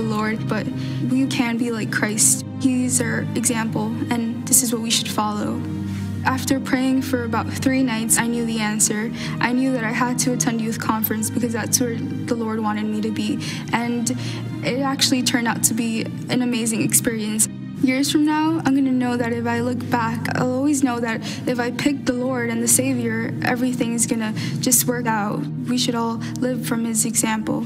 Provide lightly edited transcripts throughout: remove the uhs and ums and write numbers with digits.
the Lord, but we can be like Christ. He's our example, and this is what we should follow. After praying for about 3 nights, I knew the answer. I knew that I had to attend youth conference because that's where the Lord wanted me to be. And it actually turned out to be an amazing experience. Years from now, I'm going to know that if I look back, I'll always know that if I pick the Lord and the Savior, everything's going to just work out. We should all live from His example.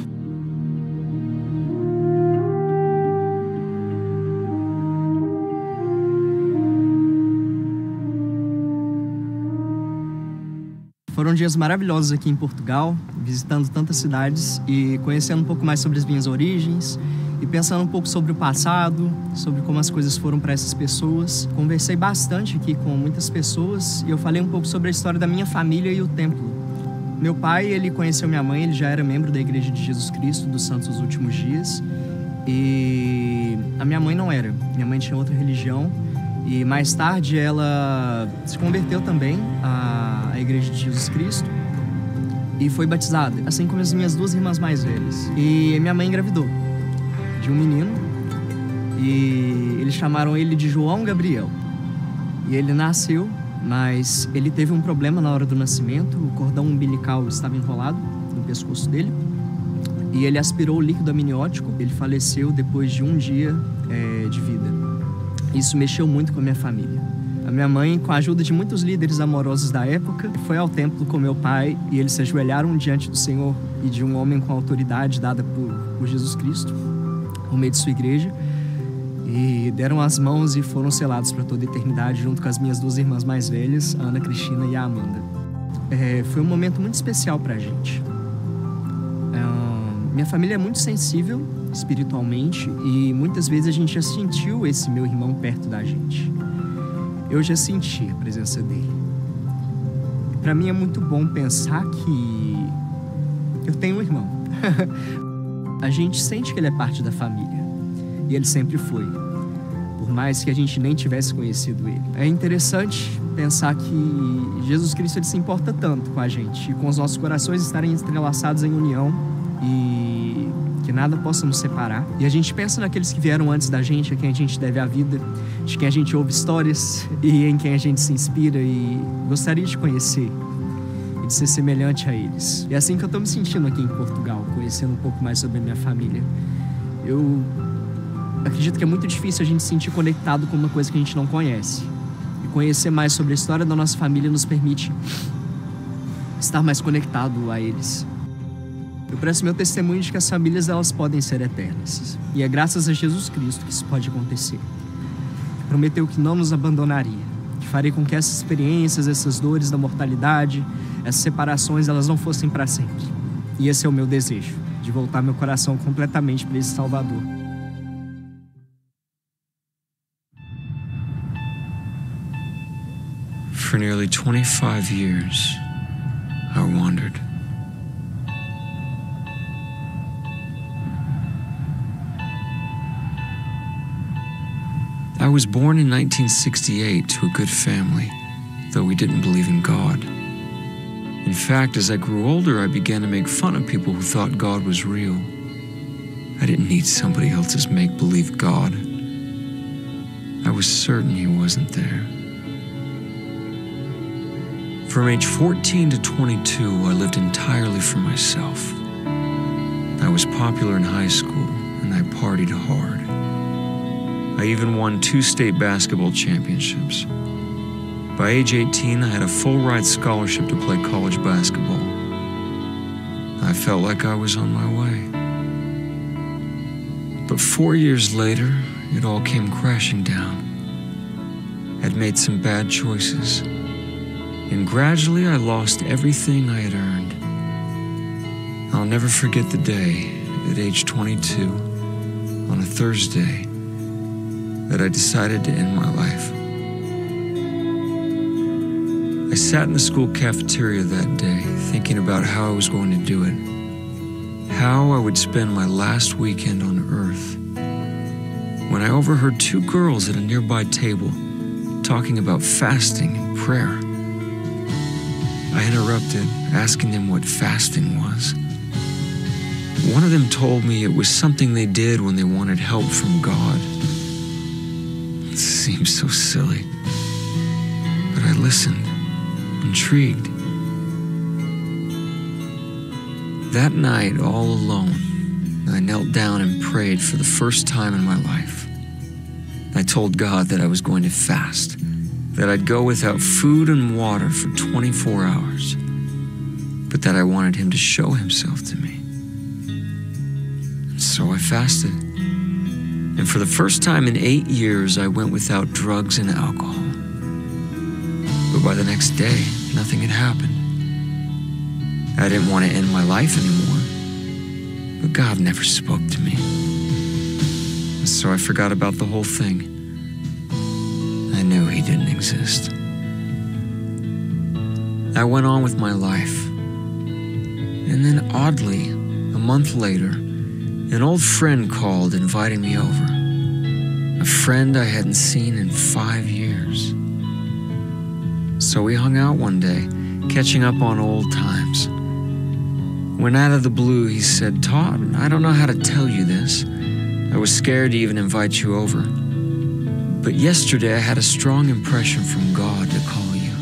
Foram dias maravilhosos aqui em Portugal, visitando tantas cidades e conhecendo um pouco mais sobre as minhas origens e pensando um pouco sobre o passado, sobre como as coisas foram para essas pessoas. Conversei bastante aqui com muitas pessoas e eu falei um pouco sobre a história da minha família e o templo. Meu pai, ele conheceu minha mãe, ele já era membro da Igreja de Jesus Cristo dos Santos dos Últimos Dias, e a minha mãe não era. Minha mãe tinha outra religião. E mais tarde ela se converteu também à Igreja de Jesus Cristo e foi batizada, assim como as minhas 2 irmãs mais velhas. E minha mãe engravidou de um menino e eles chamaram ele de João Gabriel. E ele nasceu, mas ele teve um problema na hora do nascimento. O cordão umbilical estava enrolado no pescoço dele e ele aspirou o líquido amniótico. Ele faleceu depois de 1 dia de vida. Isso mexeu muito com a minha família. A minha mãe, com a ajuda de muitos líderes amorosos da época, foi ao templo com meu pai e eles se ajoelharam diante do Senhor e de um homem com autoridade dada por Jesus Cristo, no meio de sua igreja, e deram as mãos e foram selados para toda a eternidade junto com as minhas 2 irmãs mais velhas, a Ana Cristina e a Amanda. Foi um momento muito especial para a gente. Minha família é muito sensível espiritualmente e muitas vezes a gente já sentiu esse meu irmão perto da gente. Eu já senti a presença dele. Para mim é muito bom pensar que eu tenho um irmão. A gente sente que ele é parte da família e ele sempre foi, por mais que a gente nem tivesse conhecido ele. É interessante pensar que Jesus Cristo ele se importa tanto com a gente e com os nossos corações estarem entrelaçados em união e que nada possa nos separar. E a gente pensa naqueles que vieram antes da gente, a quem a gente deve a vida, de quem a gente ouve histórias e em quem a gente se inspira e gostaria de conhecer e de ser semelhante a eles. E é assim que eu estou me sentindo aqui em Portugal, conhecendo um pouco mais sobre a minha família. Eu acredito que é muito difícil a gente se sentir conectado com uma coisa que a gente não conhece. E conhecer mais sobre a história da nossa família nos permite estar mais conectado a eles. Eu presto meu testemunho de que as famílias elas podem ser eternas. E é graças a Jesus Cristo que isso pode acontecer. Que prometeu que não nos abandonaria. Que faria com que essas experiências, essas dores da mortalidade, essas separações, elas não fossem para sempre. E esse é o meu desejo, de voltar meu coração completamente para esse Salvador. For nearly 25 years, I wandered. I was born in 1968 to a good family, though we didn't believe in God. In fact, as I grew older, I began to make fun of people who thought God was real. I didn't need somebody else's make-believe God. I was certain He wasn't there. From age 14 to 22, I lived entirely for myself. I was popular in high school, and I partied hard. I even won 2 state basketball championships. By age 18, I had a full-ride scholarship to play college basketball. I felt like I was on my way. But 4 years later, it all came crashing down. I'd made some bad choices, and gradually I lost everything I had earned. I'll never forget the day, at age 22, on a Thursday, that I decided to end my life. I sat in the school cafeteria that day, thinking about how I was going to do it, how I would spend my last weekend on Earth, when I overheard 2 girls at a nearby table talking about fasting and prayer. I interrupted, asking them what fasting was. One of them told me it was something they did when they wanted help from God. It seemed so silly, but I listened, intrigued. That night, all alone, I knelt down and prayed for the first time in my life. I told God that I was going to fast, that I'd go without food and water for 24 hours, but that I wanted Him to show Himself to me. And so I fasted. And for the first time in 8 years, I went without drugs and alcohol. But by the next day, nothing had happened. I didn't want to end my life anymore, but God never spoke to me. And so I forgot about the whole thing. I knew He didn't exist. I went on with my life. And then oddly, a month later, an old friend called inviting me over. A friend I hadn't seen in 5 years. So we hung out one day, catching up on old times. When out of the blue, he said, "Todd, I don't know how to tell you this. I was scared to even invite you over. But yesterday I had a strong impression from God to call you.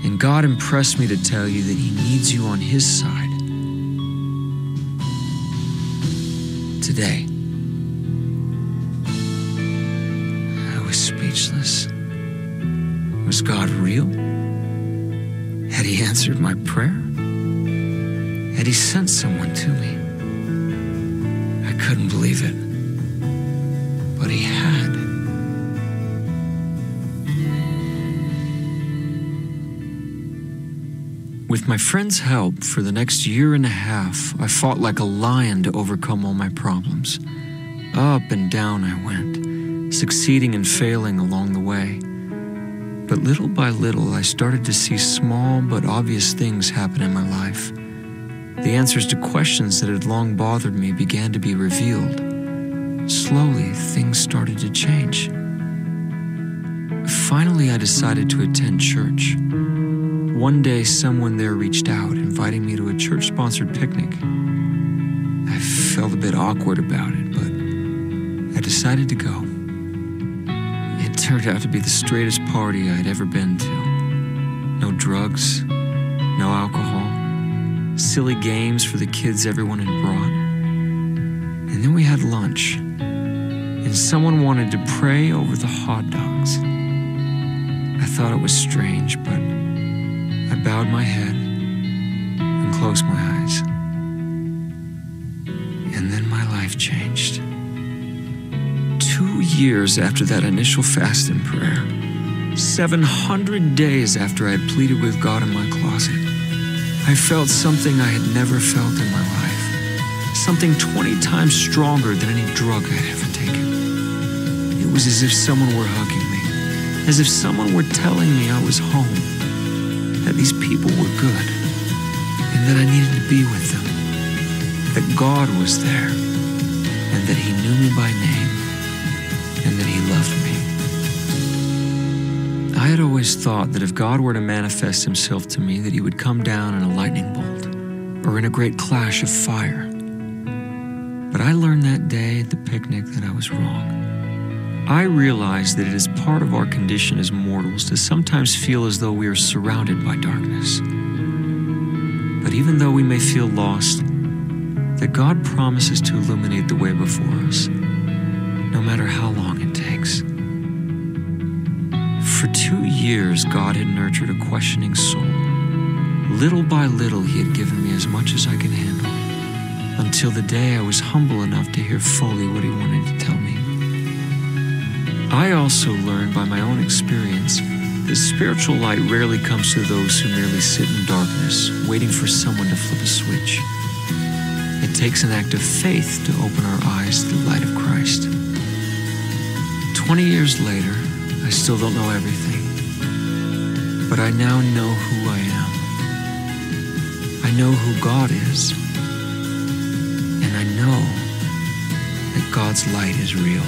And God impressed me to tell you that He needs you on His side. Today." I was speechless. Was God real? Had He answered my prayer? Had He sent someone to me? I couldn't believe it, but He had. With my friend's help, for the next year and a half, I fought like a lion to overcome all my problems. Up and down I went, succeeding and failing along the way. But little by little, I started to see small but obvious things happen in my life. The answers to questions that had long bothered me began to be revealed. Slowly, things started to change. Finally, I decided to attend church. One day, someone there reached out, inviting me to a church-sponsored picnic. I felt a bit awkward about it, but I decided to go. It turned out to be the straightest party I'd ever been to. No drugs, no alcohol, silly games for the kids everyone had brought. And then we had lunch, and someone wanted to pray over the hot dogs. I thought it was strange, but I bowed my head and closed my eyes. And then my life changed. 2 years after that initial fast and prayer, 700 days after I had pleaded with God in my closet, I felt something I had never felt in my life. Something 20 times stronger than any drug I'd ever taken. It was as if someone were hugging me, as if someone were telling me I was home, that these people were good, and that I needed to be with them, that God was there, and that He knew me by name, and that He loved me. I had always thought that if God were to manifest Himself to me, that He would come down in a lightning bolt, or in a great clash of fire. But I learned that day at the picnic that I was wrong. I realized that it is part of our condition as mortals to sometimes feel as though we are surrounded by darkness. But even though we may feel lost, that God promises to illuminate the way before us, no matter how long it takes. For 2 years, God had nurtured a questioning soul. Little by little, He had given me as much as I could handle, until the day I was humble enough to hear fully what He wanted to tell me. I also learned by my own experience that spiritual light rarely comes to those who merely sit in darkness, waiting for someone to flip a switch. It takes an act of faith to open our eyes to the light of Christ. 20 years later, I still don't know everything, but I now know who I am. I know who God is, and I know that God's light is real.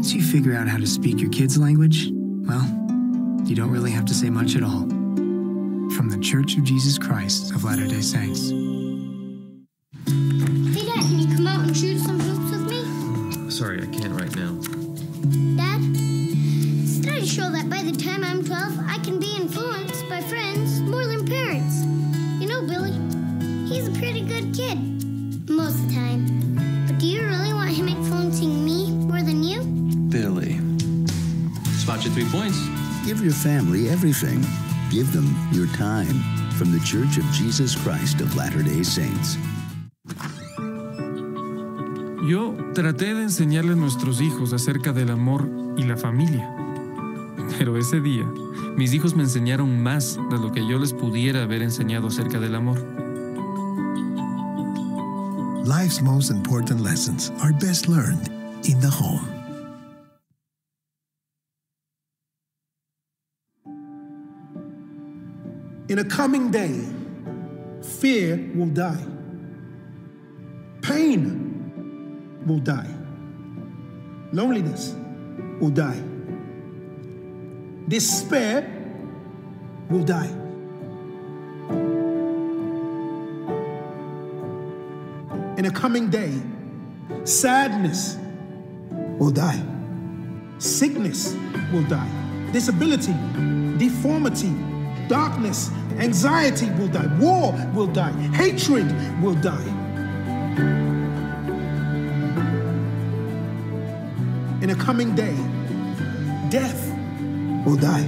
once you figure out how to speak your kids' language, well, you don't really have to say much at all. From the Church of Jesus Christ of Latter-day Saints. Hey, Dad, can you come out and shoot some hoops with me? Sorry, I can't right now. Dad, studies show that by the time I'm 12, I can be influenced by friends more than parents. You know, Billy, he's a pretty good kid most of the time. But do you really want him influencing me more than you? Billy. Spot your 3 points. Give your family everything. Give them your time. From the Church of Jesus Christ of Latter-day Saints. Yo traté de enseñarle a nuestros hijos acerca del amor y la familia. Pero ese día, mis hijos me enseñaron más de lo que yo les pudiera haber enseñado acerca del amor. Life's most important lessons are best learned in the home. In a coming day, fear will die. Pain will die. Loneliness will die. Despair will die. In a coming day, sadness will die. Sickness will die. Disability, deformity, darkness, anxiety will die. War will die. Hatred will die. In a coming day, death will die.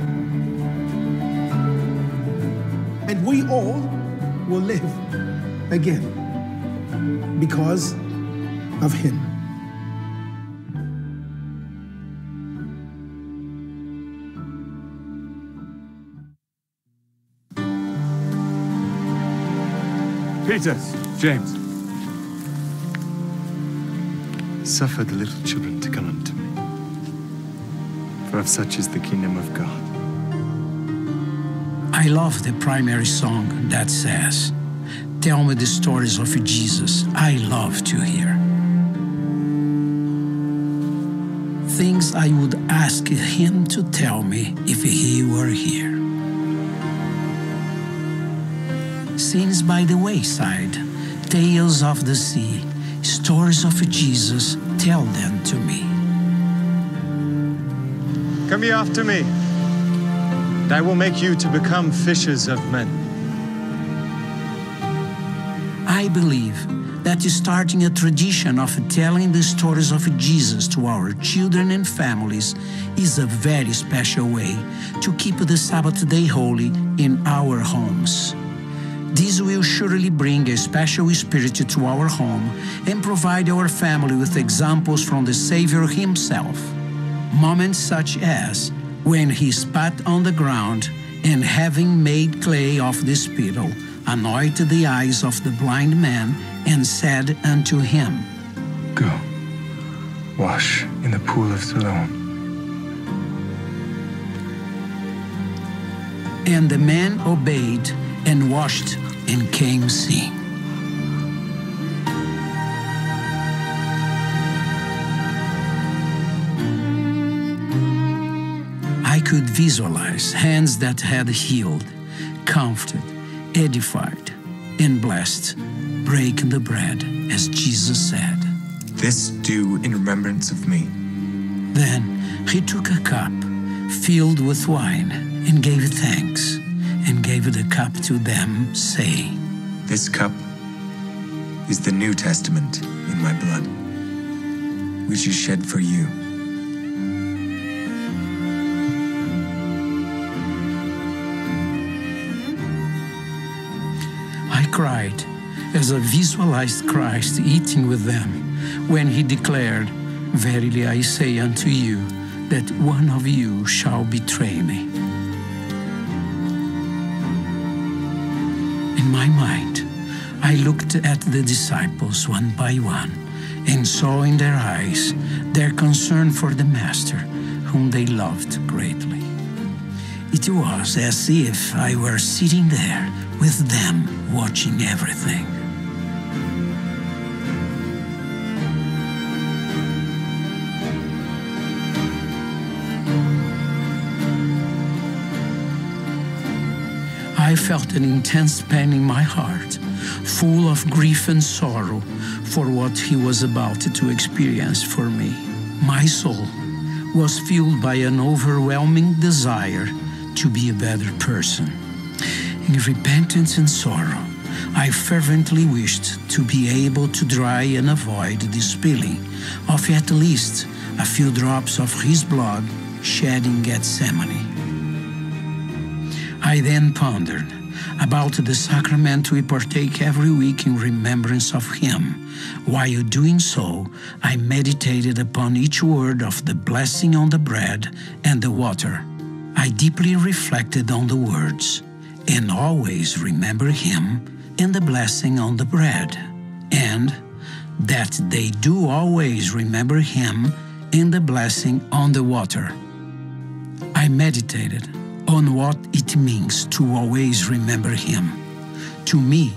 And we all will live again because of him. Peter, James. Suffer the little children to come unto me, for of such is the kingdom of God. I love the primary song that says, "Tell me the stories of Jesus I love to hear." Things I would ask him to tell me if he were here. Scenes by the wayside, tales of the sea, stories of Jesus, tell them to me. Come ye after me, and I will make you to become fishers of men. I believe that starting a tradition of telling the stories of Jesus to our children and families is a very special way to keep the Sabbath day holy in our homes. This will surely bring a special spirit to our home and provide our family with examples from the Savior himself. Moments such as when he spat on the ground and, having made clay of the spittle, anointed the eyes of the blind man and said unto him, Go, wash in the pool of Siloam. And the man obeyed and washed and came seeing. I could visualize hands that had healed, comforted, edified, and blessed, breaking the bread as Jesus said, This do in remembrance of me. Then he took a cup filled with wine and gave thanks, and gave the cup to them, saying, This cup is the New Testament in my blood, which is shed for you. I cried as I visualized Christ eating with them when he declared, Verily I say unto you, that one of you shall betray me. In my mind, I looked at the disciples one by one and saw in their eyes their concern for the Master, whom they loved greatly. It was as if I were sitting there with them, watching everything. felt an intense pain in my heart, full of grief and sorrow for what he was about to experience for me. My soul was fueled by an overwhelming desire to be a better person. In repentance and sorrow, I fervently wished to be able to dry and avoid the spilling of at least a few drops of his blood shed in Gethsemane. I then pondered about the sacrament we partake every week in remembrance of him. While doing so, I meditated upon each word of the blessing on the bread and the water. I deeply reflected on the words, and always remember him in the blessing on the bread, and that they do always remember him in the blessing on the water. I meditated on what it means to always remember him. To me,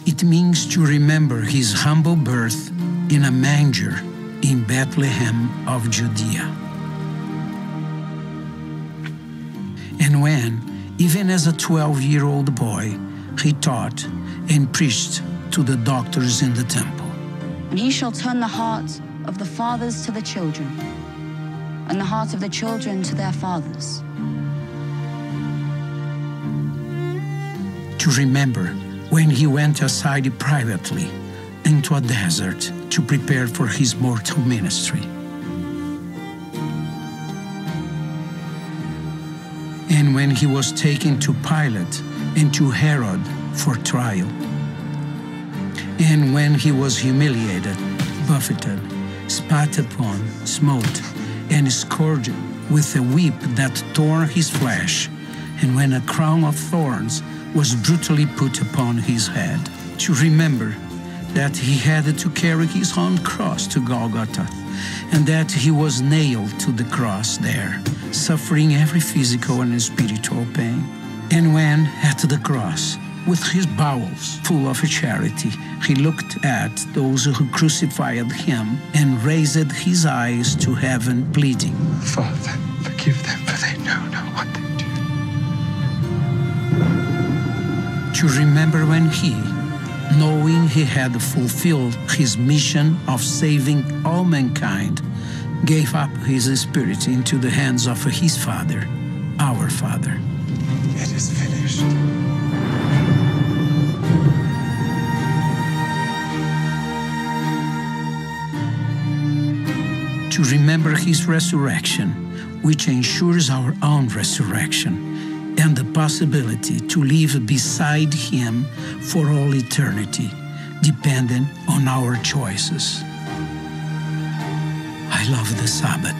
it means to remember his humble birth in a manger in Bethlehem of Judea. And when, even as a 12-year-old boy, he taught and preached to the doctors in the temple. And he shall turn the hearts of the fathers to the children, and the hearts of the children to their fathers. To remember when he went aside privately into a desert to prepare for his mortal ministry. And when he was taken to Pilate and to Herod for trial. And when he was humiliated, buffeted, spat upon, smote, and scourged with a whip that tore his flesh, and when a crown of thorns was brutally put upon his head. To remember that he had to carry his own cross to Golgotha, and that he was nailed to the cross there, suffering every physical and spiritual pain. And when at the cross, with his bowels full of charity, he looked at those who crucified him and raised his eyes to heaven, pleading, Father, forgive them, for they know not what they do. To remember when he, knowing he had fulfilled his mission of saving all mankind, gave up his spirit into the hands of his Father, our Father. It is finished. To remember his resurrection, which ensures our own resurrection, and the possibility to live beside him for all eternity, dependent on our choices. I love the Sabbath,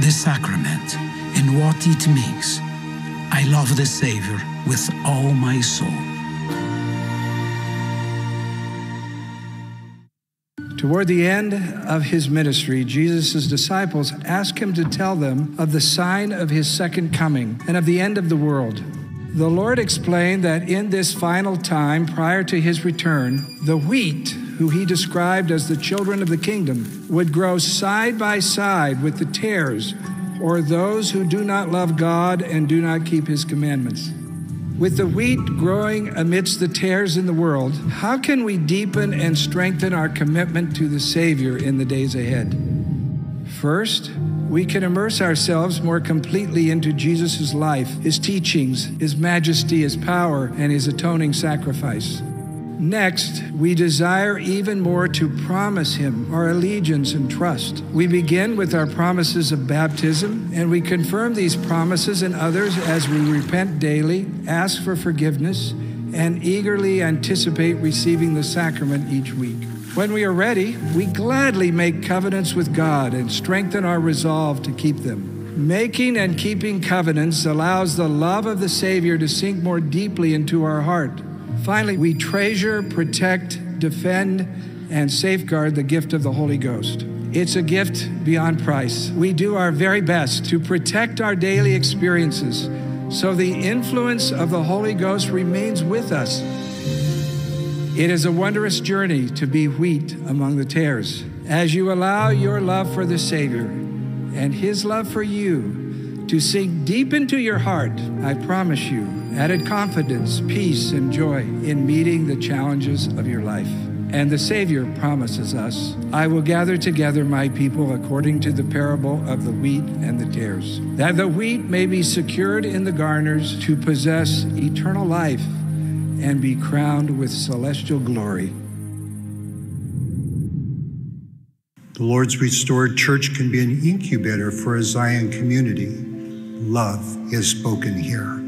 the sacrament, and what it means. I love the Savior with all my soul. Toward the end of his ministry, Jesus' disciples asked him to tell them of the sign of his second coming and of the end of the world. The Lord explained that in this final time, prior to his return, the wheat, who he described as the children of the kingdom, would grow side by side with the tares, or those who do not love God and do not keep his commandments. With the wheat growing amidst the tares in the world, how can we deepen and strengthen our commitment to the Savior in the days ahead? First, we can immerse ourselves more completely into Jesus' life, his teachings, his majesty, his power, and his atoning sacrifice. Next, we desire even more to promise him our allegiance and trust. We begin with our promises of baptism, and we confirm these promises and others as we repent daily, ask for forgiveness, and eagerly anticipate receiving the sacrament each week. When we are ready, we gladly make covenants with God and strengthen our resolve to keep them. Making and keeping covenants allows the love of the Savior to sink more deeply into our heart. Finally, we treasure, protect, defend, and safeguard the gift of the Holy Ghost. It's a gift beyond price. We do our very best to protect our daily experiences so the influence of the Holy Ghost remains with us. It is a wondrous journey to be wheat among the tares. As you allow your love for the Savior and his love for you to sink deep into your heart, I promise you, added confidence, peace, and joy in meeting the challenges of your life. And the Savior promises us, I will gather together my people according to the parable of the wheat and the tares, that the wheat may be secured in the garners to possess eternal life and be crowned with celestial glory. The Lord's Restored Church can be an incubator for a Zion community. Love is spoken here.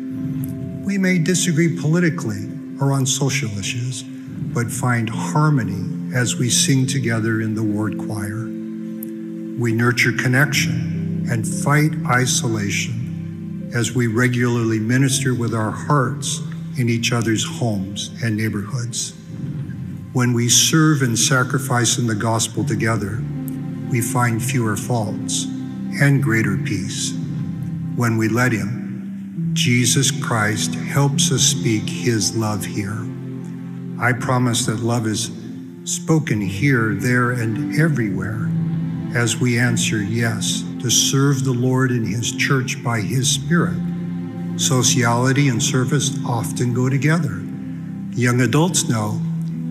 We may disagree politically or on social issues, but find harmony as we sing together in the ward choir. We nurture connection and fight isolation as we regularly minister with our hearts in each other's homes and neighborhoods. When we serve and sacrifice in the gospel together, we find fewer faults and greater peace. When we let Him, Jesus Christ helps us speak His love here. I promise that love is spoken here, there, and everywhere as we answer yes to serve the Lord in His church by His Spirit. Sociality and service often go together. Young adults know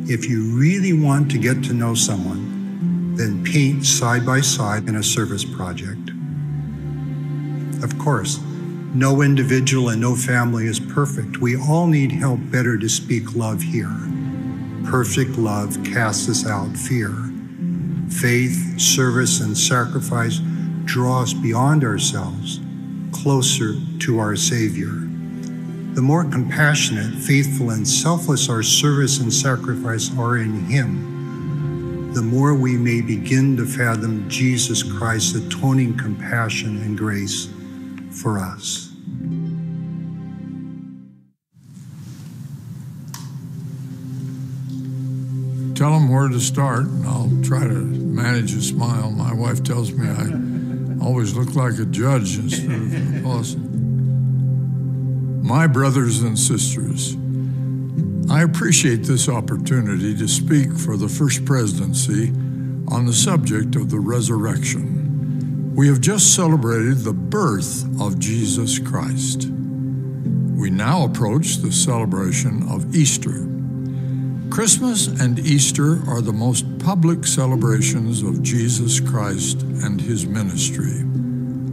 if you really want to get to know someone, then paint side by side in a service project. Of course, no individual and no family is perfect. We all need help better to speak love here. Perfect love casts out fear. Faith, service, and sacrifice draw us beyond ourselves, closer to our Savior. The more compassionate, faithful, and selfless our service and sacrifice are in Him, the more we may begin to fathom Jesus Christ's atoning compassion and grace for us. Tell them where to start, and I'll try to manage a smile. My wife tells me I always look like a judge instead of an apostle. My brothers and sisters, I appreciate this opportunity to speak for the First Presidency on the subject of the resurrection. We have just celebrated the birth of Jesus Christ. We now approach the celebration of Easter. Christmas and Easter are the most public celebrations of Jesus Christ and His ministry.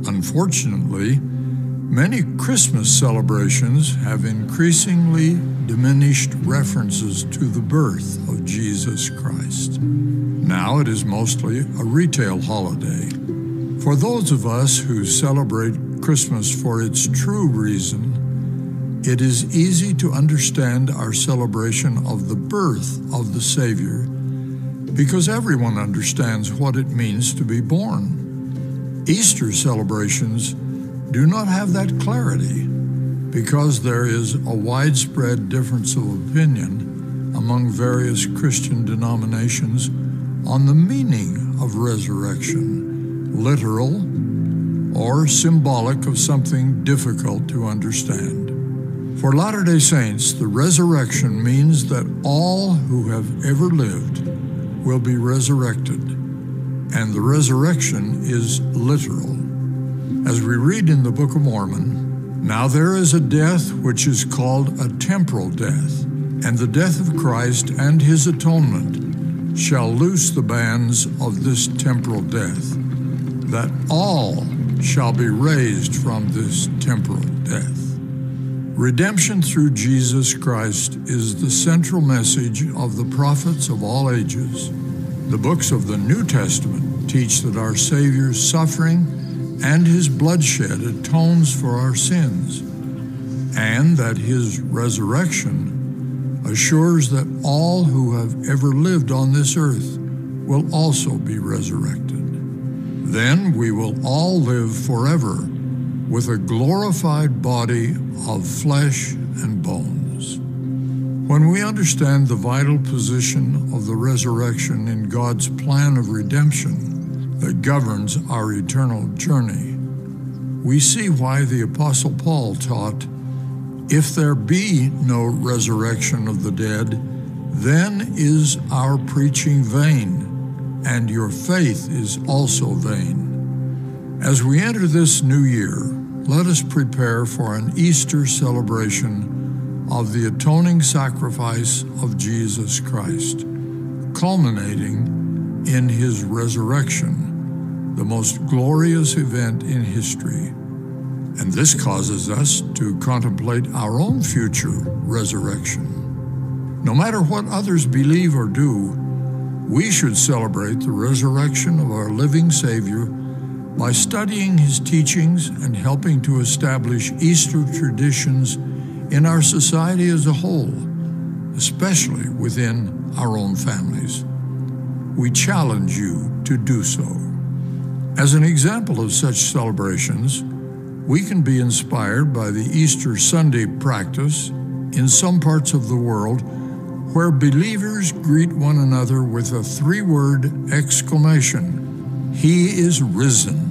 Unfortunately, many Christmas celebrations have increasingly diminished references to the birth of Jesus Christ. Now it is mostly a retail holiday. For those of us who celebrate Christmas for its true reason, it is easy to understand our celebration of the birth of the Savior because everyone understands what it means to be born. Easter celebrations do not have that clarity because there is a widespread difference of opinion among various Christian denominations on the meaning of resurrection, literal or symbolic of something difficult to understand. For Latter-day Saints, the resurrection means that all who have ever lived will be resurrected, and the resurrection is literal. As we read in the Book of Mormon, now there is a death which is called a temporal death, and the death of Christ and His atonement shall loose the bands of this temporal death, that all shall be raised from this temporal death. Redemption through Jesus Christ is the central message of the prophets of all ages. The books of the New Testament teach that our Savior's suffering and His bloodshed atones for our sins, and that His resurrection assures that all who have ever lived on this earth will also be resurrected. Then we will all live forever with a glorified body of flesh and bones. When we understand the vital position of the resurrection in God's plan of redemption that governs our eternal journey, we see why the Apostle Paul taught, "If there be no resurrection of the dead, then is our preaching vain, and your faith is also vain." As we enter this new year, let us prepare for an Easter celebration of the atoning sacrifice of Jesus Christ, culminating in his resurrection, the most glorious event in history. And this causes us to contemplate our own future resurrection. No matter what others believe or do, we should celebrate the resurrection of our living Savior by studying his teachings and helping to establish Easter traditions in our society as a whole, especially within our own families. We challenge you to do so. As an example of such celebrations, we can be inspired by the Easter Sunday practice in some parts of the world where believers greet one another with a three-word exclamation: "He is risen."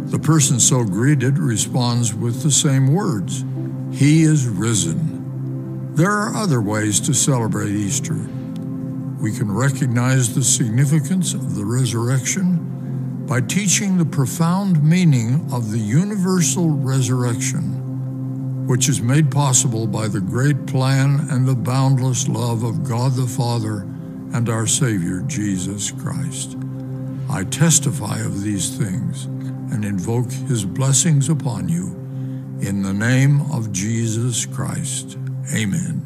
The person so greeted responds with the same words: "He is risen." There are other ways to celebrate Easter. We can recognize the significance of the resurrection by teaching the profound meaning of the universal resurrection, which is made possible by the great plan and the boundless love of God the Father and our Savior, Jesus Christ. I testify of these things and invoke his blessings upon you. In the name of Jesus Christ, amen.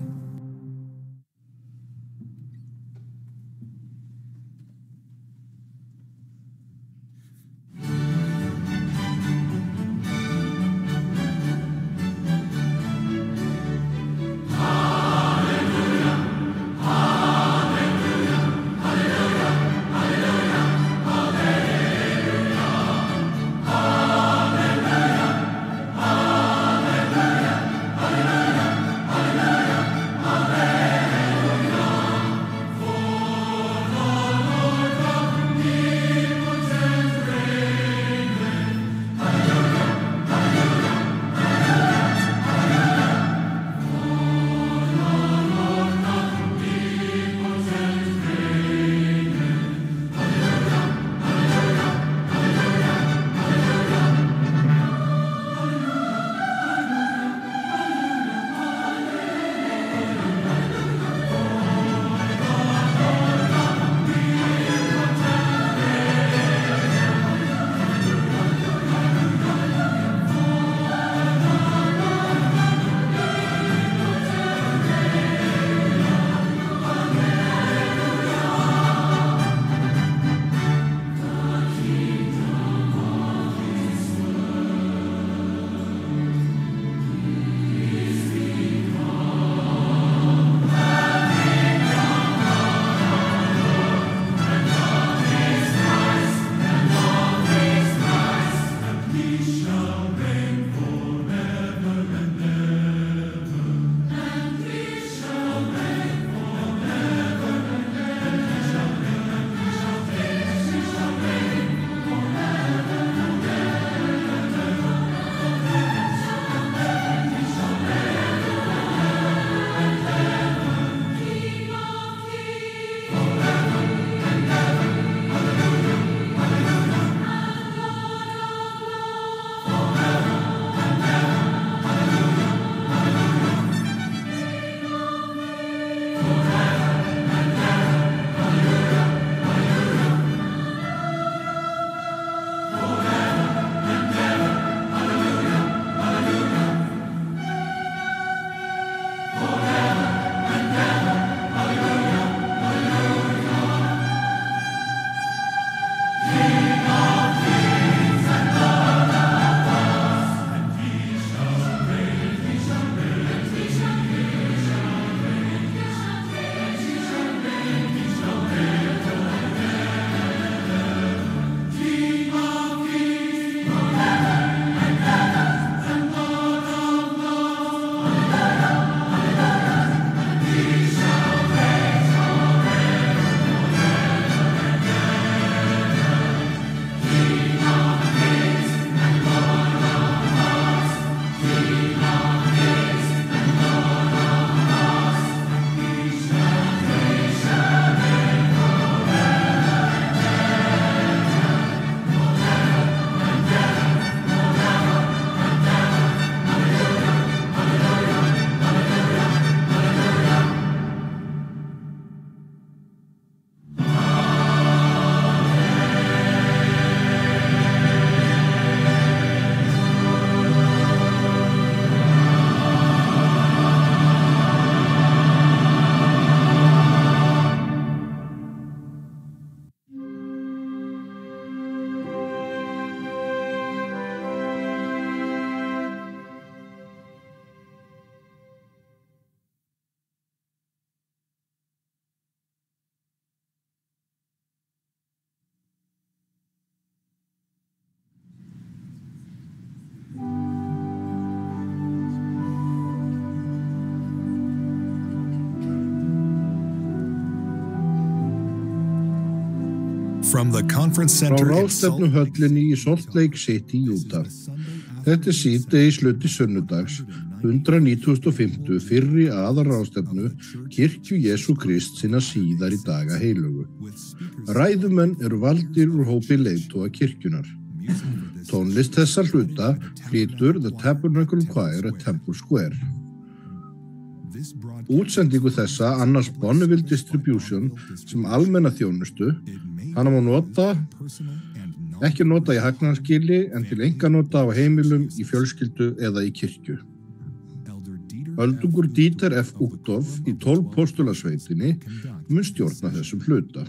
From the conference Frá center in ráðstefnuhöllinni í Salt Lake City, Utah. Þetta síðdegis hluti sunnudags, 195. fyrri aðalráðstefnu Kirkju Jesú Krist sinna síðar í daga heilögu. Ræðumenn eru valdir úr hópi leiðtoga kirkjunar. Tónlist þessa hluta flytur The Tabernacle Choir at Temple Square. Útsendingu þessa annars Bonneville Distribution sem almenna þjónustu. Hana má ekki nota í hagnaðarskili en til einkanota á heimilum, í fjölskyldu eða í kirkju. Öldungur Dieter F. Uchtdorf í 12 postulasveitinni mun stjórna þessum hluta.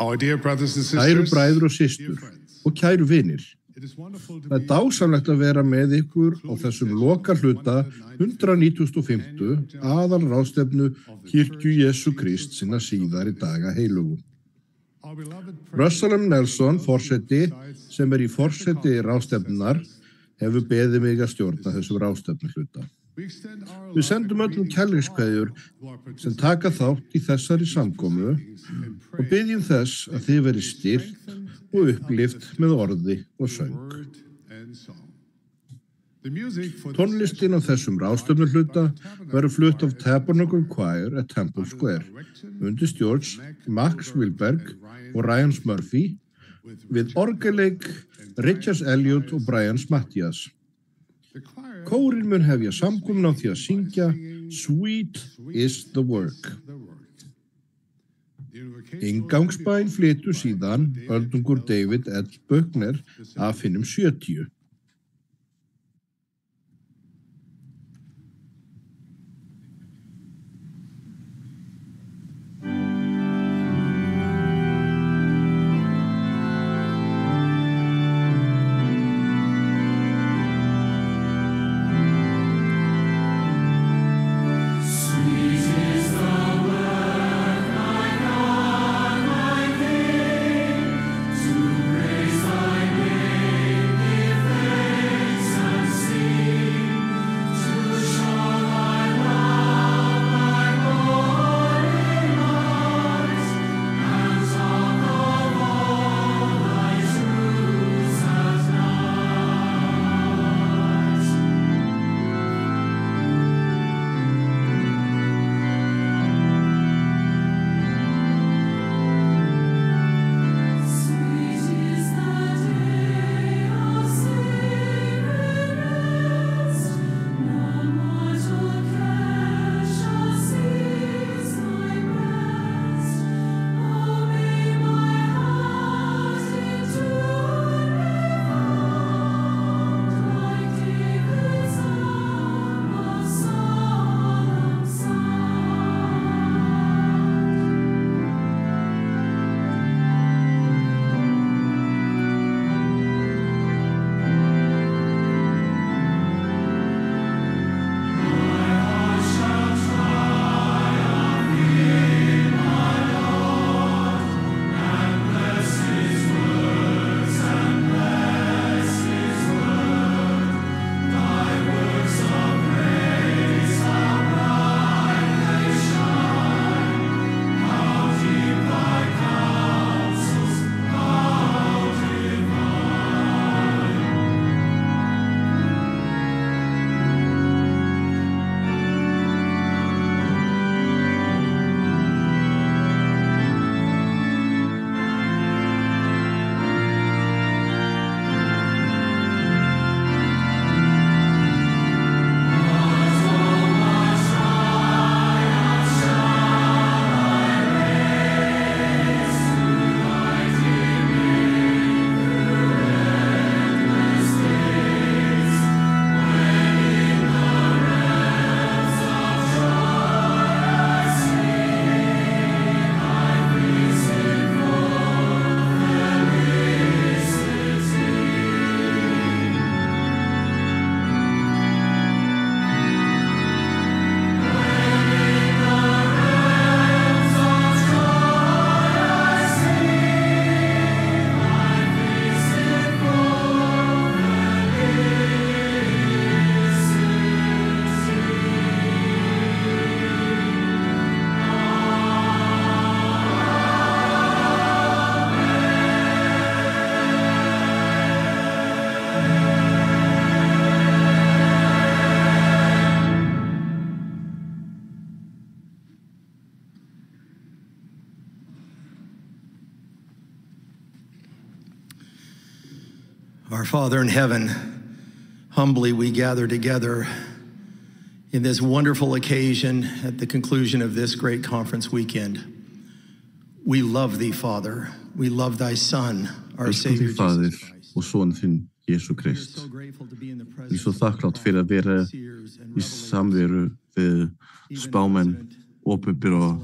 Kæru bræður og systur og kæru vinir. Það dásamlegt að vera með ykkur á þessum loka hluta 195. aðalráðstefnu Kirkju Jesú Krist sinna síðari daga heilögu. Russell M. Nelson, forseti, sem í forseti ráðstefnunar, hefur beðið mig að stjórna þessum ráðstefnu hluta. Við sendum öllum kærleikskveðjur sem taka þátt í þessari samkomu og biðjum þess að þið verið styrkt og upplift með orði og söng. Tónlistin á þessum ráðstefnuhluta verður flutt af Tabernacle Choir at Temple Square undir stjórn Max Wilberg og Ryan Murphy við orgelleik Richard Elliot og Brian Matthias. Kórinn mun hefja samkomuna á því að syngja Sweet is the Work. Inngangsbæn flytur síðan öldungur David L. Buckner af hinum 70. Praise thy name, give Our Father in heaven, humbly we gather together in this wonderful occasion at the conclusion of this great conference weekend. We love thee, Father. We love thy Son, our Savior Jesus Christ. Og son þinn, Jesú Krist. Ég er svo þakklátt fyrir að vera í samveru við spámenn, opinbera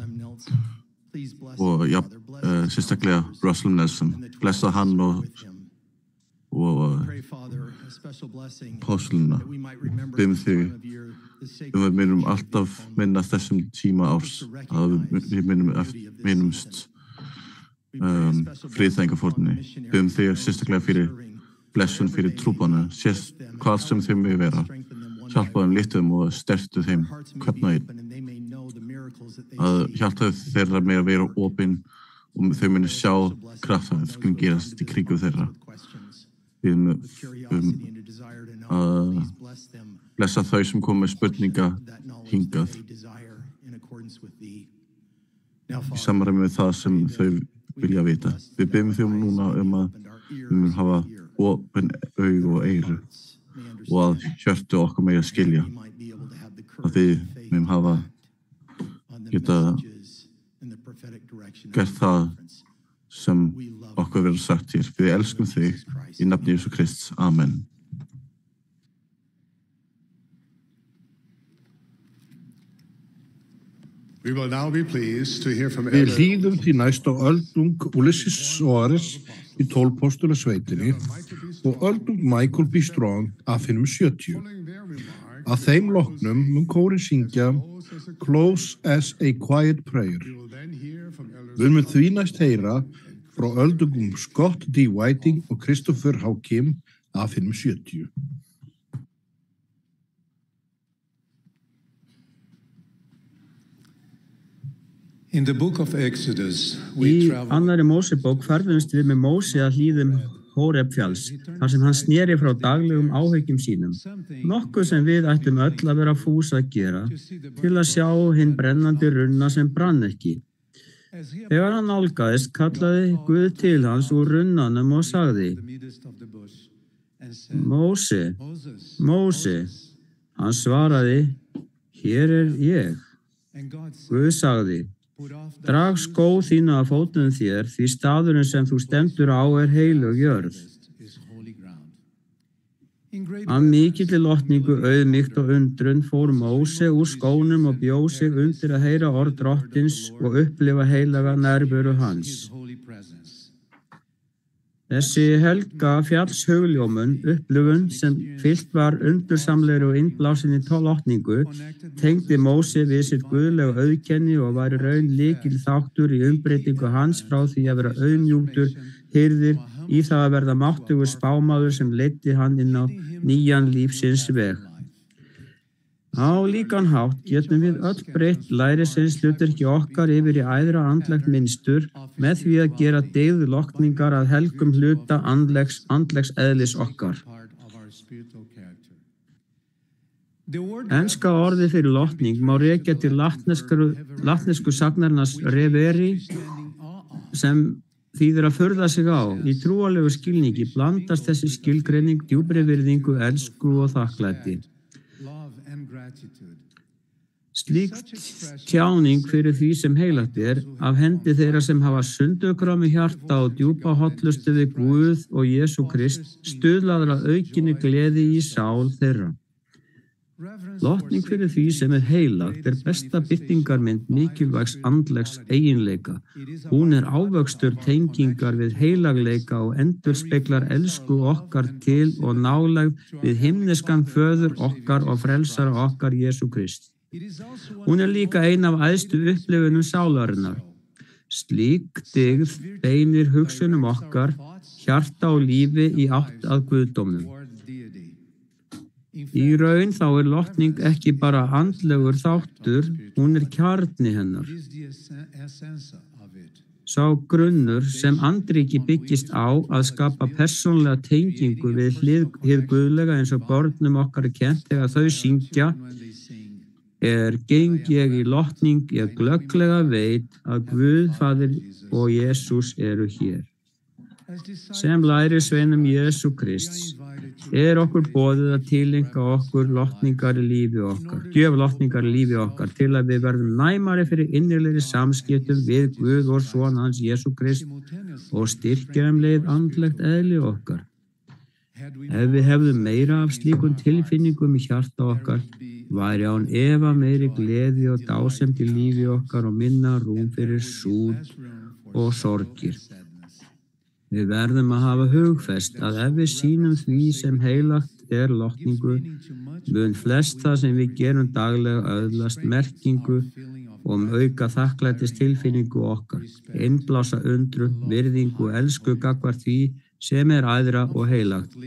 og sérstaklega Russell Nelson. Blessa hann og apostoluna. Biðum þig við minnum alltaf minna þessum tíma árs að við minnumst friðþægingarfórnina. Biðum þig sérstaklega fyrir blessun fyrir trúbana, hvað sem þeim við vera. Hjálpa þeim litum og stertu þeim hvern og einn. Að hjálpa þeirra með að vera opin og þau muni sjá kraftaverk sem gerast í kringum þeirra. Að blessa þau sem kom með spurninga hingað í samræmi með það sem þau vilja vita. Við biðjum þig núna að við munum hafa opin augu og eyru og að hjörtu okkar megi að skilja að við munum hafa geta gert það sem okkur verður sagt hér. Við elskum þig í nafni Jesú Krists. Amen. Við hlýðum því næst á öldung Ulysses Soares í 12 postulasveitinni og öldung Michael B. Strong af hinum 70. Að þeim loknum mun kórinn syngja Close as a Quiet Prayer. Við mun því næst heyra frá öldungum Scott D. Whiting og Christopher H. Kim af hinum 70. Í annarri Mósebók ferðumst við með Móse að hlíðum Hóreb-fjalls, þar sem hann sneri frá daglegum áhyggjum sínum. Nokkuð sem við ættum öll að vera fús að gera til að sjá hinn brennandi runna sem brann ekki. Þegar hann nálgaðist, kallaði Guð til hans úr runnanum og sagði: Móse, Móse. Hann svaraði: Hér ég. Guð sagði: Drag skó þína af fótum þér, því staðurinn sem þú stendur á heilög jörð. Af mikilli lotningu, auðmýkt og undrun fór Móse úr skónum og bjó sig undir að heyra orð Drottins og upplifa heilaga nærveru hans. Þessi helga fjallshuguljómun, upplifun sem fyllt var undursamlegri og innblásinni lotningu, tengdi Móse við sitt guðlega auðkenni og var í raun lykilþáttur í umbreytingu hans frá því að vera auðmjúktur hirðir í það að verða máttugur spámaður sem leiddi hann inn á nýjan lífsins veg. Á líkan hátt getum við öll breytt lærisins hlutverki okkar yfir í æðra andlegt mynstur með því að gera deyðlokningar að helgum hluta andlegs eðlis okkar. Enska orðið fyrir lotning má rekja til latnesku sagnarnas reveri sem þýðir að furða sig á. Í trúarlegu skilningi blandast þessi skilgreining djúpri virðingu, elsku og þakklæti. Slík tjáning fyrir því sem heilagt af hendi þeirra sem hafa sundurkrami hjarta og djúpa hollustu við Guð og Jesú Krist stuðlaður að aukinni gleði í sál þeirra. Lotning fyrir því sem heilagt besta birtingarmynd mikilvægs andlegs eiginleika. Hún ávöxtur tengingar við heilagleika og endurspeglar elsku okkar til og nálægð við himneskan föður okkar og frelsara okkar Jesú Krist. Hún líka ein af æðstu upplifunum sálarinnar. Slík dygð beinir hugsunum okkar, hjarta og lífi í átt að guðdómnum. Í raun þá lotning ekki bara andlegur þáttur, hún kjarni hennar. Sá grunnur sem andríki byggist á að skapa persónlega tengingu við hið guðlega eins og börnum okkar kennt þegar þau syngja: geng ég í lotning, ég glögglega veit að Guð, Faðir og Jesús eru hér. sem lærisveinum Jesú Krists, okkur boðið að tilenga okkur lotningar í lífi okkar, gjöf lotningar í lífi okkar til að við verðum næmari fyrir innilegri samskiptum við Guð og Son hans Jesú Krist og styrkja leið andlegt eðli okkar. Ef við hefðum meira af slíkum tilfinningum í hjarta okkar, væri án efa meiri gleði og dásemd í lífi okkar og minna rúm fyrir súd og sorgir. Við verðum að hafa hugfest að ef við sýnum því sem heilagt lotningu, mun flest það sem við gerum daglega öðlast merkingu og auka þakklætis tilfinningu okkar, innblása undrun, virðingu og elsku gagnvart því sem æðra og heilagt.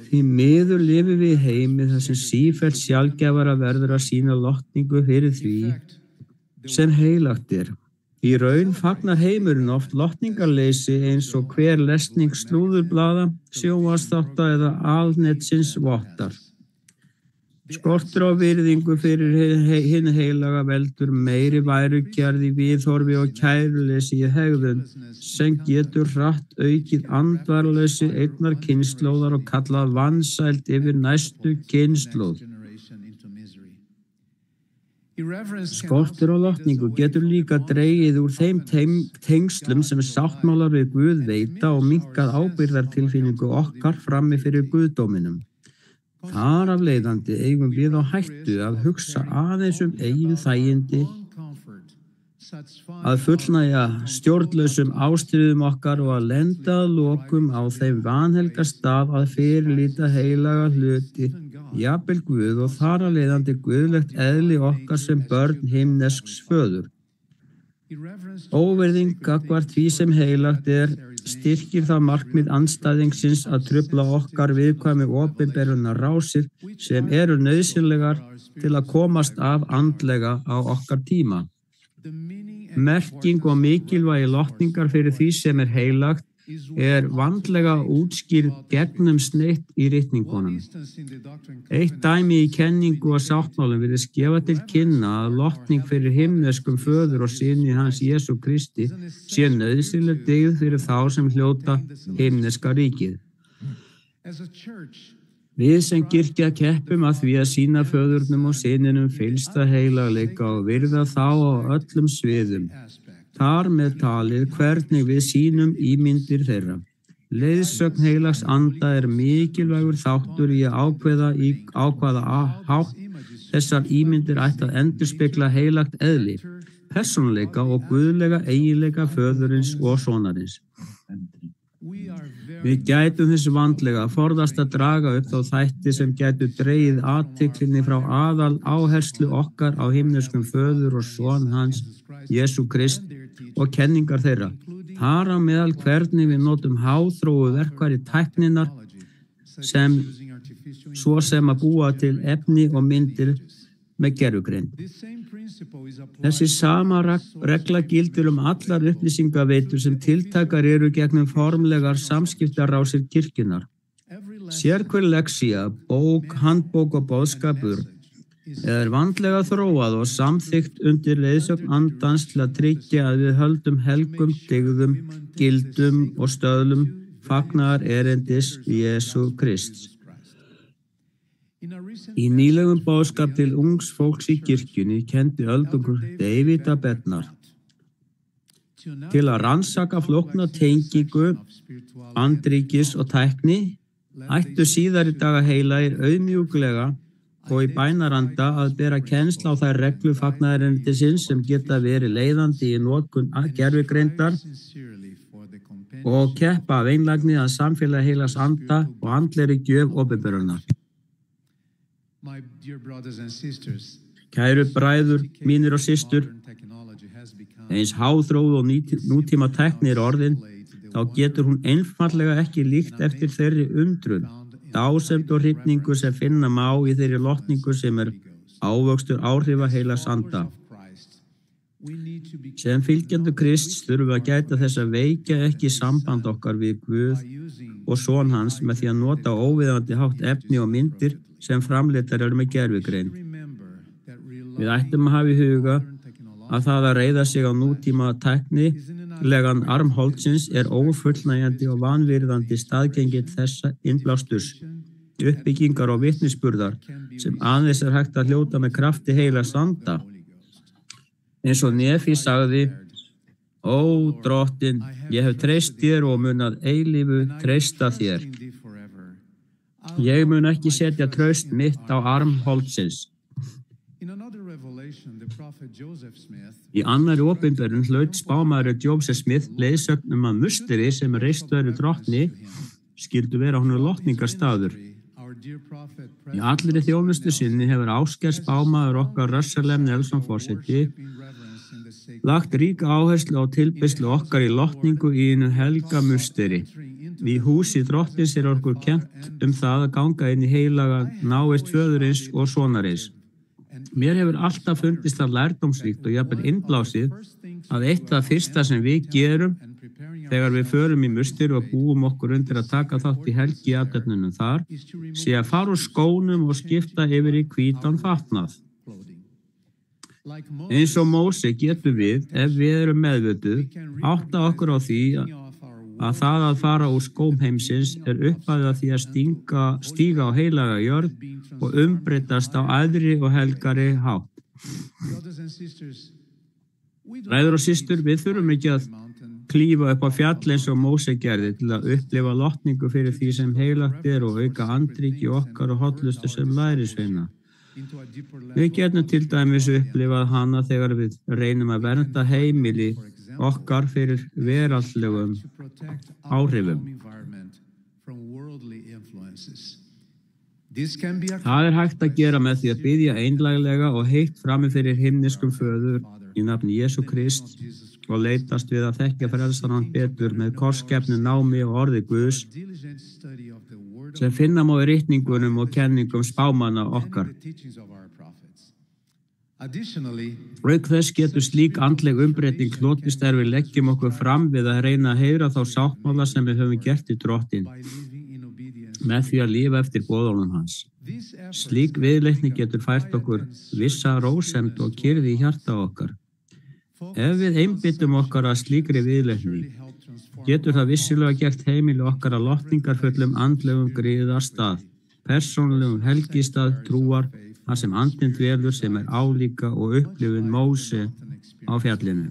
Því miður lifum við í heimi þar sem sífellt sjaldgæfara verður að sýna lotningu fyrir því sem heilagt Í raun fagnar heimurinn oft lotningarleysi eins og hver lesning slúðurblaða, sjónvarpsþátta eða alnetsins vottar. Skortur á virðingu fyrir hinn heilaga veldur meiri værukjarð í viðhorfi og kæruleysi í hegðun sem getur hratt aukið andvaraleysi einnar kynslóðar og kallað vansæld yfir næstu kynslóð. Skortur á lotningu getur líka dregið úr þeim tengslum sem sáttmálar við Guð veita og minnkað ábyrgðartilfinningu okkar frammi fyrir Guðdóminum. Þar af leiðandi eigum við á hættu að hugsa aðeins eigin þægindi, að fullnægja stjórnlausum ástríðum okkar og að lenda að lokum á þeim vanhelga stað að fyrirlíta heilaga hluti, jafnvel Guð og þar af leiðandi guðlegt eðli okkar sem börn himnesks föður. Óvirðing gagnvart því sem heilagt styrkir það markmið andstæðingsins að trufla okkar viðkvæmu opinberunar rásir sem eru nauðsynlegar til að komast af andlega á okkar tíma. Merking og mikilvægi lotningar fyrir því sem heilagt vandlega útskýrð gegnum sneitt í ritningunum. Eitt dæmi í kenningu og sáttmálum virðist gefa til kynna að lotning fyrir himneskum föður og syni hans Jesú Kristi sé nauðsynleg dyggð fyrir þá sem hljóta himneska ríkið. Við sem kirkja keppum að því að sýna föðurnum og syninum fyllsta heilagleika og virða þá á öllum sviðum. Þar með talið hvernig við sýnum ímyndir þeirra. Leiðsögn heilags anda mikilvægur þáttur í að ákveða á hvaða hátt þessar ímyndir ættu að endurspegla heilagt eðli, persónuleika og guðlega eiginleika föðurins og sonarins. Við gætum þessu vandlega að forðast að draga upp þá þætti sem gætu dregið athyglinni frá aðal áherslu okkar á himneskum föður og son hans, Jesú Krist, og kenningar þeirra. Þar á meðal hvernig við notum háþróu verkfæri tækninnar svo sem að búa til efni og myndir með gervigreind. Þessi sama regla gildir allar upplýsingaveitur sem tiltækar eru gegnum formlegar samskiptarásir kirkjunnar. Sérhver lexía, bók, handbók og boðskapur vandlega þróað og samþykkt undir leiðsögn andans til að tryggja að við höldum helgum, dyggðum, gildum og stöðlum fagnaðar erindis Jesú Krists. Í nýlegum boðskap til ungs fólks í kirkjunni kenndi öldungur David A. Bednar til að rannsaka flókna tengingu, andríkis og tækni ættu síðari daga heilagir auðmjúklega og í bænaranda að bera kennsl á þær reglu fagnaðarerindisins sem geta verið leiðandi í notkun gervigreindar og keppa af einlægni að samfélagi heilags anda og andlegri gjöf opinberunar. Kæru bræður mínir og systur, eins háþróð og nútíma tækni orðin, þá getur hún einfaldlega ekki líkt eftir þeirri undrun, dásemd og hrifningu sem finna má í þeirri lotningu sem ávöxtur áhrifa heilags anda. Sem fylgjendur Krists þurfum við að gæta þess að veikja ekki samband okkar við Guð og son hans með því að nota óviðeigandi hátt efni og myndir sem framleiddar eru með gervigreind. Við ættum að hafa í huga að það að reiða sig á nútíma tæknilegan arm holdsins ófullnægjandi og vanvirðandi staðgengill þessa innblásturs, uppbyggingar og vitnisburðar sem aðeins hægt að hljóta með krafti heilags anda. Eins og Nefi sagði: Ó, Drottinn, ég hef treyst þér og mun að eilífu treysta þér. Ég mun ekki setja traust mitt á arm holdsins. Í annarri opinberun hlaut spámaður Joseph Smith leiðsögn að musteri sem reist væri drottni skyldu vera honum lotningarstaður. Í allri þjónustu sinni hefur Ásgeir spámaður okkar Russell M. Nelson forseti lagt ríka áherslu á tilbeiðslu okkar í lotningu í hinu helga musteri. Í húsi drottins okkur kennt það að ganga inn í heilaga návist föðurins og sonarins. Mér hefur alltaf fundist það lærdómsríkt og jafnvel innblásið að eitt af fyrsta sem við gerum þegar við förum í musteri og búum okkur undir að taka þátt í helgiathöfnunum þar sé að fara úr skónum og skipta yfir í hvítan fatnað. Eins og Móse getum við, ef við erum meðvituð, átta okkur á því að það að fara úr skóm heimsins upphafið að því að stíga á heilaga jörð og umbreytast á æðri og helgari hátt. Bræður og systur, við þurfum ekki að klífa upp á fjall eins og Móse gerði til að upplifa lotningu fyrir því sem heilagt og auka andríki okkar og hollustu sem lærisveina. Við getum til dæmis upplifað hana þegar við reynum að vernda heimili okkar fyrir veraldlegum áhrifum. Það hægt að gera með því að biðja einlæglega og heitt frammi fyrir himneskum föður í nafni Jesú Krist og leitast við að þekkja frelsarann betur með korskeppnu námi og orði Guðs sem finna má í ritningunum og kenningum spámanna okkar. Auk þess getur slík andleg umbreyting hlotist við leggjum okkur fram við að reyna að heyra þá sáttmála sem við höfum gert í Drottinn með því að lifa eftir boðorðum hans. Slík viðleitni getur fært okkur vissa rósemd og kyrrð í hjarta okkar. Ef við einbyttum okkar að slíkri viðleitni getur það vissilega gert heimili okkar að lotningarfullum andlegum griðarstað, persónulegum helgistað trúar, þar sem andinn dvelur sem álíka og upplifun Móse á fjallinu.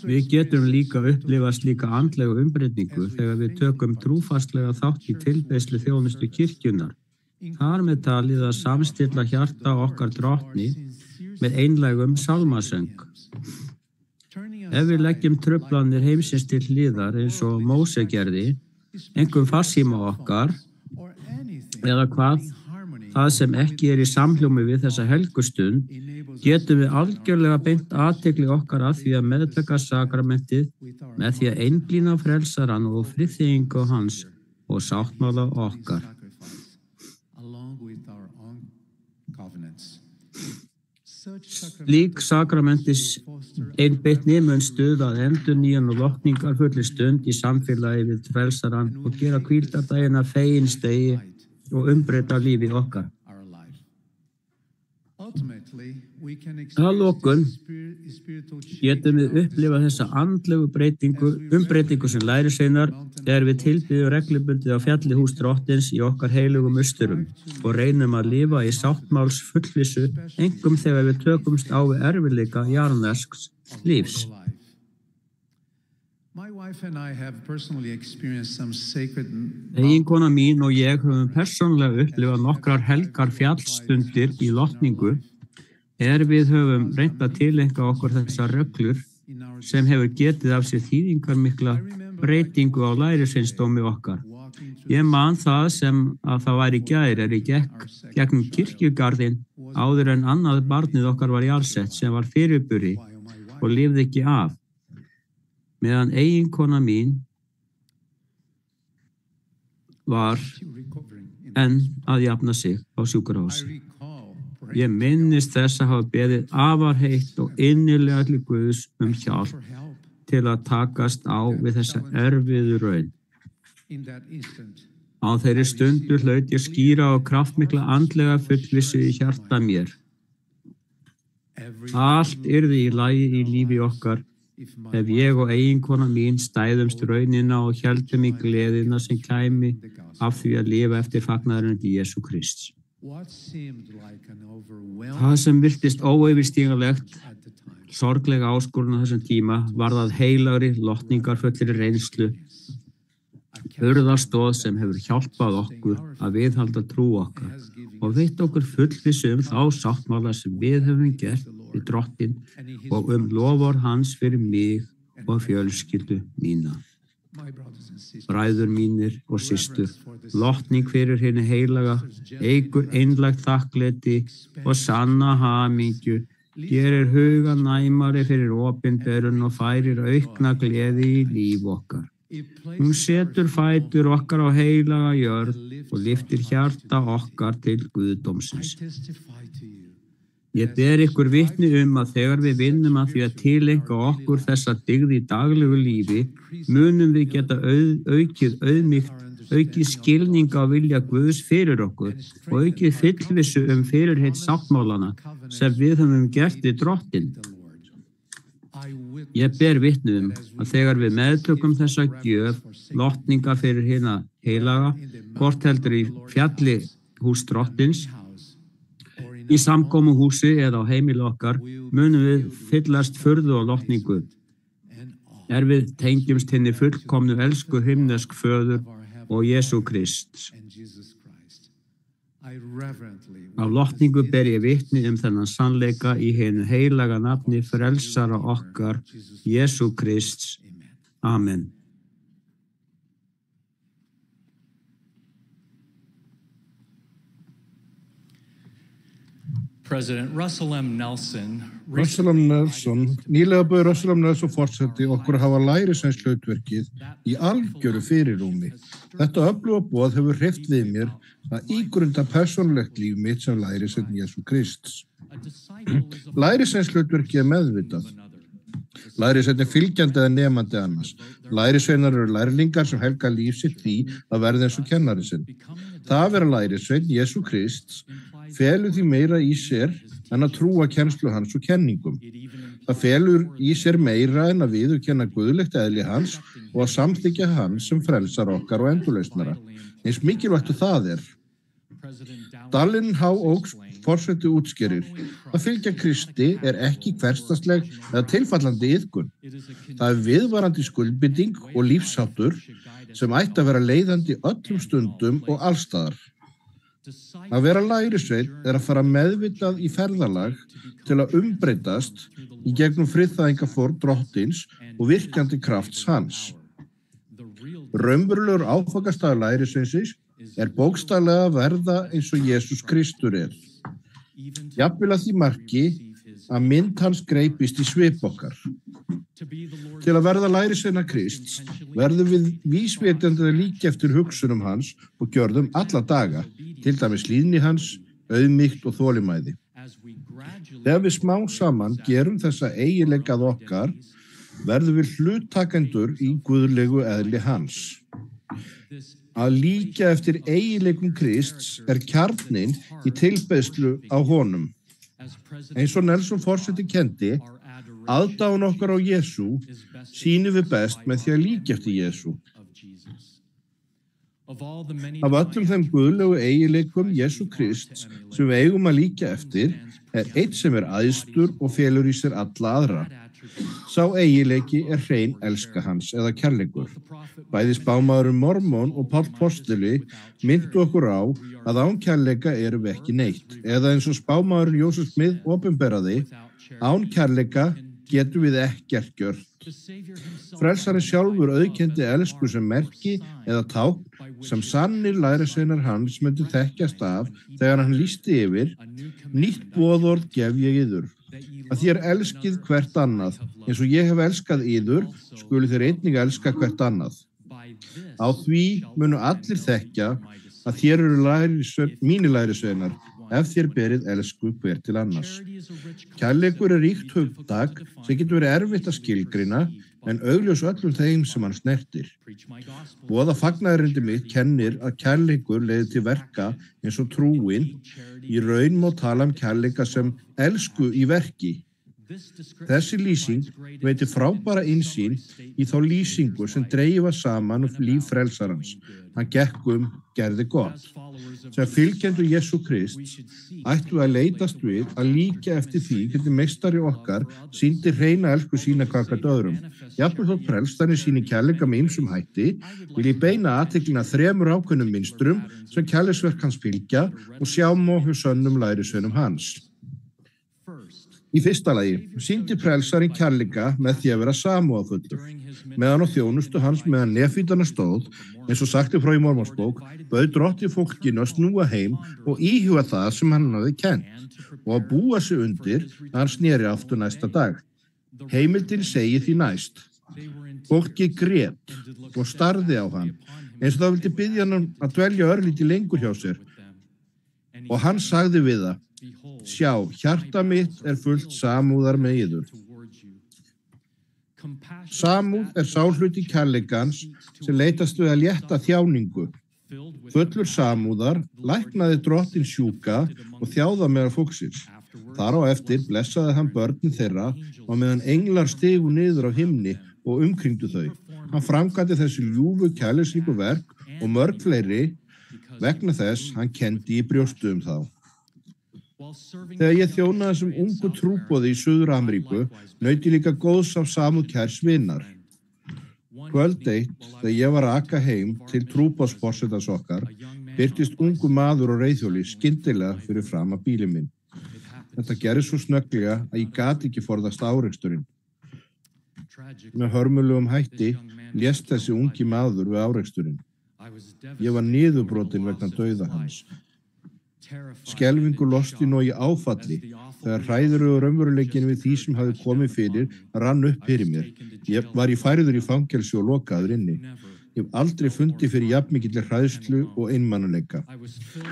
Við getum líka upplifað slíka andlegu umbreytingu þegar við tökum trúfastlega þátt í tilbeiðslu þjónustu kirkjunnar, þar með talið að samstilla hjarta okkar Drottni með einlægum sálmasöng. Ef við leggjum truflanir heimsins til hliðar eins og Móse gerði, einkum farsíma okkar, eða hvað það sem ekki í samhljómi við þessa helgustund, getum við algjörlega beint athygli okkar að því að meðtaka sakramentið með því að einblína frelsarann og friðþýðingu hans og sáttmála okkar. Slík sakramentis einbeitni mun stuða að endurnýjan og lotningarfulli stund í samfélagi við frelsarann og gera hvíldardagina feginstegi og umbreyta lífi okkar. Að lokum getum við upplifað þessa andlegu umbreytingu sem lærisveinar við tilbiðjum reglubundið á fjallihús Drottins í okkar heilugum musterum og reynum að lifa í sáttmáls fullvissu, einkum þegar við tökumst á við erfiðleika jarðnesks lífs. Eiginkona mín og ég höfum persónulega upplifað nokkrar helgar fjallstundir í lotningu við höfum reynt að tileinka okkur þessar reglur sem hefur getið af sér þýðingarmikla breytingu á lærisveinsdómi okkar. Ég man það sem að það var í gær ég gekk gegnum kirkjugarðinn áður en annað barnið okkar var jarðsett sem var fyrirburi og lifði ekki af, meðan eiginkona mín var enn að jafna sig á sjúkrahúsi. Ég minnist þess að hafa beðið afar heitt og innilega til Guðs hjálp til að takast á við þessa erfiðu raun. Á þeirri stundu hlaut ég skýra og kraftmikla andlega fullvissu í hjarta mér. Allt yrði í lagi í lífi okkar ef ég og eiginkona mín stæðumst raunina og héldum í gleðina sem kæmi af því að lifa eftir fagnaðarinn til Jesú Krists. Það sem virtist óyfirstíganlegt, sorglega áskorun á þessum tíma var það heilagri, lotningarfullri reynslu, hurðarstóð sem hefur hjálpað okkur að viðhalda trú okkar og veitt okkur fullvissu þá sáttmála sem við höfum gert við Drottinn og loforð hans fyrir mig og fjölskyldu mína. Bræður mínir og systur, lotning fyrir hinu heilaga, eykur einlægt þakklæti og sanna hamingju, gerir huga næmari fyrir opinberun og færir aukna gleði í líf okkar. Hún setur fætur okkar á heilaga jörð og lyftir hjarta okkar til Guðdómsins. Ég ber ykkur vitni að þegar við vinnum að því að tileinka okkur þessa dygð í daglegu lífi, munum við geta aukið auðmýkt, aukið skilning á vilja Guðs fyrir okkur og aukið fullvissu fyrirheit sáttmálana sem við höfum gert við Drottinn. Ég ber vitni að þegar við meðtökum þessa gjöf, lotningar fyrir hina heilaga, hvort heldur í fjalli hús Drottins, í samkomuhúsi eða á heimili okkar, munum við fyllast furðu og lotningu. Við tengjumst hinni fullkomnu elsku himnesk föður og Jesú Krist. Af lotningu ber ég vitni þennan sannleika í hinu heilaga nafni frelsara okkar, Jesú Krist. Amen. President Russell M. Nelson. Nýlega bauð Russell M. Nelson forseti okkur að hafa lærisveinshlutverkið í algjöru fyrirrúmi. Þetta öfluga boð hefur hreyft við mér að ígrunda persónulegt líf mitt sem lærisveinn Jesú Krists. Lærisveinshlutverkið meðvitað. Lærisveinn fylgjandi eða nemandi annars. Lærisveinar eru lærlingar sem helga líf sitt því að verða eins og kennari sinn. Það að vera lærisveinn Jesú Krists felur því meira í sér en að trúa kennslu hans og kenningum. Það felur í sér meira en að viðurkenna guðlegt eðli hans og að samþykkja hans sem frelsar okkar og endurlausnara. Eins mikilvægt og það er. Dallin H. Oaks forseti útskýrir að fylgja Kristi er ekki hversdagsleg eða tilfallandi iðkun. Það er viðvarandi skuldbinding og lífsháttur sem ætti að vera leiðandi öllum stundum og allstaðar. Að vera lærisveinn er að fara meðvitað í ferðalag til að umbreytast í gegnum friðþægingarfórn Drottins og virkjandi krafts hans. Raunverulegur áfangastaður lærisveinsins er bókstaflega að verða eins og Jesús Kristur er. Jafnvel að því marki að mynd hans greipist í svip okkar. Til að verða lærisveina Krists verðum við vísvitandi að líka eftir hugsunum hans og gjörðum alla daga, til dæmis hlýðni hans, auðmýkt og þolinmæði. Þegar við smá saman gerum þessa eiginleika að okkar, verðum við hluttakendur í guðlegu eðli hans. Að líka eftir eiginleikum Krists er kjarninn í tilbeiðslu á honum. Eins og Nelson forseti kenndi, aðdáun okkar á Jesú sýnum við best með því að líka eftir Jesú. Af öllum þeim guðlegu eiginleikum Jesú Krists sem við eigum að líka eftir er einn sem er æðstur og felur í sér alla aðra. Sá eiginleiki er hrein elska hans eða kærleikur. Bæði spámaðurinn Mormon og Páll postuli minntu okkur á að án kærleika erum við ekki neitt, eða eins og spámaðurinn Joseph Smith opinberaði, án kærleika getum við ekkert gjört. Frelsarinn sjálfur auðkenndi elsku sem merki eða tákn sem sannir lærisveinar hans myndi þekkjast af þegar hann lýsti yfir, nýtt boðorð gef ég yður, að þér elskið hvert annað, eins og ég hef elskað yður, skulu þér einnig elska hvert annað. Á því munu allir þekkja að þér eru mínir lærisveinar, ef þér berið elsku hver til annars. Kærleikur er ríkt hugtak sem getur verið erfitt að skilgreina, en augljós öllum þeim sem hann snertir. Boða fagnaðarerindi mitt kennir að kærleikur leiðir til verka eins og trúin. Í raun má tala kærleika sem elsku í verki. Þessi lýsing veitir frábæra innsýn í þá lýsingu sem dreifa saman líf frelsarans. Hann gekk gerði gott. Sem fylgjendur Jesú Krist ættu að leitast við að líka eftir því hvernig meistari okkar sýndi hreina elsku sína gagnvart öðrum. Jafnvel þótt frelsarinn sýni kærleika með ýmsum hætti, vil ég beina athyglina að 3 ákveðnum mynstrum sem kærleiksverk hans fylgja og sjá má hjá sönnum lærisveinum hans. Í fyrsta lagi, sýndi frelsarinn kærleika með því að vera samúðarfullur. Meðan á þjónustu hans meðan nefítanna stóð, eins og sagti frá í Mormonsbók, bauð drottinn fólkinu að snúa heim og íhuga það sem hann hafði kennt og að búa sig undir að hann sneri aftur næsta dag. Heimildin segir því næst. Fólkið grét og starði á hann, eins og það vildi biðja hann að dvelja örlítið lengur hjá sér. Og hann sagði við það, sjá, hjarta mitt fullt samúðar með yður. Samúð sá hluti kærleikans sem leitast við að létta þjáningu. Fullur samúðar læknaði drottinn sjúka og þjáða meðal fólksins. Þar á eftir blessaði hann börnin þeirra og meðan englar stigu niður á himni og umkringdu þau. Hann framkvæmdi þessi ljúfu kærleiksríku verk og mörg fleiri vegna þess hann kenndi í brjóstu þá. Þegar ég þjónaði sem ungu trúboði í Suður-Ameríku, naut ég líka góðs af samúð kærs vinar. Kvöld eitt, þegar ég var að aka heim til trúboðsforsetans okkar, birtist ungu maður á reiðhjóli skyndilega fyrir fram að bílinn minn. Þetta gerðist svo snögglega að ég gat ekki forðast áreksturinn. Með hörmulegum hætti lést þessi ungi maður við áreksturinn. Ég var niðurbrotin vegna dauða hans. Skelfingu losti nú í áfalli þegar hræðilegur raunveruleikinn við því sem hafði komið fyrir rann upp fyrir mér. Ég var færður í fangelsi og lokaður inni. Ég hef aldrei fundið fyrir jafnmikilli hræðslu og einmanaleika.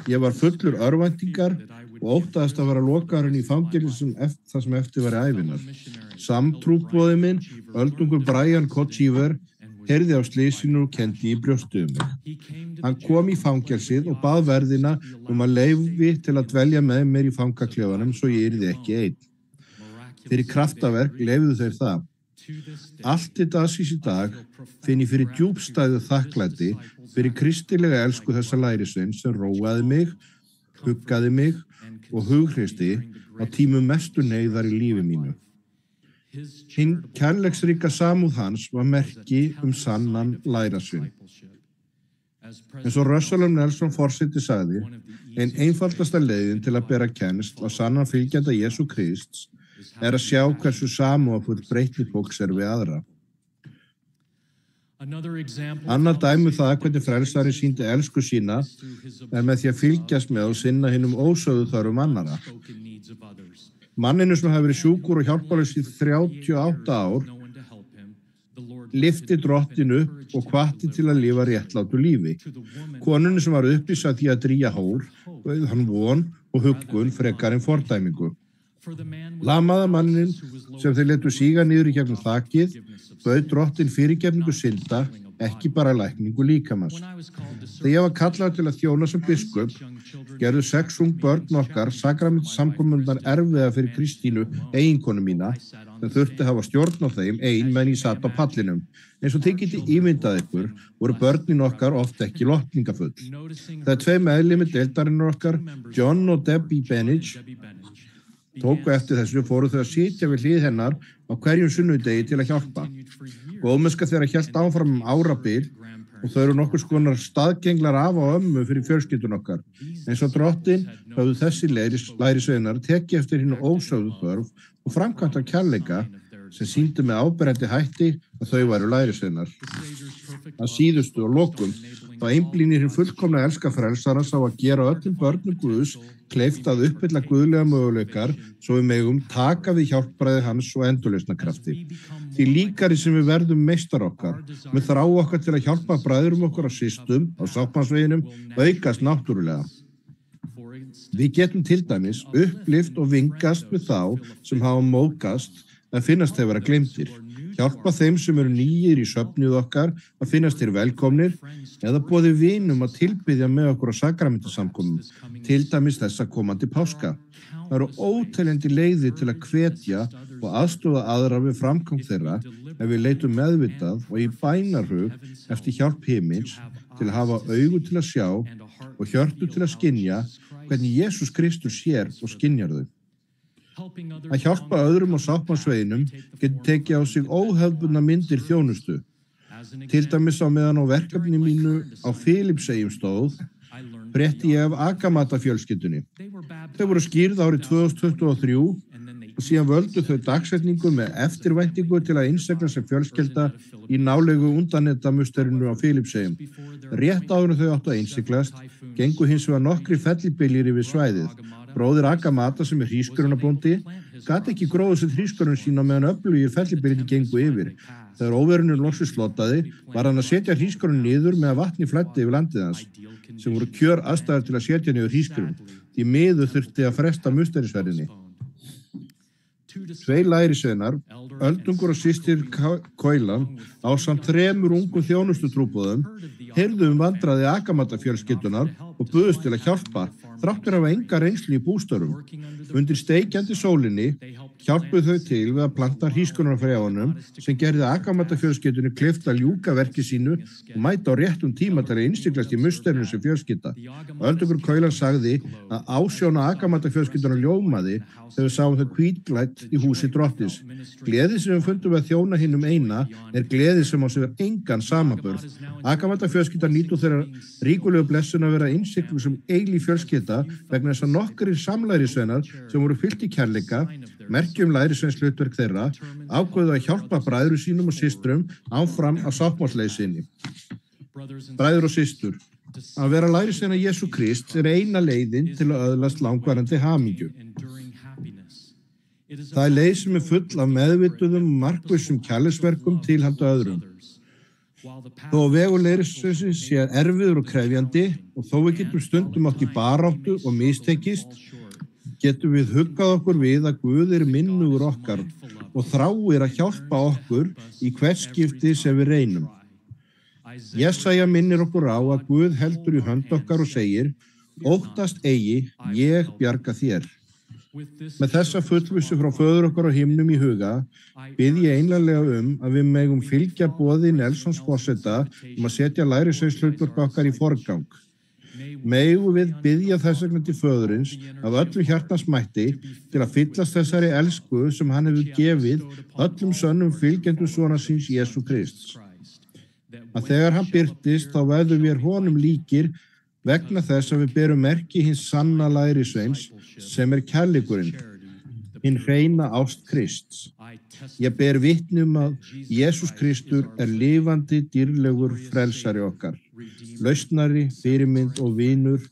Ég var fullur örvæntingar og óttaðist að vera lokaðurinn í fangelsi það sem eftir var ævinar. Samtrúboði minn, öldungur Brian Kochiver, heyrði á slysinu og kendi í brjóstu mig. Hann kom í fangelsið og bað verðina að leyfi til að dvelja með mér í fangakljóðanum svo ég yrði ekki einn. Fyrir kraftaverk leyfðu þeir það. Allt í dag finn ég fyrir djúpstæðu þakklæti fyrir kristilega elsku þessa lærisvein sem róaði mig, huggaði mig og hughreysti á tímum mestu neyðar í lífi mínu. Hinn kærleiksríka samúð hans var merki sannan lærisvein. Eins og Russell M. Nelson forseti sagði, ein einfaldasta leiðin til að bera kennsl á sannan fylgjanda Jesú Krists að sjá hversu samúðarfull breytni fólks við aðra. Annað dæmi það hvernig frelsarinn sýndi elsku sína með því að fylgjast með og sinna hinum ósögðu þörfum annarra. Manninu sem hafi verið sjúkur og hjálparlaus í 38 ár lyfti drottinn upp og hvatti til að lifa réttlátu lífi. Konunni sem var uppvís að því að drýja hól, bauð hann von og huggun frekar en fordæmingu. Lamaða mannin sem þeir letu síga niður í gegnum þakið, bauð drottinn fyrirgefningu synda, ekki bara lækningu líkamans. Þegar ég var kallaður til að þjóna sem biskup, gerðu 6 ung börn okkar sakramentssamkomundar erfiða fyrir Kristínu, eiginkonu mína, sem þurfti að hafa stjórn á þeim ein meðan ég satt á pallinum. Eins og þið getið ímyndað ykkur, voru börnin okkar oft ekki lotningafull. Þegar 2 meðlimir deildarinnar okkar, John og Debbie Benich, tóku eftir þessu fóru þau að sitja við hlið hennar á hverjum sunnudegi til að hjálpa. Góðmennska þeirra hélt áfram árabil og þau eru nokkurs konar staðgenglar af og ömmu fyrir fjölskyldun okkar. Eins og drottinn höfðu þessi lærisveinar tekið eftir hinu ósögðu þörf og framkvæmt af kærleika sem sýndu með áberandi hætti að þau væru lærisveinar. Að síðustu og lokum þá einblínir hinn fullkomna elska frelsarans á að gera öllum börnum Guðs kleift að uppfylla guðlega möguleikar svo við megum taka við hjálpræði hans og endurlausnarkrafti. Því líkari sem við verðum meistar okkar, með þrá okkar til að hjálpa bræðurum okkar á systum, á sáttmannsveginum, aukast náttúrulega. Við getum til dæmis upplift og vingast með þá sem hafa móðgast en finnast þeir vera gleymdir. hjálpa þeim sem eru nýjir í söfnuð okkar að finnast þér velkomnir eða boði vinum að tilbiðja með okkur á sakramentasamkomum, til dæmis þessa komandi páska. Það eru óteljandi leiðir til að hvetja og aðstoða aðra við framgang þeirra ef við leitum meðvitað og í bænarhug eftir hjálp himins til að hafa augu til að sjá og hjörtu til að skynja hvernig Jesús Kristus sér og skynjar þau. Að hjálpa öðrum á sáttmálsveginum getur tekið á sig óhefðbundna myndir þjónustu. Til dæmis á meðan á verkefni mínu á Filippseyjum stóð, frétti ég af Agamata fjölskyldunni. Þau voru skírð árið 2023 og síðan völdu þau dagsetningu með eftirvæntingu til að innsegla sem fjölskylda í nálegu undanetamusterinu á Filippseyjum. Rétt áður en þau áttu að innsiglast, gengu hins vegar nokkri fellibyljir yfir svæðið. Bróðir Agamata sem er hrísgrjónabóndi gat ekki gróðu sér hrísgrjónum sína meðan öflugir fellibyljir gengu yfir. Þegar óverunum loksins slotaði, var hann að setja hrísgrjónum niður með að vatni flæddi yfir landið hans, sem voru kjör aðstæður til að setja niður hrísgrjón. Því miður þurfti að fresta musterisferðinni. 2 lærisveinar, öldungur og systir Koilan, ásamt 3 ungum þjónustutrúboðum, heyrðu vandræði Agamata fjölskyldunar og buðust til að hjálpa, þráttur hafa enga reynslu í bústörfum. Undir steikjandi sólinni hjálpuðu þau til við að planta hrísgrjónafrjáunum sem gerði Agamata fjölskyldunni kleift að ljúka verki sínu og mæta á réttum tíma til að innsiglast í musterinu sem fjölskylda. Öldungur Koilan sagði að ásjón á Agamata fjölskyldunar ljómaði þegar við sáum þau hvítklædd í húsi Drottins. Gleði sem við fundum við að þjóna hinum eina er gleði sem á sig engan samanburð. Agamata fjölskyldan nýtur þeirra ríkulegu blessun að vera innsiglu sem eilíf fjölskylda vegna þess að nokkrir samlærisveinar sem voru fyllt í kærleika, merkjum lærisveinshlutverk þeirra, ákveðu að hjálpa bræður sínum og systrum áfram á sáttmálsleysinni. Bræður og systur, að vera lærisveina Jesú Krist er eina leiðin til að öðlast langvarandi hamingju. Það er leið sem er full af meðvituðum og markvissum kærleiksverkum til handa öðrum. Þó að vegur lærisveinsins sé erfiður og krefjandi og þó við getum stundum átt í baráttu og mistekist, getum við huggað okkur við að Guð er minnugur okkar og þráir að hjálpa okkur í hvert skipti sem við reynum. Jesaja minnir okkur á að Guð heldur í hönd okkar og segir: óttast eigi, ég bjarga þér. Með þessa fullvissu frá föður okkar á himnum í huga bið ég einlæglega að við megum fylgja boði Nelsons forseta að setja lærisveinshlutverk okkar í forgang. Megum við biðja þess vegna til föðurins af öllu hjartans mætti til að fyllast þessari elsku sem hann hefur gefið öllum sönnum fylgjendum sonar síns Jesú Krists. Að þegar hann birtist þá verðum við honum líkir vegna þess að við berum merki hins sanna lærisveins sem er kærleikurinn, hinn hreina ást Krists. Ég ber vitni að Jesús Kristur er lifandi, dýrlegur frelsari okkar, lausnari, fyrirmynd og vinur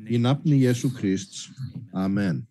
í nafni Jesú Krists. Amen.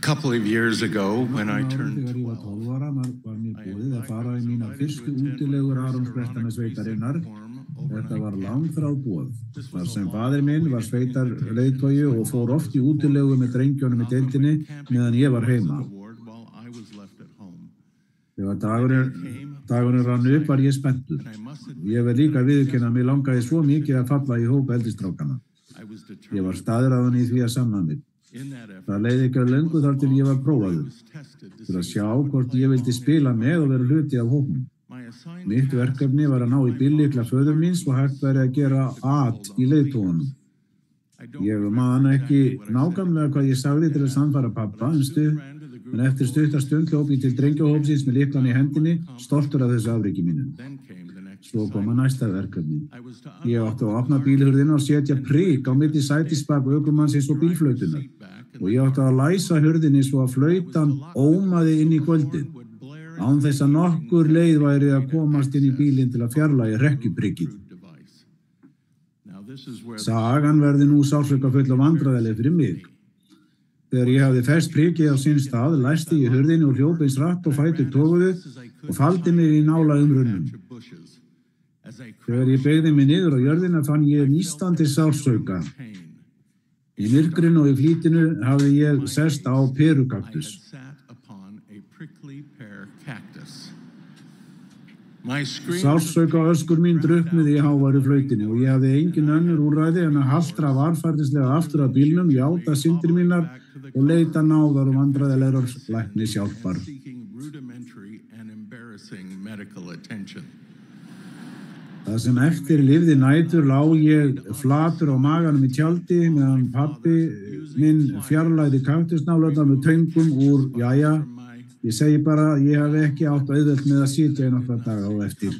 couple of years ago when I turned Þegar ég var 12 ára var mér boðið að fara í mína fyrstu útilegur Arónsbrettana sveitarinnar. Þetta var langþráð boð. Þar sem faðir minn var sveitarleiðtogi og fór oft í útilegu með drengjónum í deildinni meðan ég var heima. Þegar dagurinn rann upp var ég spenntur. Ég verð líka að viðurkenna að mig langaði svo mikið að falla í hóp eldistrákana. Ég var staðráðinn í því að sanna mig. Það leið ekki á löngu þar til ég var prófaður til að sjá hvort ég vildi spila með og vera hluti af hópnum. Mitt verkefni var að ná í bíllykla föður míns og hægt væri að gera at í leiðtogunum. Ég man ekki nákvæmlega hvað ég sagði til að sannfæra pabba en eftir stutta stund hljóp ég til drengjahópsins með lyklan í hendinni, stoltur af þessu afreki mínu. Svo kom að næsta verkefni. Ég átti að opna bílhurðina og setja prik á milli sætisbak ökumannsins og bílflautunar og ég átti að læsa hurðinni svo að flautan ómaði inn í kvöldið. Án þess að nokkur leið væri að komast inn í bílinn til að fjarlægja hrekkjuprikið. Sagan verði nú sársaukafull og vandræðaleg fyrir mig. Þegar ég hafði fest prikið á sinn stað, læsti ég hurðinni og hljóp eins hratt og fætur toguðu og faldi mig í nálægum runnum. Þegar ég beygði mig niður á jörðina fann ég nístandi sársauka. Í myrkrinu og í flýtinu hafði ég sest á perukaktus. Sársauka öskur mín drukknuði í háværu flautinni og ég hafði engin önnur úrræði en að haltra varfærnislega aftur af bílnum, játa syndir mínar og leita náðar og vandræðilegrar læknishjálpar. Það sem eftir lifði nætur lá ég flatur á maganum í tjaldi meðan pabbi minn fjarlægði kaktusnálarnar með töngum úr, jæja, ég segi bara að ég hafi ekki átt auðvelt með að sitja í nokkra daga á eftir.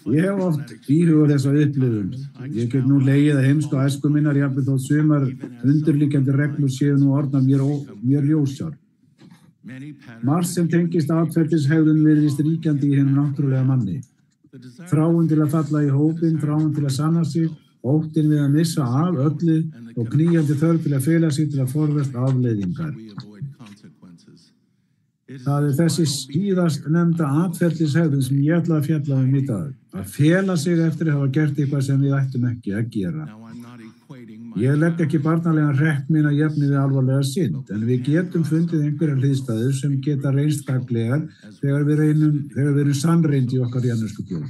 Ég hef oft íhugað þessa upplifun. Ég get nú legið að heimsku æsku minnar jafnvel þótt sumar undirliggjandi reglur séu nú orðnar mér ljósar. Margt sem tengist atferlishegðun virðist ríkjandi í hinum náttúrulega manni. Þráin til að falla í hópinn, þráin til að sanna sig, óttinn við að missa af öllu og knýjandi þörf til að fela sig til að forðast afleiðingar. Það þessi síðast nefnda atferlishegðun sem ég ætla að fjalla í dag. Að fela sig eftir að hafa gert eitthvað sem við ættum ekki að gera. Ég legg ekki barnalegan hrekk mín að jöfni við alvarlega synd, en við getum fundið einhverjar hliðstæður sem geta reynst gagnlegar þegar við erum sannreind í okkar janusku bjóð.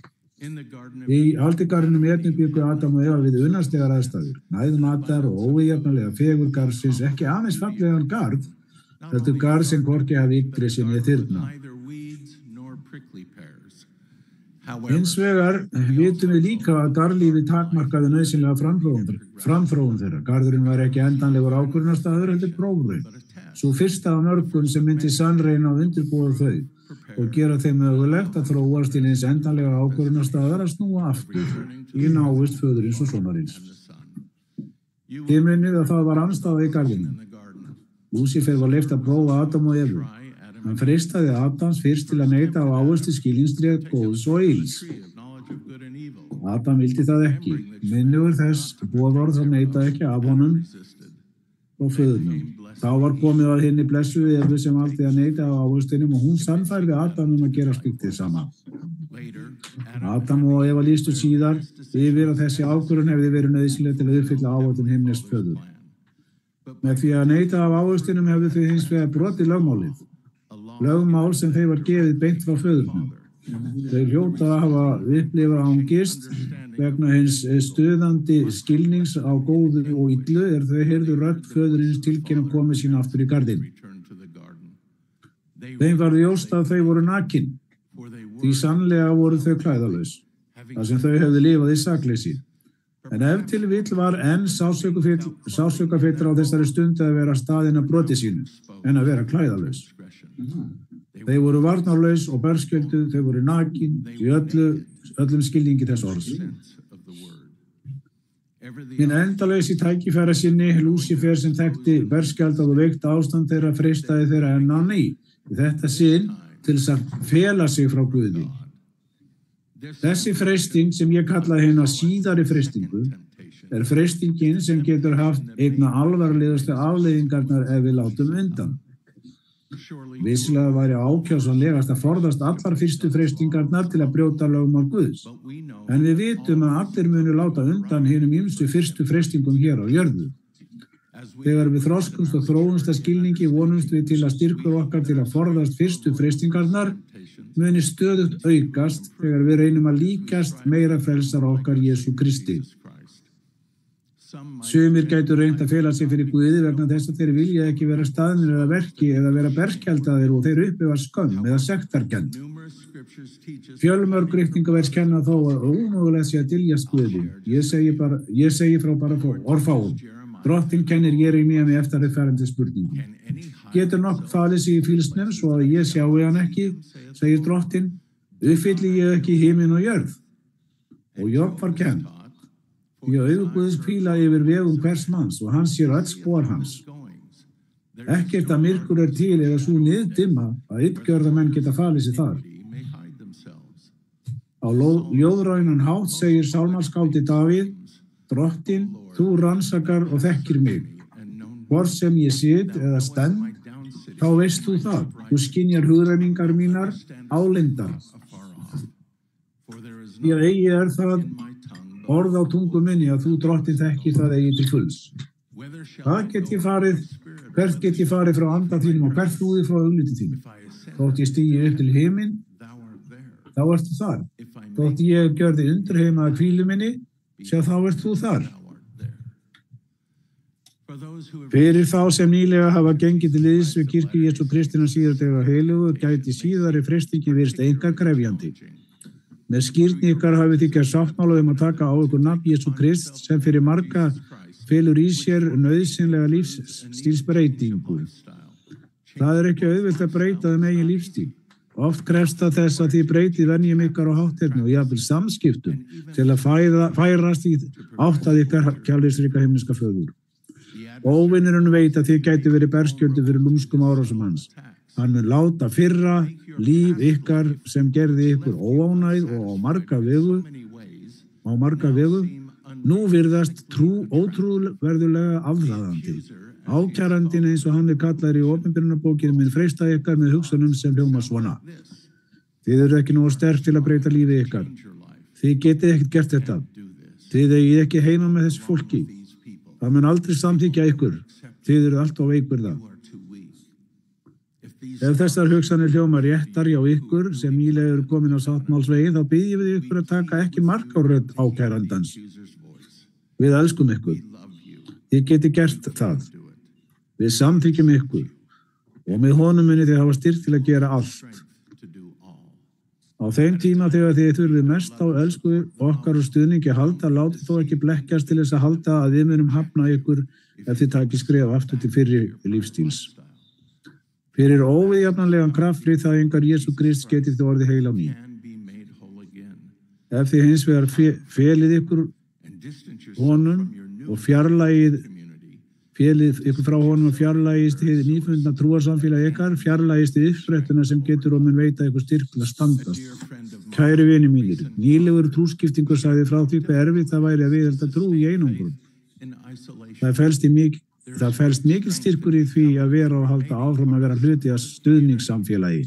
Í aldingarðinum í Eden bjuggu Adam og Eva við unnarstegar aðstæður, næðmatar og ójafnarlega fegur garðsins, ekki aðeins fallegan garð, heldur garð sem hvorki hafi yggri sem ég þyrna. Hins vegar vitum við líka að garðlífi takmarkaði nauðsynlega framþróun þeirra. Garðurinn var ekki endanlegur ákvörðunarstaður heldur prófraun. Svo fyrsta af mörgum sem myndi sannreina og undirbúa þau og gera þeim mögulegt að þróast til eins endanlega ákvörðunarstaðar að snúa aftur í návist föðurins og sonarins. Þið munið að það var andstaða í garðinum. Lúsífer var leyft að prófa Adam og Evu. Hann freistaði Adams fyrst til að neita á ávexti skilningstréð góðs og ills. Adam vildi það ekki. Minnugur þess boðorð að neita ekki af honum og föðurnum. Þá var komið að hinni blessuðu Evu sem valdi að neita á ávextinum og hún sannfærði Adam að gera slíkt hið sama. Adam og Eva lýstu síðar yfir að þessi ákvörðun hefði verið nauðsynleg til að uppfylla áætlun himnesks föður. Með því að neita af ávextinum hefði þau hins vegar brotið lögmálið. Lögmál sem þeir var gefið beint frá föðurnum. Þau hljóta að hafa upplifað angist vegna hins stuðandi skilnings á góðu og illu þau heyrðu rödd föðurins tilkynna komið sín aftur í garðinn. Þeim var ljóst að þau voru nakin, því sannlega voru þau klæðalaus, þar sem þau hefðu lifað í sakleysi. En ef til vill var enn sársaukafyllra á þessari stundu að vera staðinn að broti sínu, en að vera klæðalaus. Þeir voru varnarlaus og berskjölduð, þau voru nakin í öllum skilningi þess orðs. Hinn endalausi tækifæra sinni, Lúsífer sem þekkti berskjaldað og veikt ástand þeirra freistaði þeirra enn á ný. Í þetta sinn til þess að fela sig frá Guði. Þessi freisting sem ég kallaði hérna síðari freistingu freystingin sem getur haft einna alvarlegustu afleiðingarnar ef við látum undan. Vissulega væri ákjósanlegast að forðast allar fyrstu freystingarnar til að brjóta lögmál Guðs. En við vitum að allir munu láta undan hinum ýmsu fyrstu freystingum hér á jörðu. Þegar við þroskumst og þróumst að skilningi vonumst við til að styrkur okkar til að forðast fyrstu freystingarnar muni stöðugt aukast þegar við reynum að líkast meira frelsara okkar Jesú Kristi. Sumir gætu reynt að fela sig fyrir Guði vegna þess að þeir vilja ekki vera staðnir eða verki eða vera berskjaldaðir og þeir upplifa skömm eða sektarkennd. Fjölmörg riktningaverk kenna þó að ómögulegt sé að dyljast Guði. Ég segi frá bara orðfáum. Drottinn kennir Jeremíu með eftirfarandi spurningu. Getur nokkuð falið sig í fylgsnum svo að ég sjái hann ekki, segir Drottinn, uppfylli ég ekki himinn og jörð? Og Jobb var kennd. Því að augu Guðs hvíla yfir vegum hvers manns og hann sér öll spor hans. Ekkert að myrkur til eða svo niðdimma að illgjörðamenn geta falið sig þar. Á ljóðrænan hátt segir sálmaskáldið Davíð, Drottinn, þú rannsakar og þekkir mig. Hvort sem ég sit eða stend, þá veist þú það. Þú skynjar hugrenningar mínar álengdar. Því að eigi það orð á tungu minni að þú Drottinn þekkir það eigi til fulls. Hvert get ég farið frá anda þínum og hvert flúði frá augliti þínu? Þótt ég stigi upp til himinn, þá ertu þar. Þótt ég gjörði undirheima að hvílu minni, sjá þá ert þú þar. Fyrir þá sem nýlega hafa gengið til liðs við kirkju Jesú Kristina síðardega heilugu gæti síðari freystingi virst einkar krefjandi. Með skírni ykkar hafið þið gert sáttmála að taka á ykkur nafn Jesú Krist sem fyrir marga felur í sér nauðsynlega lífsstílsbreytingu. Það ekki auðvelt að breyta eigin lífstíl. Oft krefst það þess að þið breytið venjum ykkar á hátterni og jafnvel samskiptum til að færast í átt að ykkar kærleiksríka himneska föður. Óvinurinn veit að þið gæti verið berskjöldu fyrir lúmskum árásum hans. Hann mun láta firra líf ykkar sem gerði ykkur óánægð og á marga vegu. Nú virðast ótrúverðulega afhlaðandi. Ákærandinn eins og hann kallaður í opinberunarbókinni mun freista ykkar með hugsunum sem hljóma svona. Þið eru ekki nógu sterk til að breyta lífi ykkar. Þið getið ekkert gert þetta. Þið eigið ekki heima með þessu fólki. Það mun aldrei samþykkja ykkur. Þið eru alltaf veikburða. Ef þessar hugsanir hljóma réttar hjá ykkur sem nýlega eru komin á sáttmálsvegi þá byggjum við ykkur að taka ekki mark á rödd ákærandans. Við elskum ykkur. Þið geti gert það. Við samþykkjum ykkur og með honum muni þið hafa styrk til að gera allt. Á þeim tíma þegar þið þurfið mest á elsku okkar og stuðningi að halda, látið þó ekki blekkjast til þess að halda að við munum hafna ykkur ef þið takið skref aftur til fyrri lífstíls. Fyrir óviðjafnanlegan kraft friðþægingar Jesú Krist getið þið orðið heil á ný. Ef þið hins vegar felið ykkur honum og felið ykkur frá honum og fjarlægist hið nýfundna trúarsamfélag ykkar, fjarlægist hið uppsprettuna sem getur og mun veita ykkur styrk til að standast. Kæri vini mínir, nýlegur trúskiptingur sagði frá því hvað erfitt það væri að viðhalda trú í einangrun. Það felst mikil styrkur í því að vera og halda áfram að vera hluti af stuðningssamfélagi,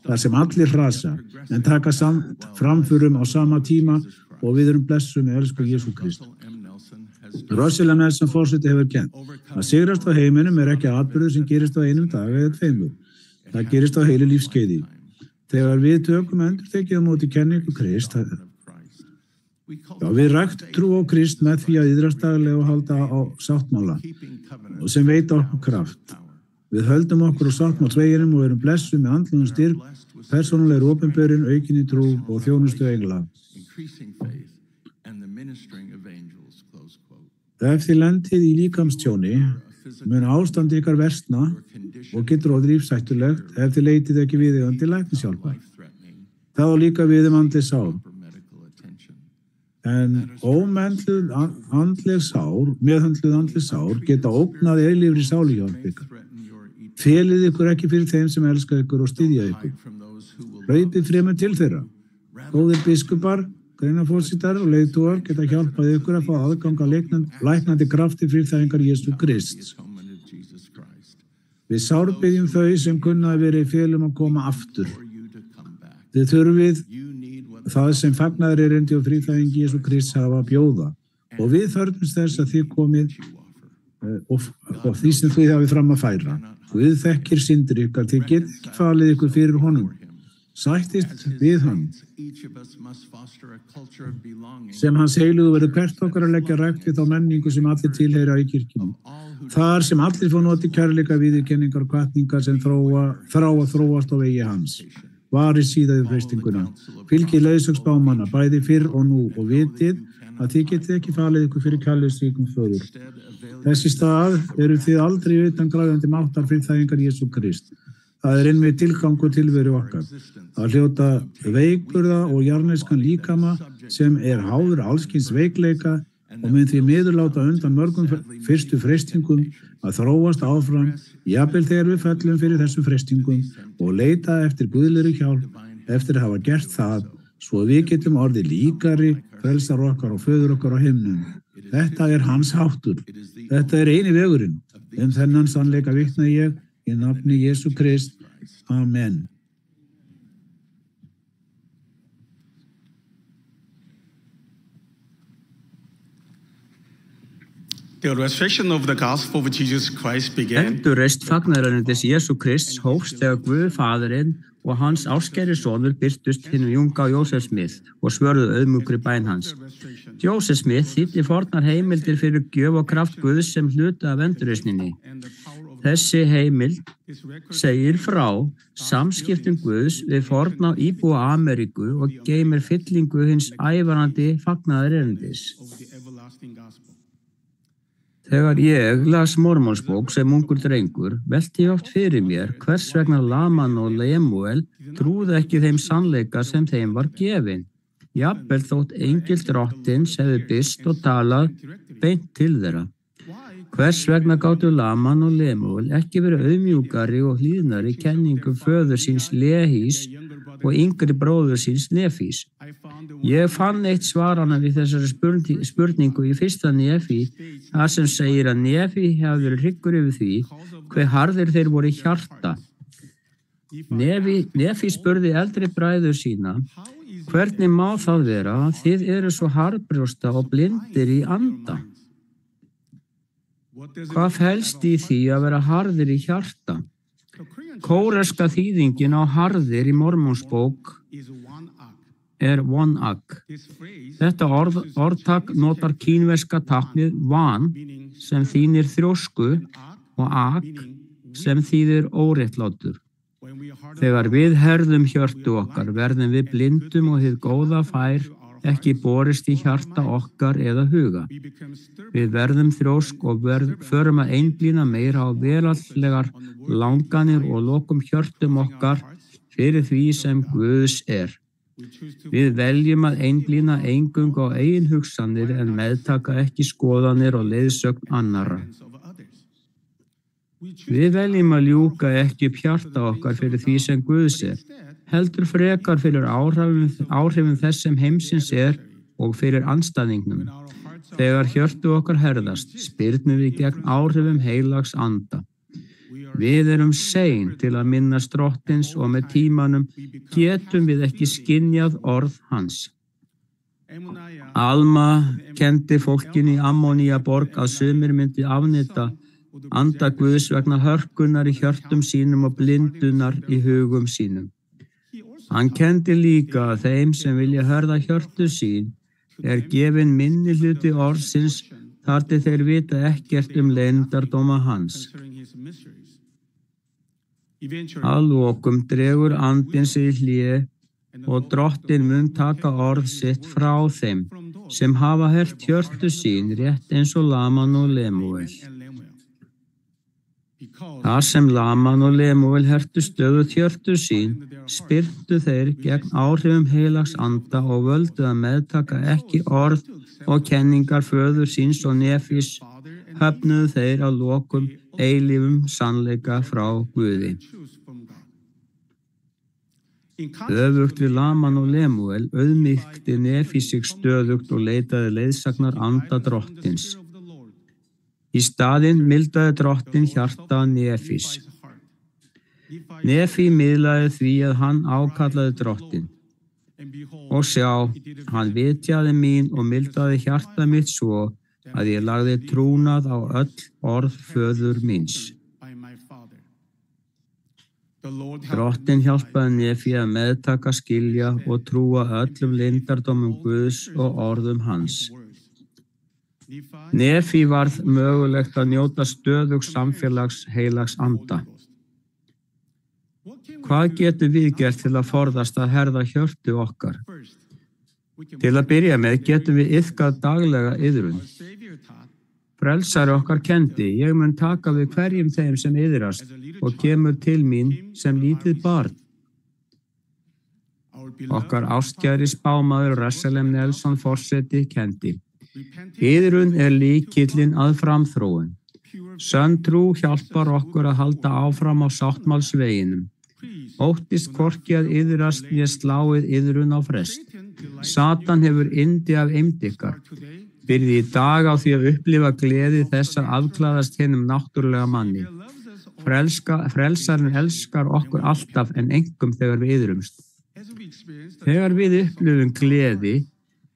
þar sem allir hrasa, en taka framförum á sama tíma og við erum blessuð með elsku Jesú Krist. Russell M. Nelson forseti hefur kennt að sigrast á heiminum ekki atburður sem gerist á einum dag eða tveimur. Það gerist á heilu lífskeiði. Þegar við tökum endurtekið á móti kenningu Krist, við ræktum trú á Krist með því að iðrast daglega og halda á sáttmála og sem veita okkur kraft. Við höldum okkur á sáttmálsveginum og erum blessuð með andlegum styrk, persónulegri opinberun, aukinni trú og þjónustu engla. Ef þið lendið í líkamstjóni, mun ástand ykkar versna og getur orðið lífshættulegt ef þið leitið ekki viðeigandi læknishjálpar. Það á líka við andleg sár. En meðhöndluð andleg sár geta ógnað eilífri sáluhjálp ykkar. Felið ykkur ekki fyrir þeim sem elska ykkur og styðja ykkur. Hlaupið fremur til þeirra. Góðir biskupar, greinafósitar og leiðtogar geta hjálpað ykkur að fá aðgang að læknandi krafti friðþægingar Jesú Krists. Við sárbyggjum þau sem kunna að vera í felum að koma aftur. Þið þurfið það sem fagnaðarerindi og friðþægingi Jesú Krists hafa að bjóða og við þörfumst þess að þið komið og því sem þið hafið fram að færa. Guð þekkir syndir ykkar, þið getið ekki falið ykkur fyrir honum. Sættist við hann. Sem hans heilugu verður hvert okkar að leggja rækt við þá menningu sem allir tilheyra í kirkjunum. Þar sem allir fá noti kærleika viðurkenningar og hvatningar sem þrá að þróast á vegi hans. Varið síðaði freistinguna. Fylgið leiðsögn spámanna, bæði fyrr og nú og vitið að þið getið ekki falið ykkur fyrir kærleiksríkum föður. Þess í stað eru þið aldrei utan græðandi máttar friðþægingar Jesú Krist. Það er einmitt tilgangur tilveru okkar. Að hljóta veikburða og jarðneskan líkama sem er háður allskyns veikleika og mun því miður láta undan mörgum fyrstu freistingum að þróast áfram, jafnvel þegar við fellum fyrir þessum freistingum og leita eftir guðlegri hjálp eftir að hafa gert það, svo við getum orðið líkari, frelsar okkar og föður okkar á himnum. Þetta er hans háttur. Þetta er eini vegurinn. Þennan sannleika vitna ég í nafni Jesú Krist. Amen. The resurrection of the gospel of Jesus Christ began. Endurreist fagnaðarerindis Jesú Krists hófst þegar Guð Faðirinn og hans áskæri sonur birtust hinum Junga Joseph Smith og svörðu auðmjúkri bæn hans. Joseph Smith þýddi fornar heimildir fyrir gjöf og kraft Guðs sem hluta af endurreisninni. Þessi heimild segir frá samskiptum Guðs við forna íbúa Ameríku og geymir fyllingu hins ævarandi fagnaðarerindis. Þegar ég las Mormonsbók sem ungur drengur, velti ég oft fyrir mér hvers vegna Laman og Lemuel trúðu ekki þeim sannleika sem þeim var gefin. Jafnvel þótt engill drottins hefði birst og talað beint til þeirra. Hvers vegna gátu Laman og Lemuel ekki verið auðmjúkari og hlýðnari kenningum föður síns Lehís og yngri bróður síns Nefís? Ég fann eitt svarana við þessari spurningu í fyrsta Nefi, þar sem segir að Nefi hefði verið hryggur yfir því hve harðir þeir voru í hjarta. Nefi spurði eldri bræður sína, hvernig má það vera að þið eru svo harðbrjósta og blindir í anda? Hvað felst í því að vera harðir í hjarta? Kóreska þýðingin á harðir í Mormonsbók er one-ag. Þetta orðtak notar kínverska táknið van sem þýðir þrjósku og ag sem þýðir óréttlátur. Þegar við herðum hjörtu okkar verðum við blindum og hið góða fær ekki borist í hjarta okkar eða huga. Við verðum þrjósk og förum að einblína meira á veraldlegar langanir og lokum hjörtum okkar fyrir því sem Guðs er. Við veljum að einblína eingöngu á eigin hugsanir en meðtaka ekki skoðanir og leiðsögn annarra. Við veljum að ljúka ekki upp hjarta okkar fyrir því sem Guðs er, heldur frekar fyrir áhrifum þess sem heimsins er og fyrir andstæðingnum. Þegar hjörtu okkar herðast, spyrnum við gegn áhrifum heilags anda. Við erum sein til að minnast drottins og með tímanum getum við ekki skynjað orð hans. Alma kenndi fólkinu í Ammoníaborg að sumir myndi afneita anda Guðs vegna hörkunar í hjörtum sínum og blindunar í hugum sínum. Hann kenndi líka að þeim sem vilja hörða hjörtu sín er gefin minni hluti orðsins þar til þeir vita ekkert leyndardóma hans. Að lokum dregur andinn sig í hlé og drottinn mun taka orð sitt frá þeim sem hafa hert hjörtu sín rétt eins og Laman og Lemuel. Þar sem Laman og Lemuel hertu stöðugt hjörtu sín, spyrntu þeir gegn áhrifum heilags anda og völdu að meðtaka ekki orð og kenningar föður síns og Nefís, höfnuðu þeir að lokum eilífum sannleika frá Guði. Öfugt við Laman og Lemuel auðmýkti Nefi sig stöðugt og leitaði leiðsagnar anda drottins. Í staðinn mildaði drottin hjarta Nefis. Nefi miðlaði því að hann ákallaði drottin. Og sjá, hann vitjaði mín og mildaði hjarta mitt svo að ég lagði trúnað á öll orð föður míns. Drottin hjálpaði Nefi að meðtaka, skilja og trúa öllum leyndardómum Guðs og orðum hans. Nefi varð mögulegt að njóta stöðugs samfélags heilags anda. Hvað getum við gert til að forðast að herða hjörtu okkar? Til að byrja með getum við iðkað daglega iðrun. Frelsari okkar kendi, ég mun taka við hverjum þeim sem iðrast og kemur til mín sem lítið barn. Okkar ástkæri spámaður Russell M. Nelson forseti kendi. Iðrun lykillinn að framþróun. Sönn trú hjálpar okkur að halda áfram á sáttmálsveginum. Óttist hvorki að iðrast né sláið iðrun á frest. Satan hefur yndi af eymd ykkar. Byrði í dag á því að upplifa gleði þess að afklæðast hinum náttúrulega manni. Frelsarinn elskar okkur alltaf en einkum þegar við iðrumst. Þegar við upplifum gleði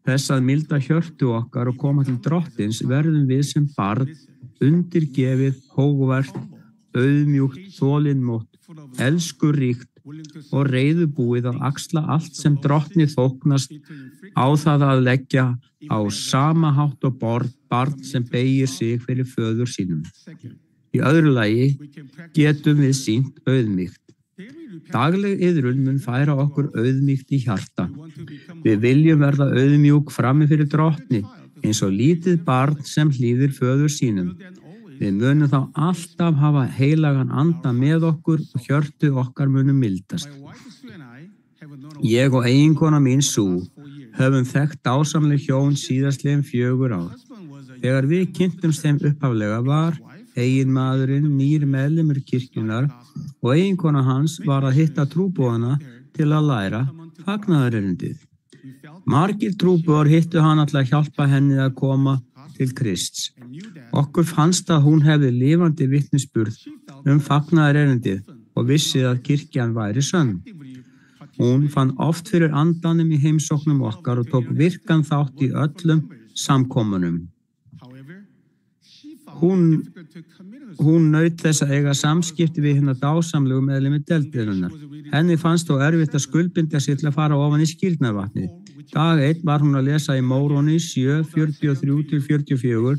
þess að milda hjörtu okkar og koma til drottins verðum við sem barn undirgefið, hógvært, auðmjúkt, þolinmótt, elskuríkt og reiðubúið að axla allt sem drottni þóknast á það að leggja á sama hátt og barn sem beygir sig fyrir föður sínum. Í öðru lagi getum við sýnt auðmýkt. Dagleg iðrun mun færa okkur auðmýkt í hjarta. Við viljum verða auðmjúk frammi fyrir drottni eins og lítið barn sem hlýðir föður sínum. Við munum þá alltaf hafa heilagan anda með okkur og hjörtu okkar munum mildast. Ég og eiginkona mín Sú höfum þekkt dásamleg hjón síðastliðin 4 ár. Þegar við kynntumst þeim upphaflega var eiginmaðurinn nýr meðlimur kirkjunnar og eiginkona hans var að hitta trúboðana til að læra fagnaðarerindið. Margir trúboðar hittu hana til að hjálpa henni að koma til Krists. Okkur fannst að hún hefði lifandi vitnisburð fagnaðarerindið og vissi að kirkjan væri sönn. Hún fann oft fyrir andanum í heimsóknum okkar og tók virkan þátt í öllum samkomunum. Hún naut þess að eiga samskipti við hina dásamlegu meðlimi deildarinnar. Henni fannst þó erfitt að skuldbinda sig til að fara ofan í skírnarvatnið. Dag 1 var hún að lesa í Móróni 7:43-44,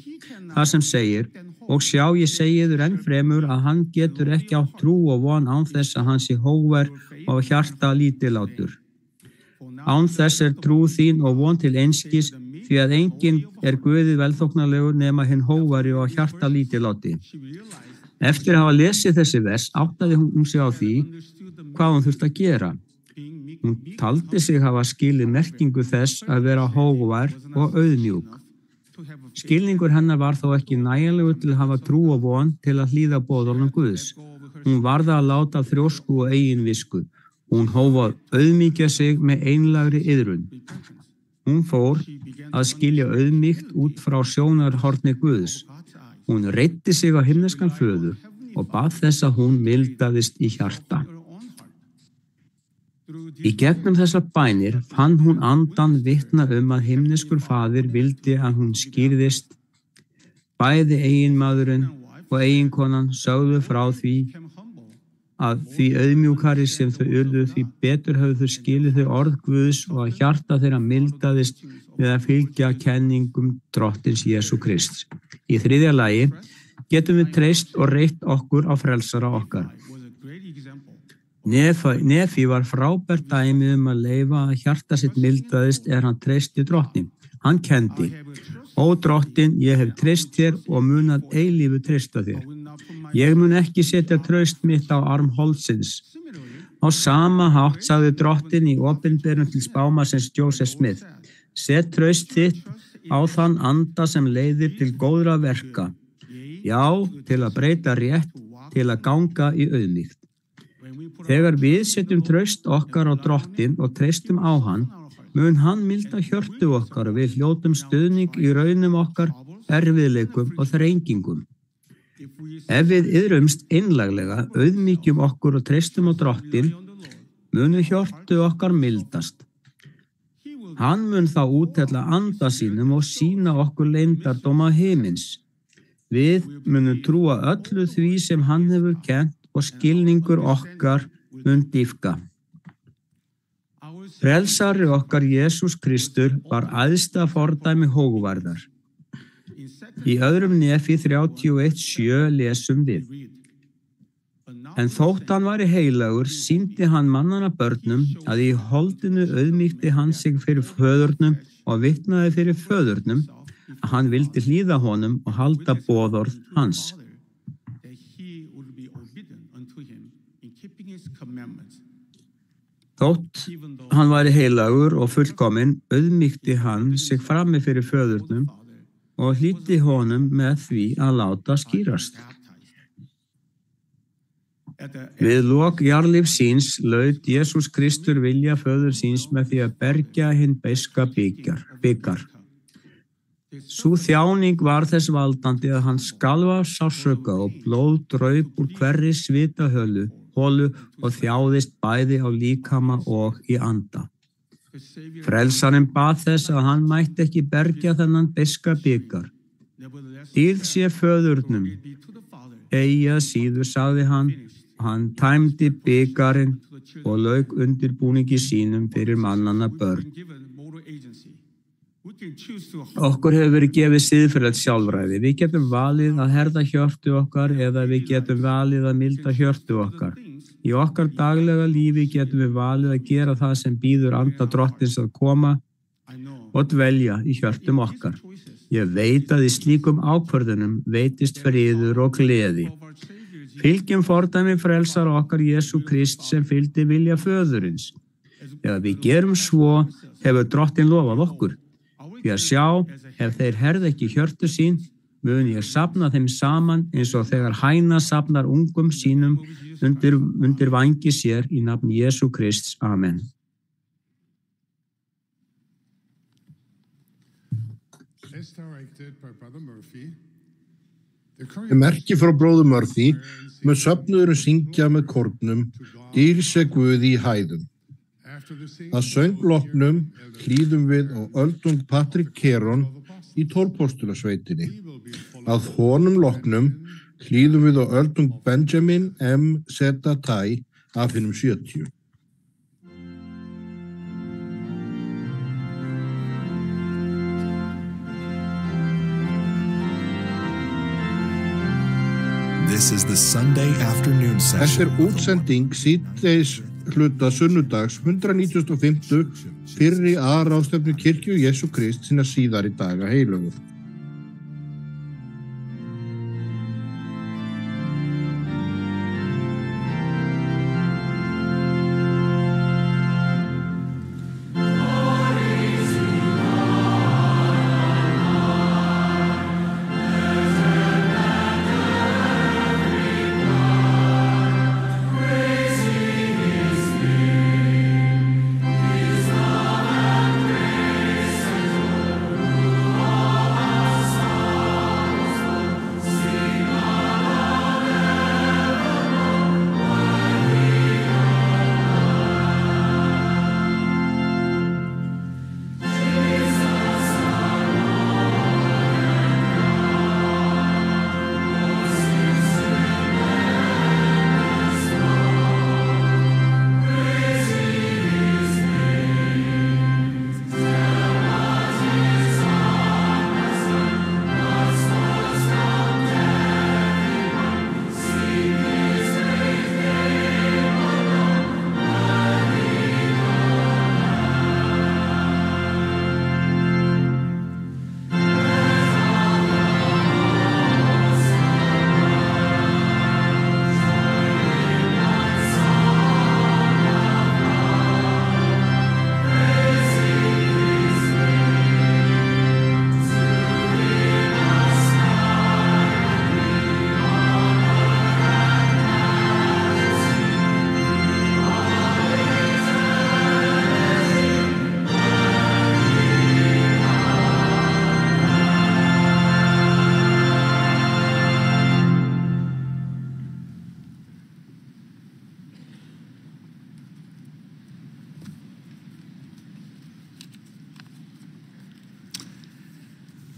þar sem segir: Og sjá, ég segi yður enn fremur að hann getur ekki átt trú og von án þess að hann sé hógvær og hjarta lítillátur. Án þess trú þín og von til einskis, því að enginn Guði velþóknarlegur nema hinn hógværi og hjarta lítilláti. Eftir að hafa lesið þessi vers áttaði hún sig á því hvað hún þurfti að gera. Hún taldi sig hafa skilið merkingu þess að vera hógvær og auðmjúk. Skilningur hennar var þó ekki nægjanlegur til að hafa trú og von til að hlýða boðorðum Guðs. Hún varð að láta þrjósku og eigin visku. Hún hóf að auðmýkja sig með einlægri iðrun. Hún fór að skilja auðmýkt út frá sjónarhorni Guðs. Hún reiddi sig á himneskan föður og bað þess að hún mildaðist í hjarta. Í gegnum þessar bænir fann hún andan vitna að himneskur faðir vildi að hún skýrðist. Bæði eiginmaðurinn og eiginkonan sögðu frá því að því auðmjúkari sem þau urðu, því betur höfðu þau skilið þau orð Guðs og að hjarta þeirra mildaðist við að fylgja kenningum drottins Jesú Krists. Í 3. lagi getum við treyst og reitt okkur á frelsara okkar. Nefi var frábært dæmi að leyfa að hjarta sitt mildaðist hann treysti drottni. Hann kendi: Ó drottin, ég hef treyst þér og mun að eilífu treysta þér. Ég mun ekki setja traust mitt á arm holdsins. Á sama hátt sagði drottin í opinberun til spámannsins Joseph Smith: Set traust þitt á þann anda sem leiðir til góðra verka. Já, til að breyta rétt, til að ganga í auðmýkt. Þegar við setjum traust okkar á Drottin og treystum á hann, mun hann milda hjörtu okkar og við hljótum stuðning í raunum okkar, erfiðleikum og þrengingum. Ef við iðrumst einlæglega, auðmýkjum okkur og treystum á Drottin, munu hjörtu okkar mildast. Hann mun þá úthella anda sínum og sýna okkur leyndardóma himins. Við munum trúa öllu því sem hann hefur kennt og skilningur okkar mun dýpka. Frelsari okkar Jesús Kristur var æðsta fordæmi hógvarðar. Í öðrum Nefi 31:7 lesum við: En þótt hann væri heilagur, sýndi hann mannanna börnum að í holdinu auðmýkti hann sig fyrir föðurnum og vitnaði fyrir föðurnum að hann vildi hlýða honum og halda boðorð hans. Þótt hann væri heilagur og fullkominn, auðmýkti hann sig frammi fyrir föðurnum og hlýddi honum með því að láta skýrast. Við lok jarðlífs síns laut Jesús Kristur vilja föður síns með því að bergja hinn beiska bikar. Sú þjáning var þess valdandi að hann skalf af sársauka og blóð draup úr hverri svitaholu og þjáðist bæði á líkama og í anda. Frelsarinn bað þess að hann mætti ekki bergja þennan beiska bikar. Dýrð sé föðurnum. Eigi að síður, sagði hann tæmdi bikarinn og lauk undirbúningi sínum fyrir mannanna börn. Okkur hefur verið gefið siðferðilegt sjálfræði. Við getum valið að herða hjörtu okkar eða við getum valið að milda hjörtu okkar. Í okkar daglega lífi getum við valið að gera það sem býður anda Drottins að koma og dvelja í hjörtum okkar. Ég veit að í slíkum ákvörðunum veitist friður og gleði. Fylgjum fordæmi frelsara okkar Jesú Krist sem fylgdi vilja föðurins. Þegar við gerum svo, hefur Drottinn lofað okkur. Því að sjá, ef þeir herða ekki hjörtu sín, mun ég safna þeim saman eins og þegar hæna safnar ungum sínum undir vængi sér í nafni Jesú Krists. Amen. Merki frá bróður Murphy með söfnuðurinn syngja með kórnum Dýr sé Guði í hæðum. Að söngloknum hlýðum við á öldung Patrick Keron í 12 postulasveitinni. Að honum loknum hlýðum við á öldung Benjamin M. Zetatai af hinum 70. This is the Sunday afternoon session. Þetta útsending síðdeis hluta sunnudags 195. fyrri aðráðstefnu kirkju Jesú Krist sinna síðari daga heilögur.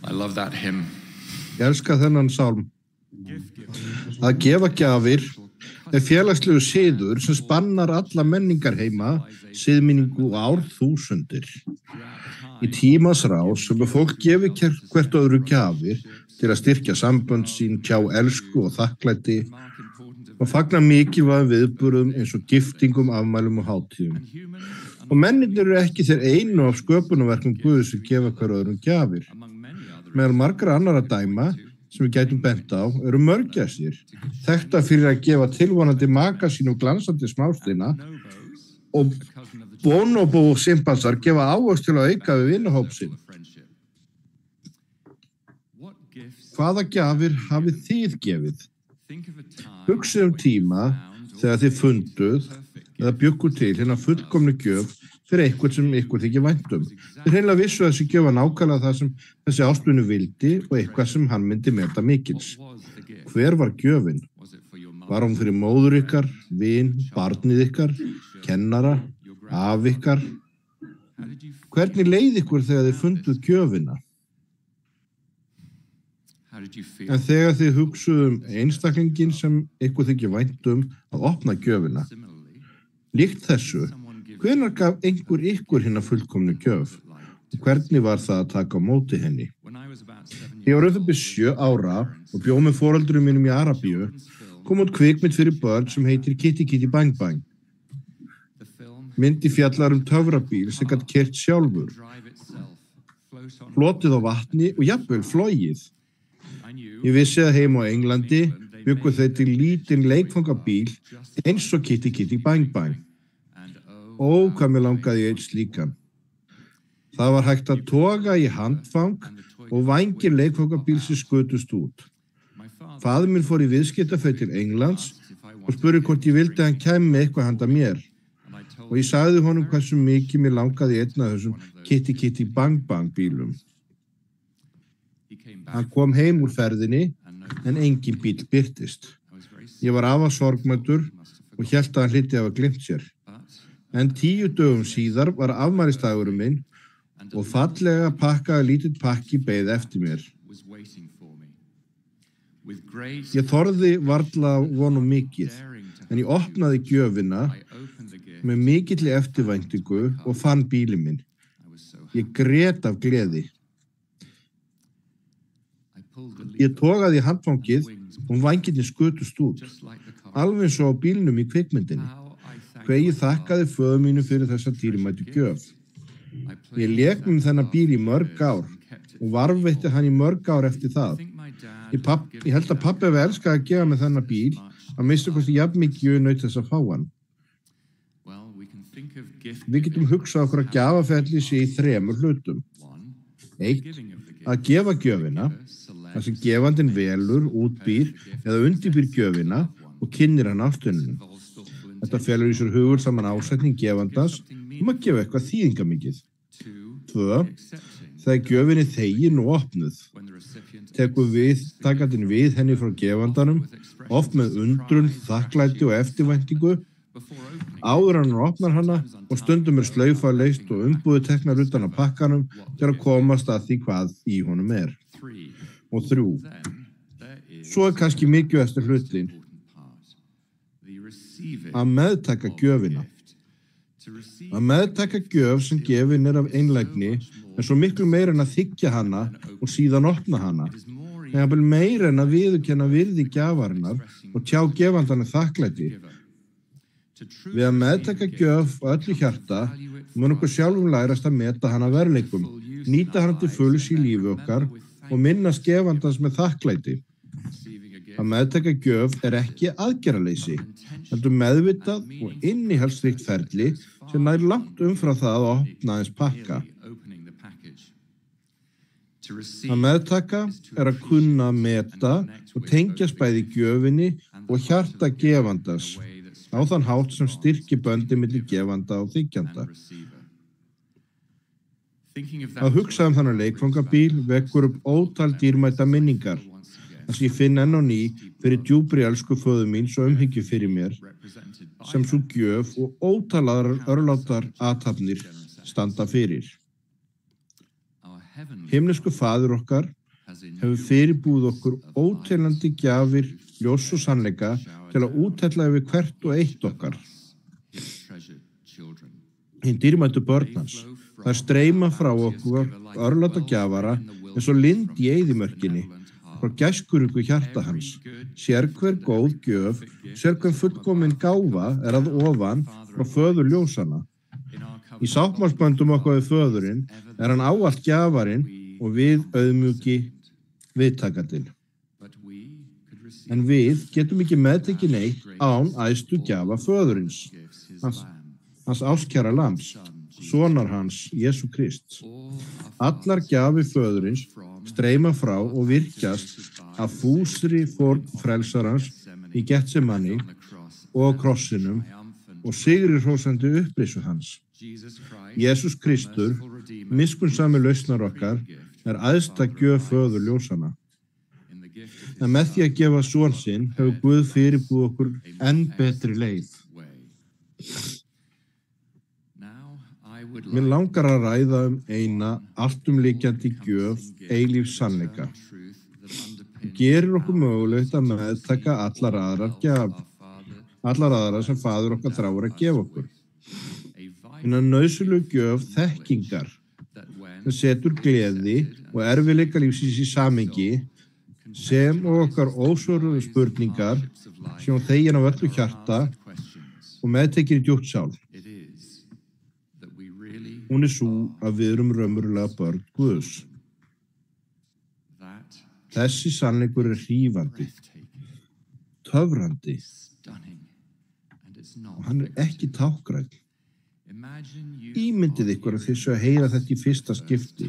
I love that hymn. Ég elska þennan sálm. Að gefa gjafir félagslegu siður sem spannar alla menningarheima, siðminningu og árþúsundir. Í tímans rás sem fólk gefi hvert öðru gjafir til að styrkja sambönd sín, tjá elsku og þakklæti og fagna mikilvægum viðburðum eins og giftingum, afmælum og hátíðum. Og mennirnir eru ekki þeir einu af sköpunarverkum Guðs sem gefa hver öðrum gjafir. Meðal margra annarra dæma sem við gætum bent á eru mörgæsir, þekktar fyrir að gefa tilvonandi maka sínum glansandi smásteina og bonobo og simpansar gefa ávöxt til að auka við vinahóp sinn. Hvaða gjafir hafið þið gefið? Hugsið tíma þegar þið funduð eða bjuggu til hérna fullkomnu gjöf fyrir eitthvað sem ykkur þykir vænt um. Þið hreinlega vissu að þessi gjöf var nákvæmlega það sem þessi ástvinur vildi og eitthvað sem hann myndi meta mikils. Hver var gjöfin? Var hún fyrir móður ykkar, vin, barnið ykkar, kennara, af ykkar? Hvernig leið ykkur þegar þið funduð gjöfina? En þegar þið hugsuðum einstaklingin sem ykkur þykir vænt að opna gjöfina, líkt þessu, hvenær gaf einhver ykkur hinna fullkomnu gjöf og hvernig var það að taka á móti henni? Ég var upp 7 ára og bjó með foreldrum mínum í Arabíu, kom út kvikmynd fyrir börn sem heitir Kitty Kitty Bang Bang. Myndi fjallar töfrabíl sem gat keyrt sjálfur, flotið á vatni og jafnvel flogið. Ég vissi að heima á Englandi bjuggu þeir til lítinn leikfangabíl eins og Kitty Kitty Bang Bang. Ó, hvað mér langaði ég eitt slíkan. Það var hægt að toga í handfang og vængir leikfangabílsins skutust út. Faðir minn fór í viðskiptaferð til Englands og spurði hvort ég vildi að hann kæmi með eitthvað handa mér. Og ég sagði honum hversu mikið mér langaði einn af þessum Kitty Kitty Bang Bang bílum. Hann kom heim úr ferðinni en engin bíl birtist. Ég var afar sorgmæddur og hélt að hann hlyti hafa gleymt sér. En 10 dögum síðar var afmælisdagurinn minn og fallega pakkaði lítill pakki beið eftir mér. Ég þorði varla vonum mikið, en ég opnaði gjöfina með mikilli eftirvæntingu og fann bílinn minn. Ég grét af gleði. Ég togaði í handfangið og vængirnir skutust út, alveg eins og á bílnum í kvikmyndinni. Hve ég þakkaði föður mínu fyrir þessa dýrmætu gjöf. Ég lék með þennan bíl í mörg ár og varðveitti hann í mörg ár eftir það. Ég held að pabbi hefði elskað að gefa með þennan bíl, að minnsta kosti jafn mikið ég naut þess að fá hann. Við getum hugsað okkur að gjafaferli sé í 3 hlutum. 1. Að gefa gjöfina, þar sem gefandinn velur, útbýr eða undirbýr gjöfina og kynnir hann ástunum. Þetta felur í sér hugur saman ásetning gefandans að gefa eitthvað þýðingamikið. 2. Þegar gjöfin þegin og opnuð. Tekur takandinn við henni frá gefandanum, oft með undrun, þakklæti og eftirvæntingu, áður hann opnar hana og stundum slaufa leyst og umbúðir teknar utan á pakkanum til að komast að því hvað í honum er. Og 3. Svo kannski mikilvægasti hlutin, að meðtaka gjöfina. Að meðtaka gjöf sem gefin af einlægni er svo miklu meira en að þiggja hana og síðan opna hana. En jafnvel meira en að viðurkenna virði gjafarinnar og tjá gefandana þakklæti. Við að meðtaka gjöf á öllu hjarta mun okkur sjálfum lærast að meta hana verðleikum, nýta hana til fulls í lífi okkar og minnast gefandans með þakklæti. Að meðtaka gjöf er ekki aðgerðaleysi, heldur meðvitað og innihaldsríkt ferli sem nær langt umfram það að opna aðeins pakka. Að meðtaka er að kunna meta og tengjast bæði gjöfinni og hjarta gefandans á þann hátt sem styrkir böndin milli gefanda og þiggjanda. Að hugsa þannig leikfangabíl vekkur upp ótal dýrmæta minningar, þar sem ég finn enn á ný fyrir djúpri elsku föður míns og umhyggju fyrir mér, sem svo gjöf og ótalaðar örlátar athafnir standa fyrir. Himnesku faðir okkar, hefur fyrirbúið okkur óteljandi gjafir, ljós og sannleika til að úthella yfir hvert og eitt okkar. Hinn dýrmætu börn hans, þær streyma frá okkur örláta gjafara eins og lind í eyðimörkinni, frá gæskuríku hjarta hans. Sérhver góð gjöf, sérhver fullkomin gáfa að ofan frá föður ljósanna. Í sáttmálsböndum okkar við föðurinn hann ávallt gjafarinn og við auðmjúki viðtakandinn. En við getum ekki meðtekið neitt án æðstu gjafa föðurins, hans ástkæra lambs, sonar hans, Jesú Krist. Allar gjafir föðurins streyma frá og virkjast af fúsri fórn frelsarans í Getsemani og krossinum og sigri hrósandi upprisu hans. Jesús Kristur, miskunnsami lausnar okkar, æðsta gjöf föður ljósanna. En með því að gefa son sinn hefur Guð fyrirbúið okkur enn betri leið. Mér langar að ræða eina alltumlykjandi gjöf eilífs sannleika. Gerir okkur mögulegt að meðtaka allar aðrar sem faður okkar þráir að gefa okkur. Hina nauðsynlegu gjöf þekkingar sem setur gleði og erfiðleika lífsins í samhengi sem og okkar ósvöruðu spurningar sem hún þegir af öllu hjarta og meðtekir í djúpt sál. Hún svo að við erum raunverulega börn Guðs. Þessi sannleikur hrífandi, töfrandi og hann ekki táknrænn. Ímyndið ykkur að þið séu að heyra þetta í fyrsta skipti.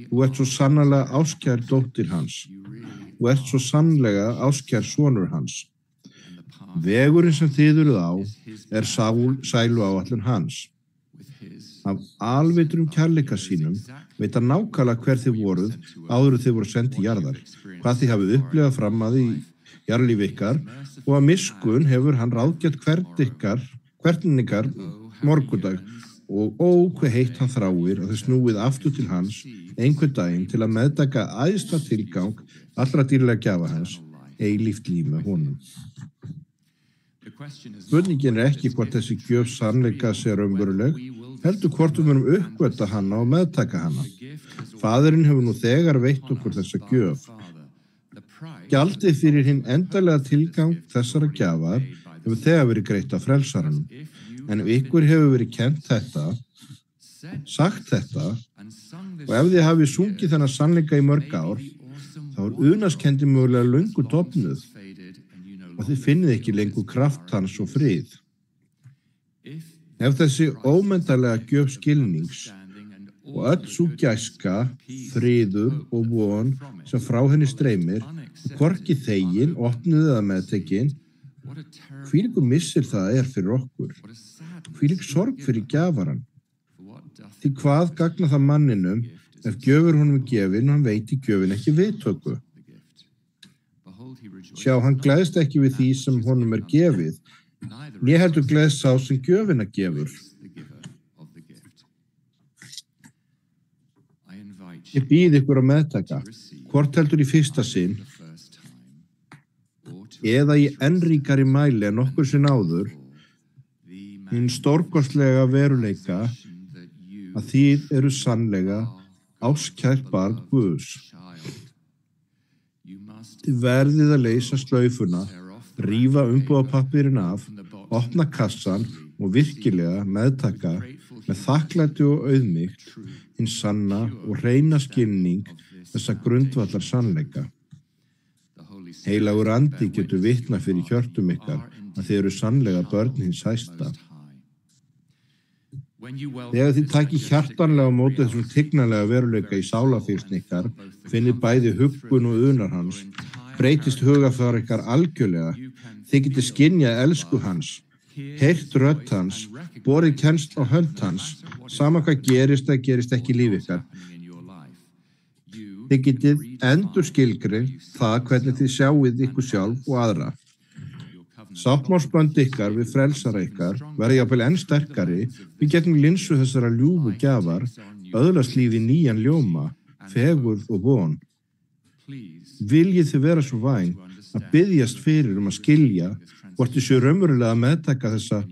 Þú ert svo sannarlega áskær dóttir hans. Þú ert svo sannlega áskær sonur hans. Vegurinn sem þið eruð á sæluáætlun hans. Af alvitrum kærleika sínum veit hann nákvæmlega hver þið voruð áður þið voru send til jarðar, hvað þið hafið upplifað fram að í jarðlífi ykkar og að miskunn hefur hann ráðgert hvernig ykkar morgundag og hve heitt hann þráir að þið snúið aftur til hans einhvern daginn til að meðtaka æðsta tilgang allra dýrlega gjafa hans, eilíft líf með honum. Spurningin ekki hvort þessi gjöf sannleika sé raunveruleg, heldur hvort við munum uppgöta hana og meðtaka hana. Faðirinn hefur nú þegar veitt okkur þessa gjöf. Gjaldið fyrir hinn endanlega tilgang þessara gjafar hefur þegar verið greitt af frelsaranum. En ef ykkur hefur verið kennt þetta, sagt þetta, og ef þið hafið sungið þennan sannleika í mörg ár, þá unaðskenndi mögulega löngu dofnuð og þið finnið ekki lengur kraft hans og frið. Ef þessi ómetanlega gjöf skilnings og öll sú gæska, friður og von sem frá henni streymir, hvorki þegin, opnuð eða meðtekin, hvílíkur missir það fyrir okkur, hvílík sorg fyrir gjafarann. Því hvað gagnar það manninum ef gjöfur honum gefin og hann veit í gjöfin ekki viðtöku? Sjá, hann gleðst ekki við því sem honum gefið, né heldur gleðst sá sem gjöfina gefur. Ég býð ykkur að meðtaka, hvort heldur í fyrsta sinn, eða í enn ríkari mæli en nokkur sinn áður, hinn stórkostlega veruleika að þið eru sannlega áskært barn Guðs. Þið verðið að leysa slaufuna, rífa umbúðapappírinn af, opna kassan og virkilega meðtaka með þakklæti og auðmýkt hinn sanna og hreina skilning þessa grundvallar sannleika. Heilagur andi getur vitnað fyrir hjörtum ykkar að þið eru sannlega börn hins hæsta. Þegar þið takið hjartanlega á móti þessum tignarlega veruleika í sálafyrstn ykkar, finnið bæði huggun og unar hans, breytist hugafar ykkar algjörlega, þið getið skynjað elsku hans, heyrt rödd hans, borið kennsl á hönd hans, sama hvað gerist eða gerist ekki í lífi ykkar. Þið getið endur skilgreint það hvernig þið sjáið ykkur sjálf og aðra. Sáttmálsbönd ykkar við frelsara ykkar verða jafnvel enn sterkari við gegnum linsu þessara ljúfu gjafar, öðlast lífi nýjan ljóma, fegurð og von. Viljið þið vera svo væn að biðjast fyrir að skilja hvort þið séu raunverulega að meðtaka þessa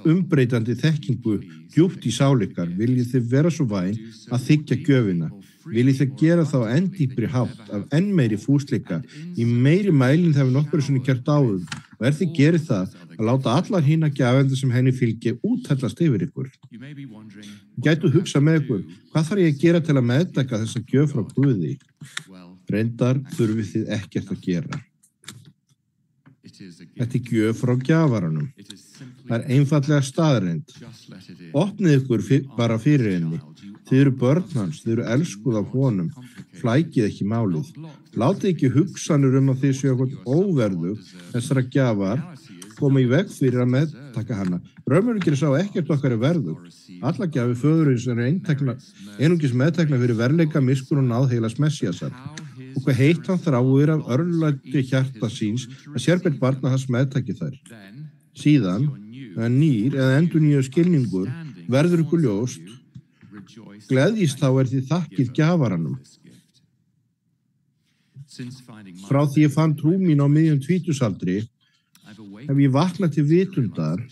umbreytandi þekkingu djúpt í sál ykkar. Viljið þið vera svo væn að þiggja gjöfina. Viljið þið gera þá enn dýpri hátt af enn meiri fúsleika í meiri mælinn þegar nokkur svona gert áður. Og þið gerið það að láta allar hina gjafendur sem henni fylgi úthellast yfir ykkur. Gætu hugsa með ykkur, hvað þarf ég að gera til að meðtaka þessa gjöf frá Guði? Reyndar þurfið þið ekkert að gera. Þetta gjöf frá gjafaranum. Það einfallega staðreynd. Opnið ykkur bara fyrir henni. Þið eru börn hans, þið eru elskuð af honum. Flækið ekki málið. Látið ekki hugsanir að þið séu eitthvað óverðug þessara gjafar koma í veg fyrir að meðtaka hana. Raunverulega sá ekkert okkar verðug. Alla gjafir föðurins eru einungis meðtekna fyrir verðleika, miskunn og náð heilags Messíasar. Og hvað heitt hann þráir af örlæti hjarta síns að sérbeitt barna hans meðtaki þær. Síðan, nýr eða endurnýju skilningur verður ykkur ljóst, gleðjist þá því þakkið gjafaranum. Frá því ég fann trú mín á miðjum tvítugsaldri hef ég vaknað til vitundar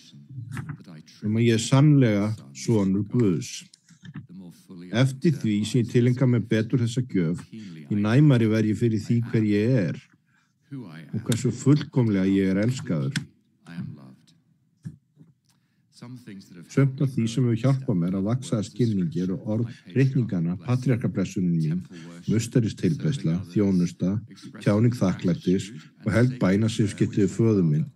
að ég sannlega sonur Guðs. Eftir því sem ég tilenga mig betur þessa gjöf, í næmari verð ég fyrir því hver ég er og hversu fullkomlega ég elskaður. Sumt af því sem hefur hjálpað mér að vaxa að skilningi eru orð reikningana, patriarkablessunin mín, musteristilbeiðsla, þjónusta, tjáning þakklættis og held bænasifskipti við föður minn.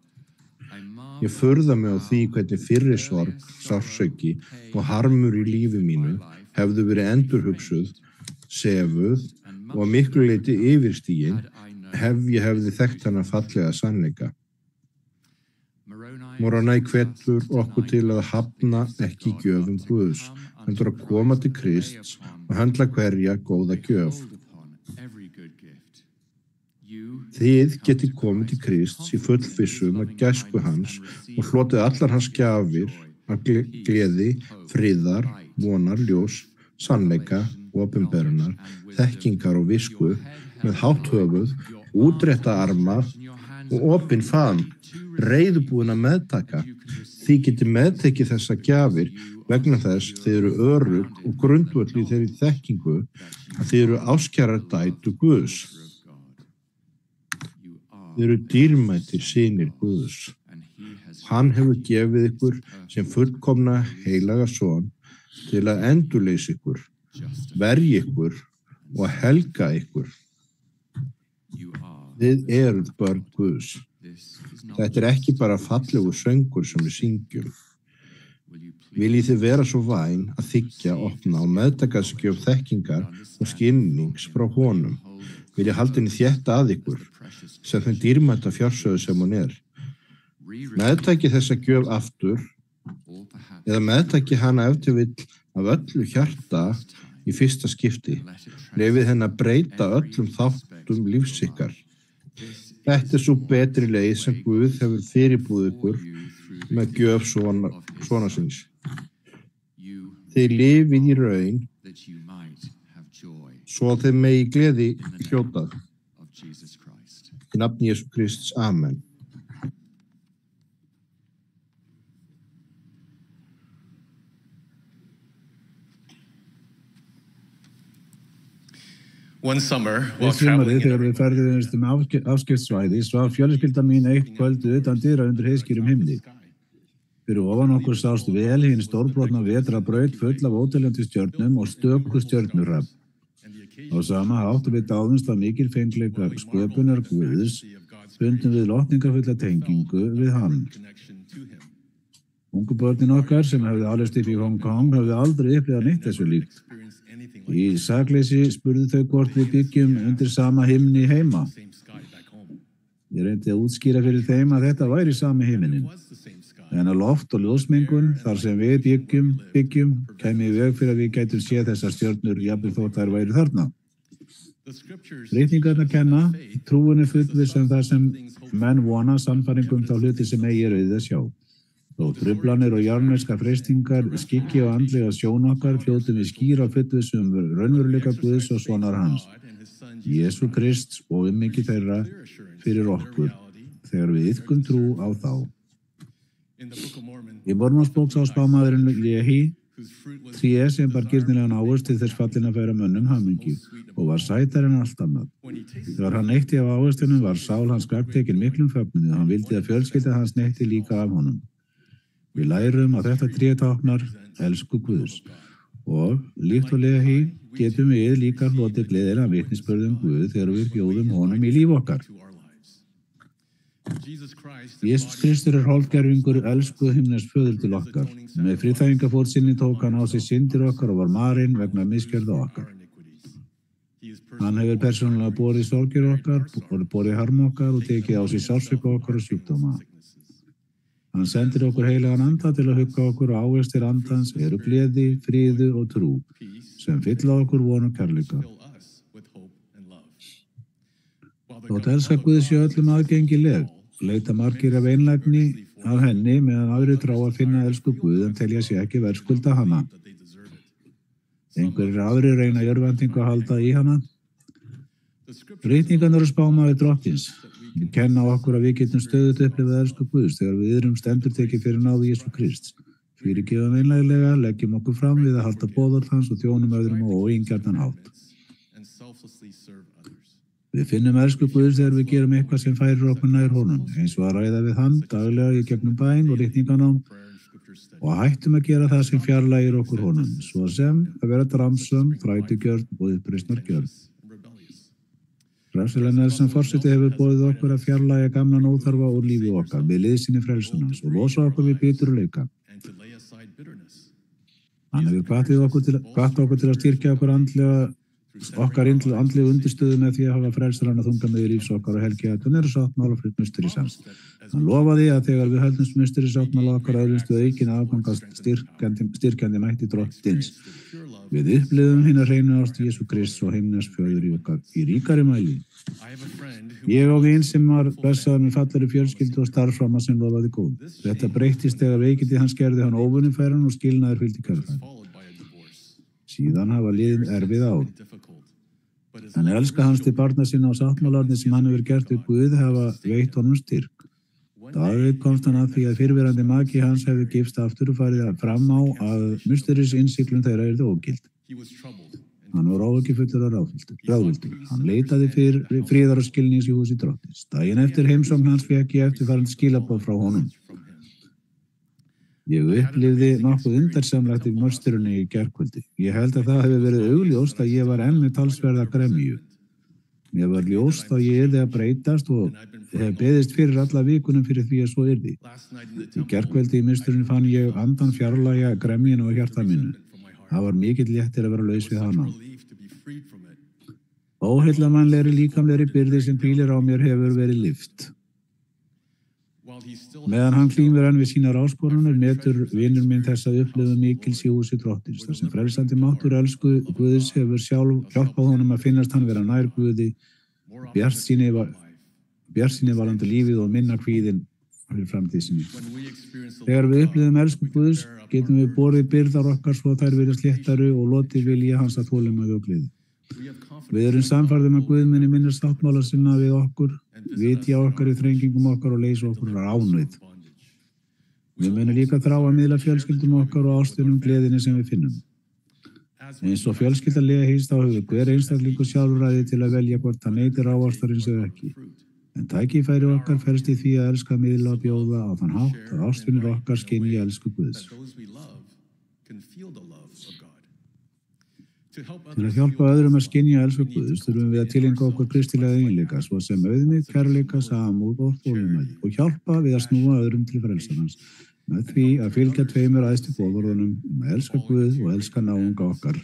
Ég furða mig á því hvernig fyrri sorg, sársauki og harmur í lífi mínu hefðu verið endurhugsuð, sefuð og að miklu leyti yfirstigin ég hefði þekkt hana fallega sannleika. Moroni hvetur okkur til að hafna ekki gjöfum Guðs, heldur að koma til Krists og höndla hverja góða gjöf. Þið getið komið til Krists í fullvissum að gæsku hans og hlotið allar hans gjafir af gleði, friðar, vonar, ljós, sannleika, opinberunar, þekkingar og visku með hátt höfuð, útrétta arma og opinn faðm, reiðubúin að meðtaka. Þið getið meðtekið þessa gjafir vegna þess þið eru örugg og grundvöll í þeirri þekkingu að þið eru áskærar dætur Guðs. Þið eru dýrmætir synir Guðs. Hann hefur gefið ykkur sem fullkomna heilaga son til að endurleysa ykkur, verja ykkur og helga ykkur. Þið eruð börn Guðs. Þetta ekki bara fallegu söngur sem við syngjum. Viljið þið vera svo væn að þiggja, opna og meðtaka skjöf þekkingar og skilnings frá honum. Viljið halda henni þétta að ykkur, sem þeim dýrmæta fjársöðu sem hún er. Meðtaki þessa gjöf aftur, eða meðtaki hana ef til vill af öllu hjarta í fyrsta skipti. Leyfið henni að breyta öllum þáttum lífs ykkar. Þetta svo betri leið sem Guð hefur fyrirbúið ykkur með gjöf svona síns. Þið lifið í raun svo þið megi gleði hljótað. Í nafni Jesú Krists. Amen. One summer, Eitt sumarið þegar við ferðuðumst afskiptsvæði svaf fjölskyldan mín eitt kvöldið utan dyra undir heiðskýrum himni. Fyrir ofan okkur sást vel hinn stórbrotna vetrarbraut full af óteljandi stjörnum og stöku stjörnurrafn. Á sama hátt við dáðumst af mikilfengleika sköpunar Guðs, bundum við lotningafulla tengingu við hann. Ungu börnin okkar sem hefði alist upp í Hong Kong hefði aldrei upplifað neitt þessu líkt. Í sakleysi spurðu þau hvort við byggjum undir sama himni heima. Ég reyndi að útskýra fyrir þeim að þetta væri sami himinin. En að loft og ljósmengun þar sem við byggjum kæmi í veg fyrir að við gætum séð þessar stjörnur jafnvel þótt þær væri þarna. Ritningarnar kenna, trúin fullviss það sem menn vona, sannfæringum þá hluti sem eigi er auðið að sjá. Þó truflanir og jarðneskar freistingar skikki og andlega sjón okkar hljótum við skýra fullvissu raunveruleika Guðs og sonar hans, Jesú Krist og umhyggju þeirra fyrir okkur þegar við iðkum trú á þá. Í Mormonsbók sá spámaðurinn Lehi tré sem bar girnilegan ávöxt til þess fallin að færa mönnum hamingju og var sætar en allt annað. Þegar hann neytti af ávöxtunum var sál hans gagntekin miklum fögnuði og hann vildi að fjölskylda hans neytti líka af honum. Við lærum að þetta tré táknar elsku Guðs og líkt og Lehi getum við líka hlotið gleðilega vitnisburð Guð þegar við bjóðum honum í líf okkar. Jesús Kristur hálfgervingur elsku himnesks föður til okkar. Með friðþægingarfórn sinni tók hann á sig syndir okkar og var marinn vegna misgjörða okkar. Hann hefur persónulega borið sorgir okkar, borið harm okkar og tekið á sig sársauka okkar og sjúkdóma. Hann sendir okkur heilagan anda til að hugga okkur og ávextir andans eru gleði, friður og trú sem fylla okkur von og kærleika. Þótt elska Guð sé öllum aðgengileg, leita margir af einlægni af henni meðan aðrir þrá að finna elsku Guð en telja sig ekki verðskulda hana. Einhverjir aðrir reyna örvæntingu að halda í hana. Ritningarnar og spámaður Drottins kenna okkur að við getum stöðugt upplifað elsku Guðs þegar við erum endurtekið fyrir náð Jesú Krists. Fyrirgefum einlæglega, leggjum okkur fram við að halda boðorð hans og þjónum öðrum á óeigingjarnan hátt. Við finnum elsku Guðs þegar við gerum eitthvað sem færir okkur nær honum, eins og að ræða við hann daglega í gegnum bæn og ritninganám og hættum að gera það sem fjarlægir okkur honum, svo sem að vera dramsum, þrætugjörn og uppreisnargjörn. Russell M. Nelson forseti hefur boðið okkur að fjarlægja gamlan óþarfa úr lífi okkar með liðsinni frelsunans og losa okkur við biturleika. Hann hefur hvatt okkur til að styrkja okkur andlegu undirstöðu með því að hafa frelsarana þunga með í lífs okkar og helgi að hann eru sáttmála fyrir musterisans. Hann lofaði að þegar við höldumst musterisáttmála okkar öðlumst við aukin aðgangast styrkjandi mætti Drottins. Við upplifum hina hreinu ást Jesú Krists og himnesks föður í okkar í ríkari mæli. Ég og vin sem var blessaður með fallari fjölskyldu og starfframa sem lofaði góð. Þetta breyttist þegar veikindi hans gerði hann óvinnufæran og skilnaður fylgdi kjölfar. Síðan hafa liðin erfið ár. En elska hans til barna sinna og sáttmálarnir sem hann hefur gert við Guð hafa veitt honum styrk. Davíð komst hann að því að fyrrverandi maki hans hefði gifst aftur og farið fram á að musteris innsiklun þeirra yrði ógild. Hann var áhyggjufullur og ráðvilltur. Hann leitaði fyrir friðar og skilnings í húsi Drottins. Daginn eftir heimsókn hans fékk ég eftirfarandi skilaboð frá honum. Ég upplifði nokkuð undarsamlegt í musterunni í gærkvöldi. Ég held að það hefði verið augljóst að ég var enn með talsverða gremju. Mér var ljóst að ég yrði að breytast og hef beðist fyrir alla vikunum fyrir því að svo yrði. Í gærkvöldi í musterunni fann ég andan fjarlægja gremjuna á hjarta mínu. Það var mikill léttir að vera laus við hana. Óheillamannlegri líkamlegri byrði sem hvílir á mér hefur verið lyft. Meðan hann klímur enn við sínar áskorunir metur vinur minn þess að upplifa mikils í húsi Drottins. Þar sem frelsandi máttur elsku Guðs hefur sjálf hjálpað honum að finnast hann vera nær Guði, bjartsýni varðandi lífið og minna kvíðin fyrir framtíð sinni. Þegar við upplifum elsku Guðs getum við borið byrðar okkar svo þær virðast léttari og lotið vilja hans að þolinmæði og gleði. Við erum sannfærðir að Guð muni minnast sáttmála sinna við okkur, vitja okkar í þrengingum okkar og leysa okkur úr ánauð. Við munum líka þrá að miðla fjölskyldum okkar og ástunum gleðinni sem við finnum. Eins og fjölskyldarlega hýst á hefur hver einstaklingur sjálfræði til að velja hvort hann neytir ávastarins eða ekki. En tækifæri okkar felst í því að elska, miðla og bjóða á þann hátt að ástunir okkar skynji elsku Guðs. Til að hjálpa öðrum að skynja elsku Guðs þurfum við að tileinka okkur kristilega eiginleika svo sem auðmýkt, kærleika, samúð og þolinmæði og hjálpa við að snúa öðrum til frelsarans með því að fylgja tveimur æðstu boðorðunum að elska Guð og elska náunga okkar.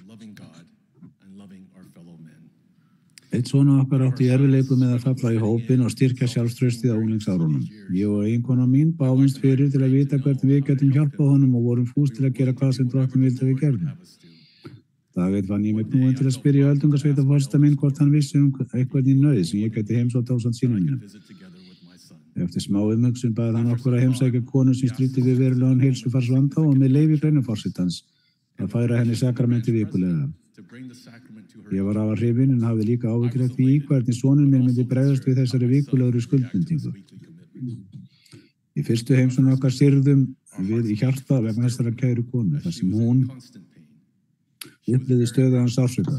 Eitt svona okkar átti erfiðleikum með að falla í hópinn og styrkja sjálfstraustið á unglingsárunum. Ég og eiginkona mín báðumst fyrir til að vita hvernig við getum hjálpað honum og vorum fús til að gera hvað sem Drottinn vildi að við gerðum. Davíð fann ég mig knúinn til að spyrja öldungasveitaforseta minn hvort hann vissi eitthvað í nauð sem ég gæti heimsótt ásamt sínum mínum. Eftir smá umhugsun bað hann okkur að heimsækja konu sem stríddi við verulegan heilsufarsvanda og með leyfi greinaforsetans að færa henni sakramenti vikulega. Ég var afar hrifinn en hafði líka áhyggjur af því hvernig sonur minn myndi bregðast við þessari vikulegri skuldbindingu. Í fyrstu heimsókn okkar syrgðum við í hjarta vegna þessara kæru konu, þar sem hún upplifði stöðugan sársauka.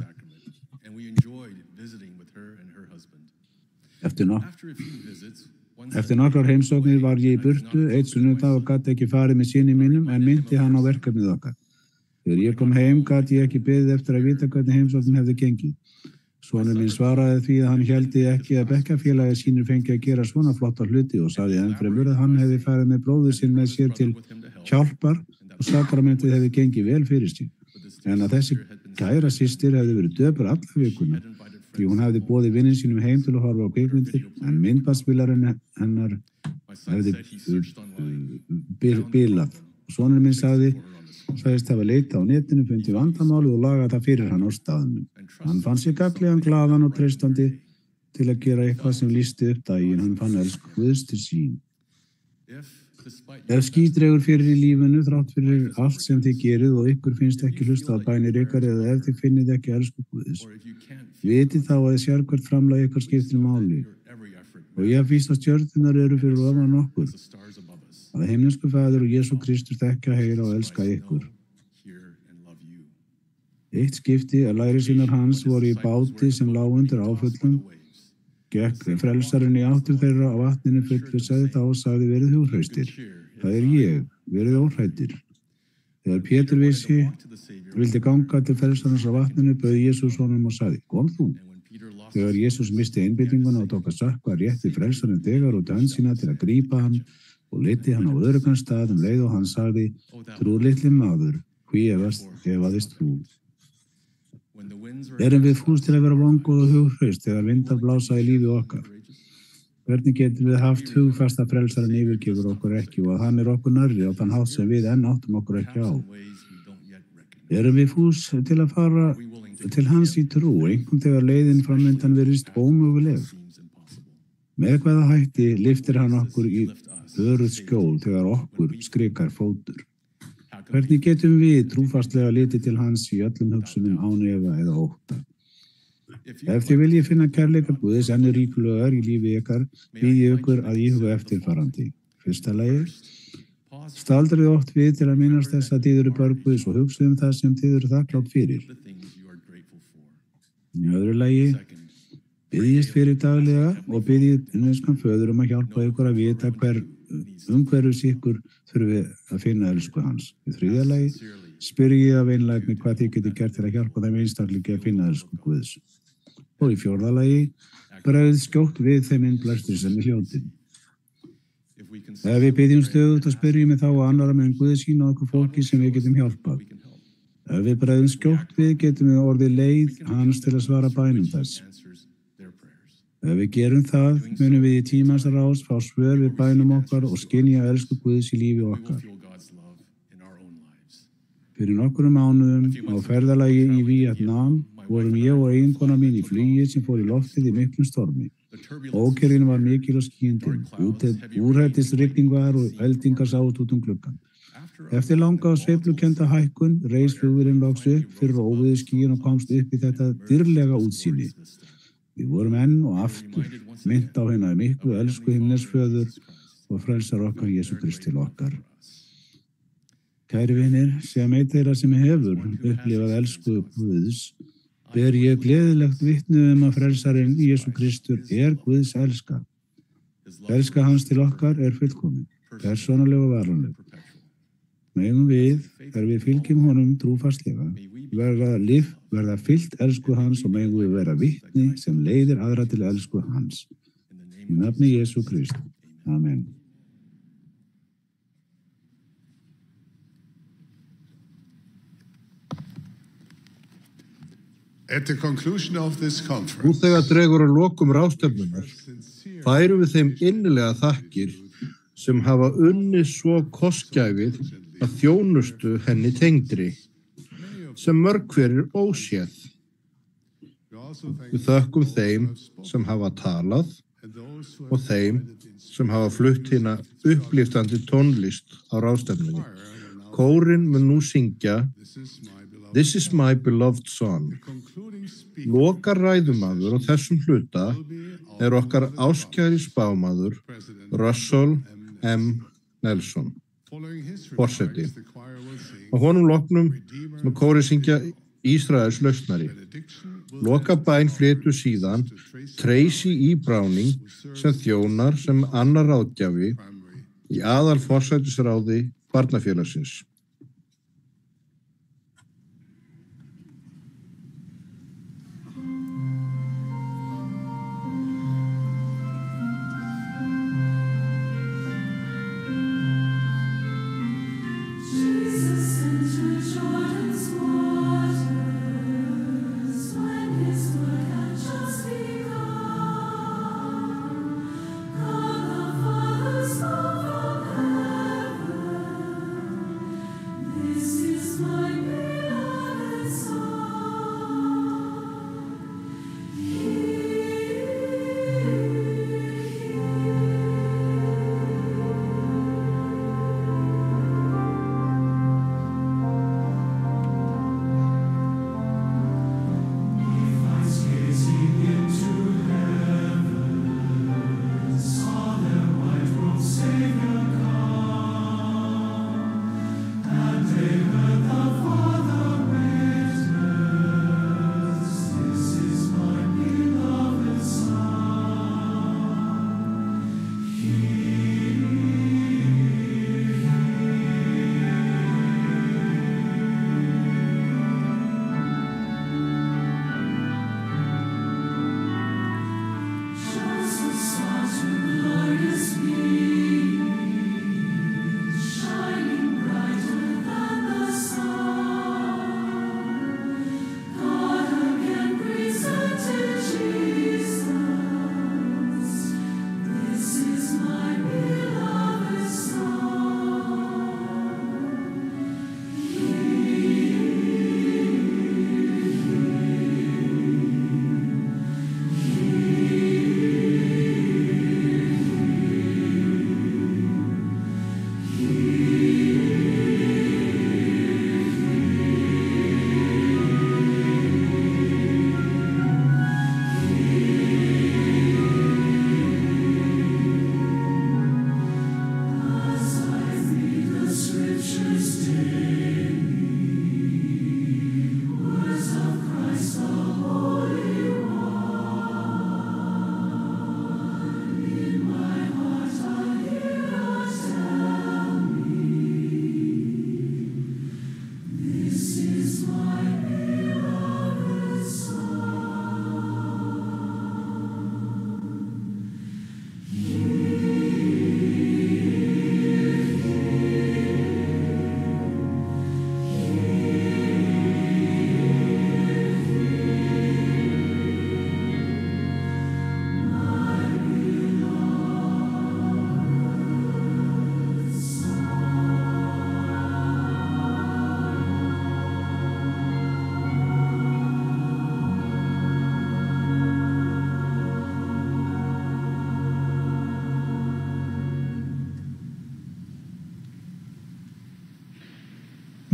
Eftir nokkrar heimsóknir var ég í burtu einn sunnudag og gat ekki farið með syni mínum en minnti hann á verkefnið okkar. Þegar ég kom heim gat ég ekki beðið eftir að vita hvernig heimsóknin hefði gengið. Sonur minn svaraði því að hann héldi ekki að bekkjarfélagi sínir fengi að gera svona flotta hluti og sagði ennfremur að hann hefði farið með bróður sinn með sér til hjálpar og sakramentið hefði gengið vel fyrir sig. En að þessi kæra systir hefði verið döpur alla vikuna því hún hefði boðið vinnin sínum heim til að horfa á kvikmyndir en myndbandspilarinn hennar hefði bilað. Sonur minn sagðist hafa leitað á netinu, fundið vandamálið og lagað það fyrir hann á staðnum. Hann fann sig gagnlegan, glaðan og treystandi til að gera eitthvað sem lýsti upp daginn. Hann fann elsk Guðs til sín. Ef skítregur fyrir í lífinu þrátt fyrir allt sem þið gerið og ykkur finnst ekki hlusta á bænir ykkar eða ef þið finnið ekki elsku Guðs, vitið þá að sérhvert framlag ykkar skiptir máli. Og ég víst að stjörnunar eru fyrir ofan okkur. Að himnesku Faðir og Jesú Kristur þekka, heyra og elska ykkur. Eitt skipti að lærisveinar hans voru í báti sem lá undir áföllum. Gekk frelsarinn í áttir þeirra á vatninu fullvissaði þá og sagði verið óhræstir. Það er ég, verið óhræddir. Þegar Pétur vildi ganga til frelsarans á vatninu bauð Jesús honum og sagði, kom þú. Þegar Jesús misti einbeitinguna og tók að sökkva rétti frelsarinn þegar og dönn sína til að grípa hann og leiddi hann á öruggan stað leið og hann sagði, trú litli maður, hví efaðist þú. Erum við fús til að vera vongóð og hughrist þegar vindar blása í lífi okkar? Hvernig getum við haft hugfast að frelsarinn yfirgefur okkur ekki og að hann okkur nærri á þann hátt sem við enn áttum okkur ekki á? Erum við fús til að fara til hans í trú, einkum þegar leiðin framundan virðist ómöguleg? Með hvaða hætti lyftir hann okkur í öruð skjól þegar okkur skrikar fótur? Hvernig getum við trúfastlega litið til hans í öllum hugsunum án efa eða ótta? Ef þið viljið finna kærleika Guðs enn ríkulegar í lífi ykkar, býð ég ykkur að íhuga eftirfarandi. Fyrsta lagi, staldrið oft við til að minnast þess að þið eru börn Guðs og hugsið það sem þið eru þakklátt fyrir. Í öðru lagi, biðjist fyrir daglega og biðjið himneskan Föður að hjálpa ykkur að vita hverjus ykkur þurfi að finna elsku hans. Í þriðja lagi, spyrjið af einlægni hvað þið getið gert til að hjálpa þeim einstaklingi að finna elsku Guðs. Og í fjórða lagi, bregðið skjótt við þeim innblæstri sem er hljótin. Ef við biðjum stöðugt og spyrjum við þá og annara með Guð sína okkur fólki sem við getum hjálpað. Ef við bregðum skjótt við getum við orðið leið hans til að svara bænum þess. Ef við gerum það, munum við í tímans rás fá svör við bænum okkar og skynja elsku Guðs í lífi okkar. Fyrir nokkrum mánuðum á ferðalagi í Víetnam vorum ég og eiginkona mín í flugi sem fór í loftið í miklum stormi. Ókyrrðin var mikil og skýjandi, úrhellisrigning var og eldingar sáust út gluggann. Eftir langa og sveiflukennda hækkun reis flugvélin loks upp fyrir óveður skýin og komst upp í þetta dýrlega útsýni. Við vorum enn og aftur minnt á hina miklu elsku himnesföður og frelsar okkar Jesú Krist til okkar. Kæri vinir, sem einn þeirra sem hefur upplifað elsku Guðs, ber ég gleðilegt vitni að frelsarinn Jesú Kristur Guðs elska. Elska hans til okkar fullkomin, persónuleg og varanleg. Megum við, þegar við fylgjum honum trúfastlega, verða fyllt elsku hans og megum við vera vitni sem leiðir aðra til elsku hans. Í nafni Jesú Krist. Amen. At the conclusion of this conference, nú þegar dregur að lokum ráðstefnunnar, færum við þeim innilega þakkir sem hafa unnið svo kostgæfið að þjónustu henni tengdri, sem mörg hver óséð. Við þökkum þeim sem hafa talað, og þeim sem hafa flutt hina uppliftandi tónlist á ráðstefnunni. Kórinn mun nú syngja This is my beloved son. Lokar ræðumaður á þessum hluta okkar áskæri spámaður Russell M. Nelson, forseti. Á honum loknum mun kórinn syngja Ísraels lausnari. Loka bæn flytur síðan Tracy E. Browning sem þjónar sem annar ráðgjafi í aðal forsætisráði barnafélagsins.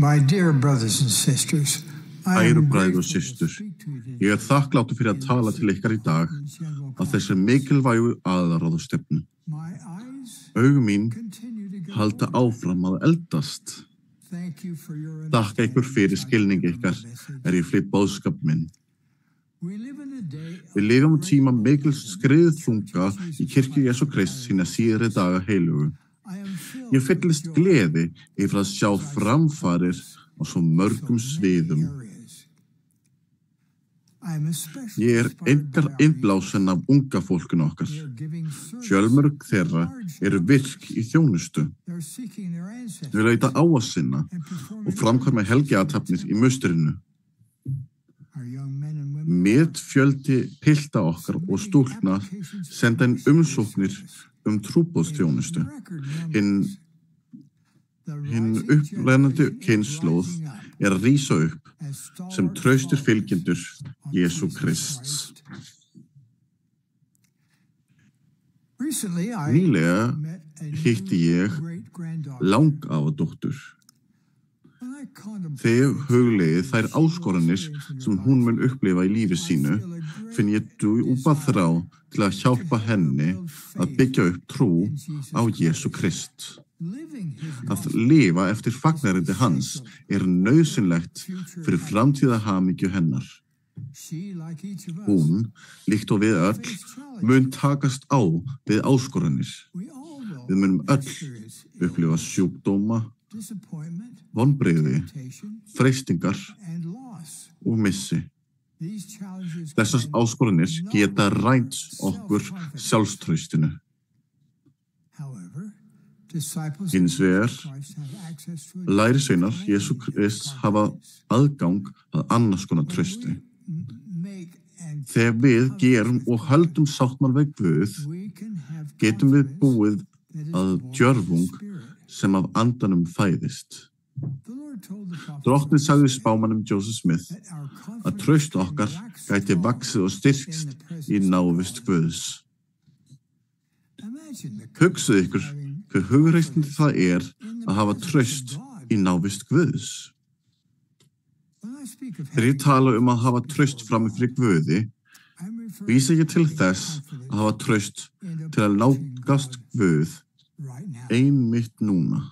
My dear brothers and sisters, Kæru bræður og systur, ég þakkláttur fyrir að tala til ykkar í dag á þessu mikilvægu aðalráðstefnu. Augu mín halda áfram að eldast. Þakka ykkur fyrir skilning ykkar ég flyt boðskap minn. Við lifum tíma mikil skriðþunga í kirkju Jesú Krists sína síðari daga heilugu. Ég fyllist gleði yfir að sjá framfarir á svo mörgum sviðum. Ég einkar innblásin af unga fólkinu okkar. Fjölmörg þeirra virk í þjónustu. Þau leita áa sinna og framkvæma helgiathafnir í mustrinu. Metfjöldi pilta okkar og stúlkna senda inn umsóknir trúboðsþjónustu. Hinn upprennandi kynslóð að rísa upp sem traustir fylgjendur Jesú Krists. Nýlega hitti ég langafadóttur. Þegar hugleiði þær áskoranir sem hún mun upplifa í lífi sínu, finn ég djúpa þrá til að hjálpa henni að byggja upp trú á Jesú Krist. Að lifa eftir fagnaðarindi hans nauðsynlegt fyrir framtíða hamingju hennar. Hún, líkt og við öll, mun takast á við áskoranir. Við munum öll upplifa sjúkdóma, vonbrigði, freistingar og missi. Þessar áskoranir geta rænt okkur sjálfstraustinu. Hins vegar, lærisveinar Jesú Krists hafa aðgang að annars konar trausti. Þegar við gerum og höldum sáttmál við Guð, getum við búið að djörfung sem af andanum fæðist. Drottinn sagði spámanum Joseph Smith að traust okkar gæti vaxið og styrkst í návist Guðs. Hugsið ykkur hver hugreiknandi það að hafa traust í návist Guðs. Þegar ég tala að hafa traust frammi fyrir Guði, vísa ég til þess að hafa traust til að nálgast Guð einmitt núna.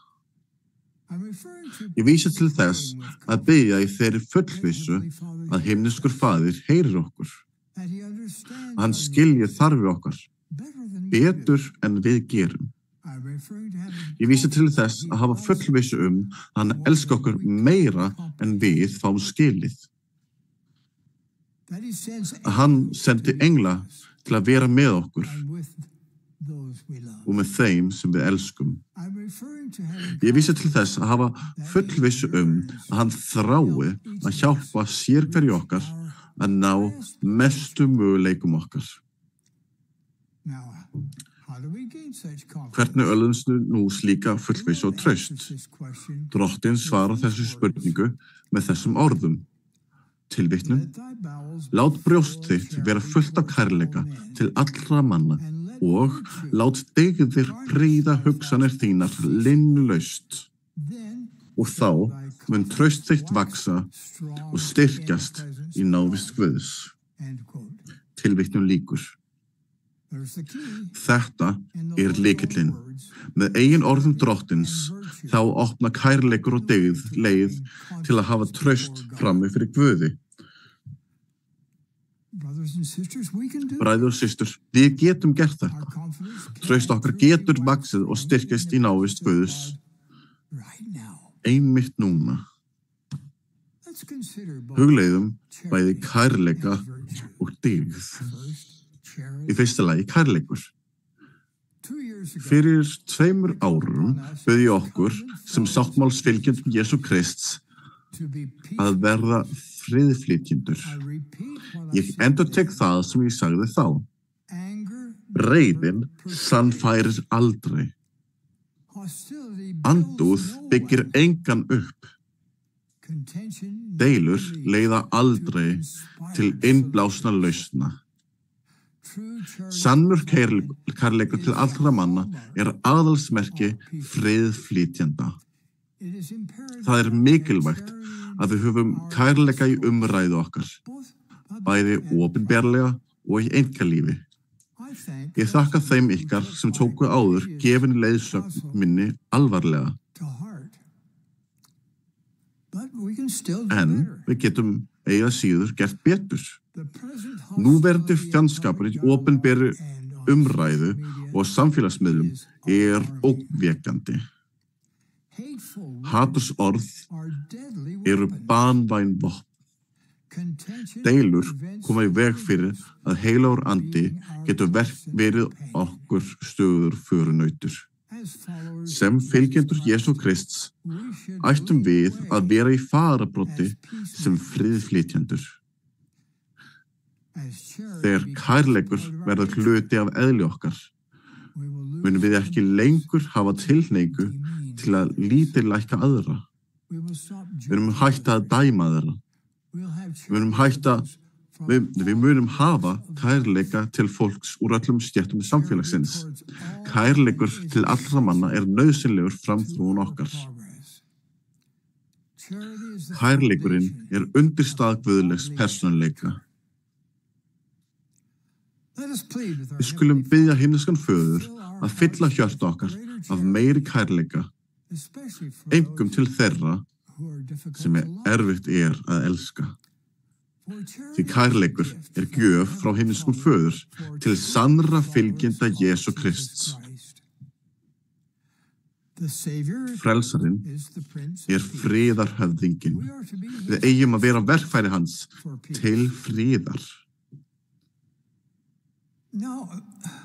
Ég vísa til þess að biðja í þeirri fullvissu að himneskur Faðir heyrir okkur, að hann skilji þarfir okkar betur en við gerum. Ég vísa til þess að hafa fullvissu að hann elskar okkur meira en við fáum skilið. Að hann sendi engla til að vera með okkur og með þeim sem við elskum. Ég vísa til þess að hafa fullvissu að hann þrái að hjálpa sér hverju okkar að ná mestu möguleikum okkar. Hvernig öllumst nú slíka fullvissu og traust? Drottinn svarar þessu spurningu með þessum orðum. Tilvitnun: Lát brjóst þitt vera fullt af kærleika til allra manna og lát dygðir prýða hugsanir þínar linnulaust. Og þá mun traust þitt vaxa og styrkjast í návist Guðs. Tilvitnun lýkur. Þetta lykillinn. Með eigin orðum Drottins þá opna kærleikur og dygð leið til að hafa traust frammi fyrir Guði. Bræður og systur, við getum gert þetta. Traust okkar getur vaxið og styrkjast í návist Guðs einmitt núna. Hugleiðum bæði kærleika og dygð. Í fyrsta lagi kærleikur. Fyrir 2 árum bauð ég okkur sem sáttmálsfylgjendum Jesú Krists að verða friðflytjendur. Ég endurtek það sem ég sagði þá. Reiðin sannfærir aldrei. Andúð byggir engan upp. Deilur leiða aldrei til innblásna lausna. Sannur kærleikur til allra manna aðalsmerki friðflytjenda. Það mikilvægt að við höfum kærleika í umræðu okkar, bæði opinberlega og í einkalífi. Ég þakka þeim ykkar sem tóku áður gefin leiðsögn minni alvarlega. En við getum eiga síður gert betur. Núverandi fjandskapur í opinberri umræðu og samfélagsmiðlum ógnvekjandi. Hatursorð banvæn vopn. Deilur koma í veg fyrir að heilagur andi getur verið okkur stöður förunautur. Sem fylgjendur Jesú Krists ættum við að vera í fararbroddi sem friðflytjendur. Þegar kærleikur verður hluti af eðli okkar, munum við ekki lengur hafa tilhneigingu til að lítillækka aðra. Við munum hætta að dæma þeirra. Við munum hætta Við munum hafa kærleika til fólks úr öllum stéttum samfélagsins. Kærleikur til allra manna nauðsynlegur framþróun okkar. Kærleikurinn undirstaða guðlegs persónuleika. Við skulum biðja himneskan föður að fylla hjörtu okkar af meiri kærleika, einkum til þeirra sem erfitt að elska. Því kærleikur gjöf frá himneskum föður til sannra fylgjenda Jesú Krists. Frelsarinn friðarhöfðinginn. Við eigum að vera verkfæri hans til friðar.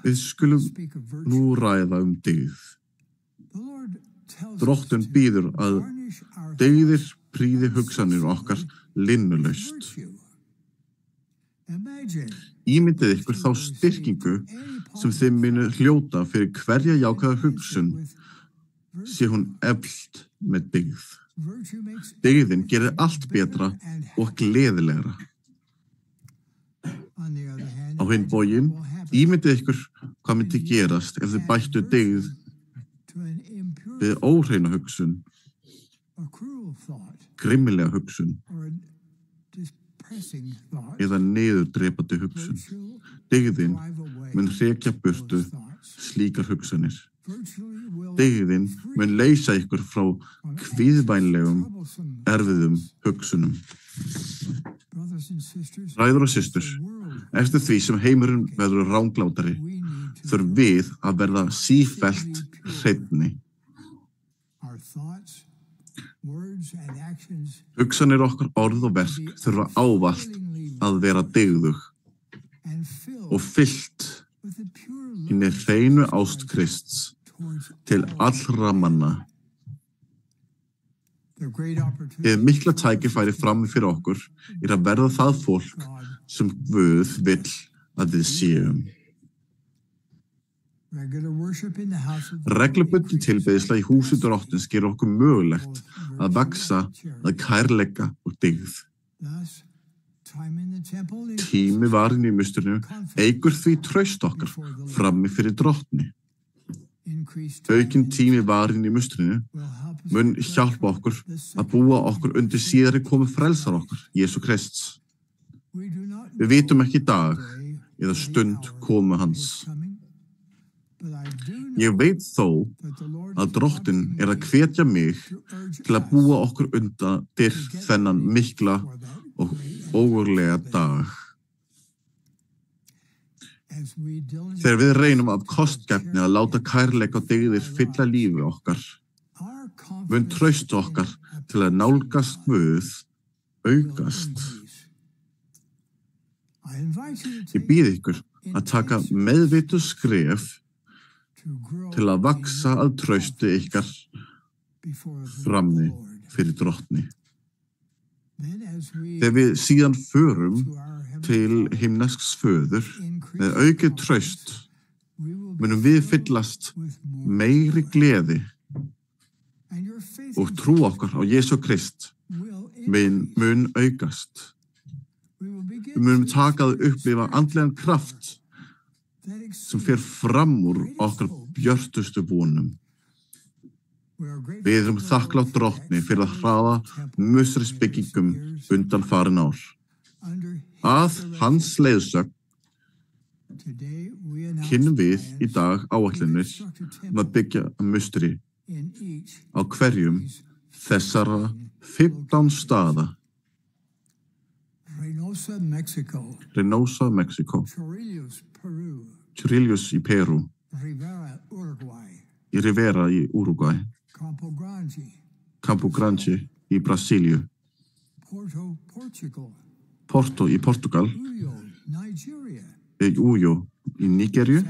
Við skulum nú ræða dygð. Drottinn býður að dygðir prýði hugsanir okkar linnulaust. Ímyndið ykkur þá styrkingu sem þið munu hljóta fyrir hverja jákvæða hugsun sé hún efld með dygð. Dygðin gerir allt betra og gleðilegra. Á hinn bóginn, ímyndið ykkur hvað myndi gerast ef þið bættu dygð við óhreina hugsun, grimmilega hugsun eða niðurdrepandi hugsun. Dygðin mun hrekja burtu slíkar hugsanir. Dygðin mun leysa ykkur frá kvíðvænlegum, erfiðum hugsunum. Bræður og systur, eftir því sem heimurinn verður ranglátari, þurfum við að verða sífellt hreinni. Hugsanir okkar, orð og verk þurfa ávallt að vera dygðug og fyllt hinni hreinu ást Krists til allra manna. Hið mikla tækifæri frammi fyrir okkur að verða það fólk sem Guð vill að við séum. Reglubundin tilbeiðsla í húsi Drottins gerir okkur mögulegt að vaxa að kærleika og dygð. Tími varinn í mustrinu eykur því traust okkar frammi fyrir Drottni. Aukinn tími varinn í mustrinu mun hjálpa okkur að búa okkur undir síðari komu frelsar okkar, Jesú Krists. Við vitum ekki dag eða stund komu hans. Ég veit þó að Drottinn að hvetja mig til að búa okkur undir þennan mikla og ógurlega dag. Þegar við reynum af kostgæfni að láta kærleika og dygðir fylla lífi okkar, mun traust okkar til að nálgast Guð aukast. Ég býð ykkur að taka meðvituð skref til að vaxa að trausti ykkar frammi fyrir Drottni. Þegar við síðan förum til himnesks föður með aukið traust, munum við fyllast meiri gleði og trú okkar á Jesú Krist mun aukast. Við munum taka að upplifa andlegan kraft sem fer fram úr okkar björtustu vonum. Við erum þakklátt Drottni fyrir að hraða musrisbyggingum undanfarin ár. Að hans leiðsögn kynnum við í dag áætlanir að byggja mustri á hverjum þessara 15 staða. Reynosa, Mexico. Chorrillos í Peru. Í Rivera í Uruguay. Campo Grande í Brasíliu. Porto í Portugal. Uyo í Nígeríu.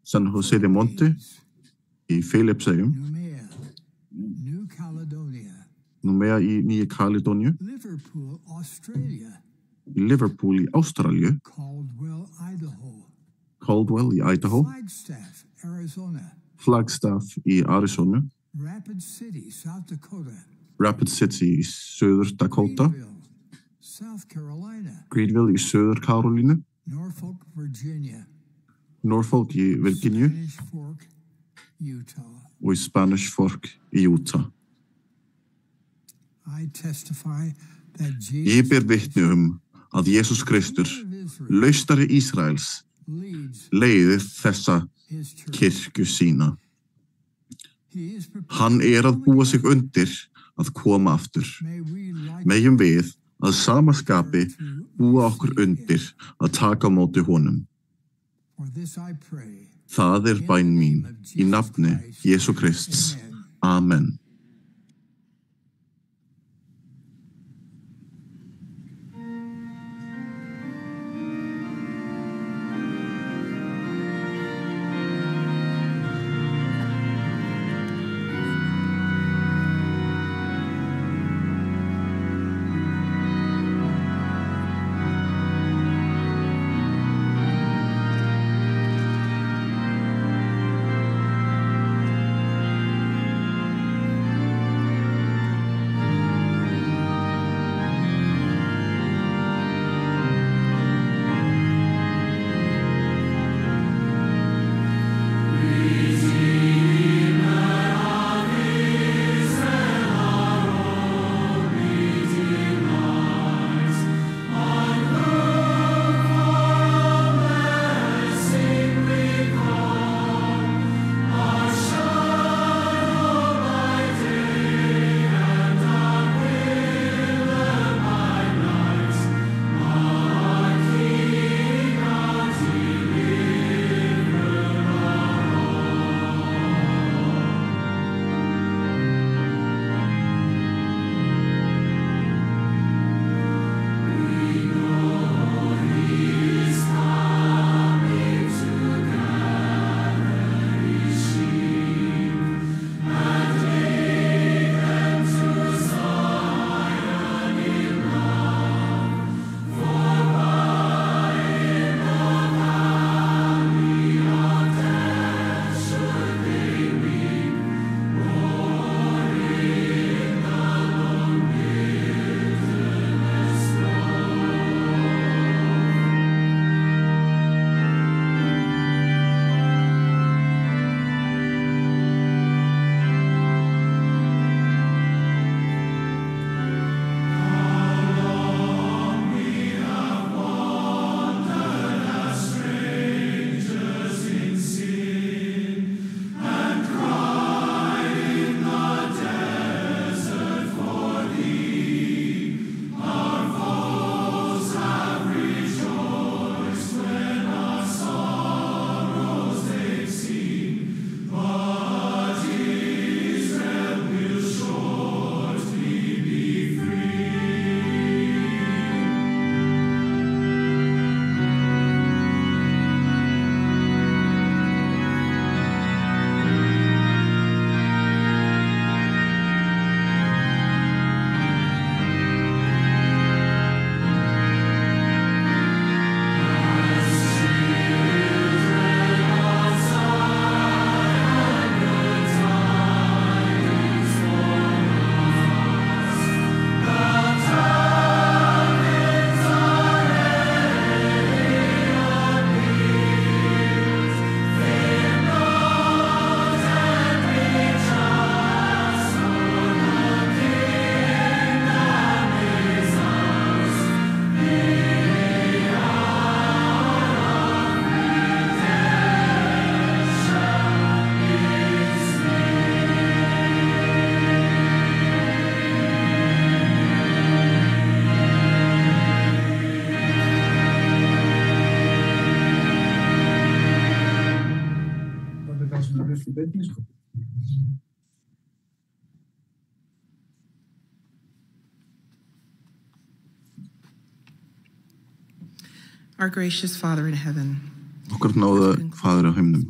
San José de Monte í Filippseyjum. Númea í Nýju Kaledóníu. Liverpool í Ástralíu. Caldwell í Idaho. Flagstaff í Arizona. Rapid City í Suður Dakota. Greenville í Suður-Karólínu, Norfolk í Virginíu og í Spanish Fork í Utah. Ég ber vitni að Jesús Kristur, laustari Ísraels, leiðir þessa kirkju sína. Hann að búa sig undir að koma aftur. Megum við að sama skapi búa okkur undir að taka á móti honum. Það bæn mín í nafni Jesú Krists. Amen. Our gracious Father in heaven. Okkar náða Faðir á himnum.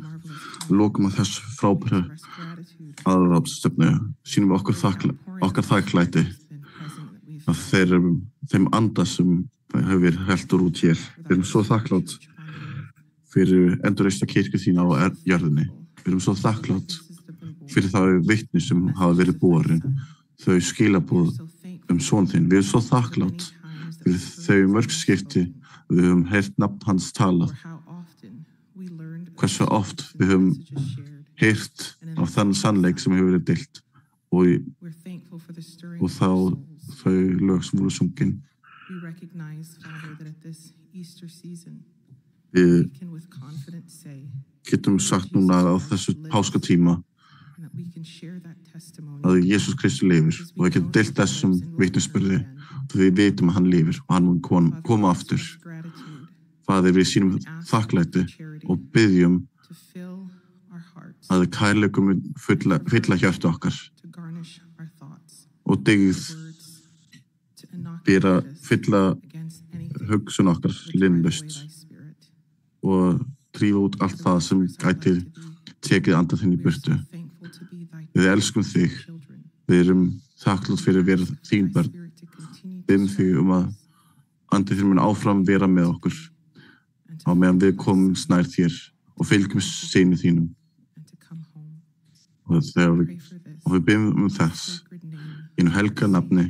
Lokum að þessu frábæru aðalráðstefnu sínum okkar þakklæti af þeim anda sem hefur verið heltur út hér. Við erum svo þakklátt fyrir endurreista kirkju þína á jörðinni. Við erum svo þakklátt fyrir það vitni sem hafa verið borin, þau skilaboð son þinn. Við erum svo þakklátt Við þau mörg skipti við höfum heyrt nafn hans talað. Hversu oft við höfum heyrt af þann sannleik sem hefur verið deilt og þá þau lög sem voru sungin. Við getum sagt núna á þessu páskatíma að Jesús Kristur lifir og við getum deilt þessum vitnisburði og við vitum að hann lifir og hann mun koma aftur. Faðir, við sýnum þakklæti og byggjum að kærleikum fylla hjarta okkar og dyggð fylla hugsun okkar linnlaust og drífa út allt það sem gæti tekið anda þinn í burtu. Við elskum þig. Við erum þakklátt fyrir að vera þín börn. Biðjum þig að andi þín mun áfram vera með okkur á meðan við komum nær þér og fylgjum syni þínum. Og við biðjum þess í helga nafni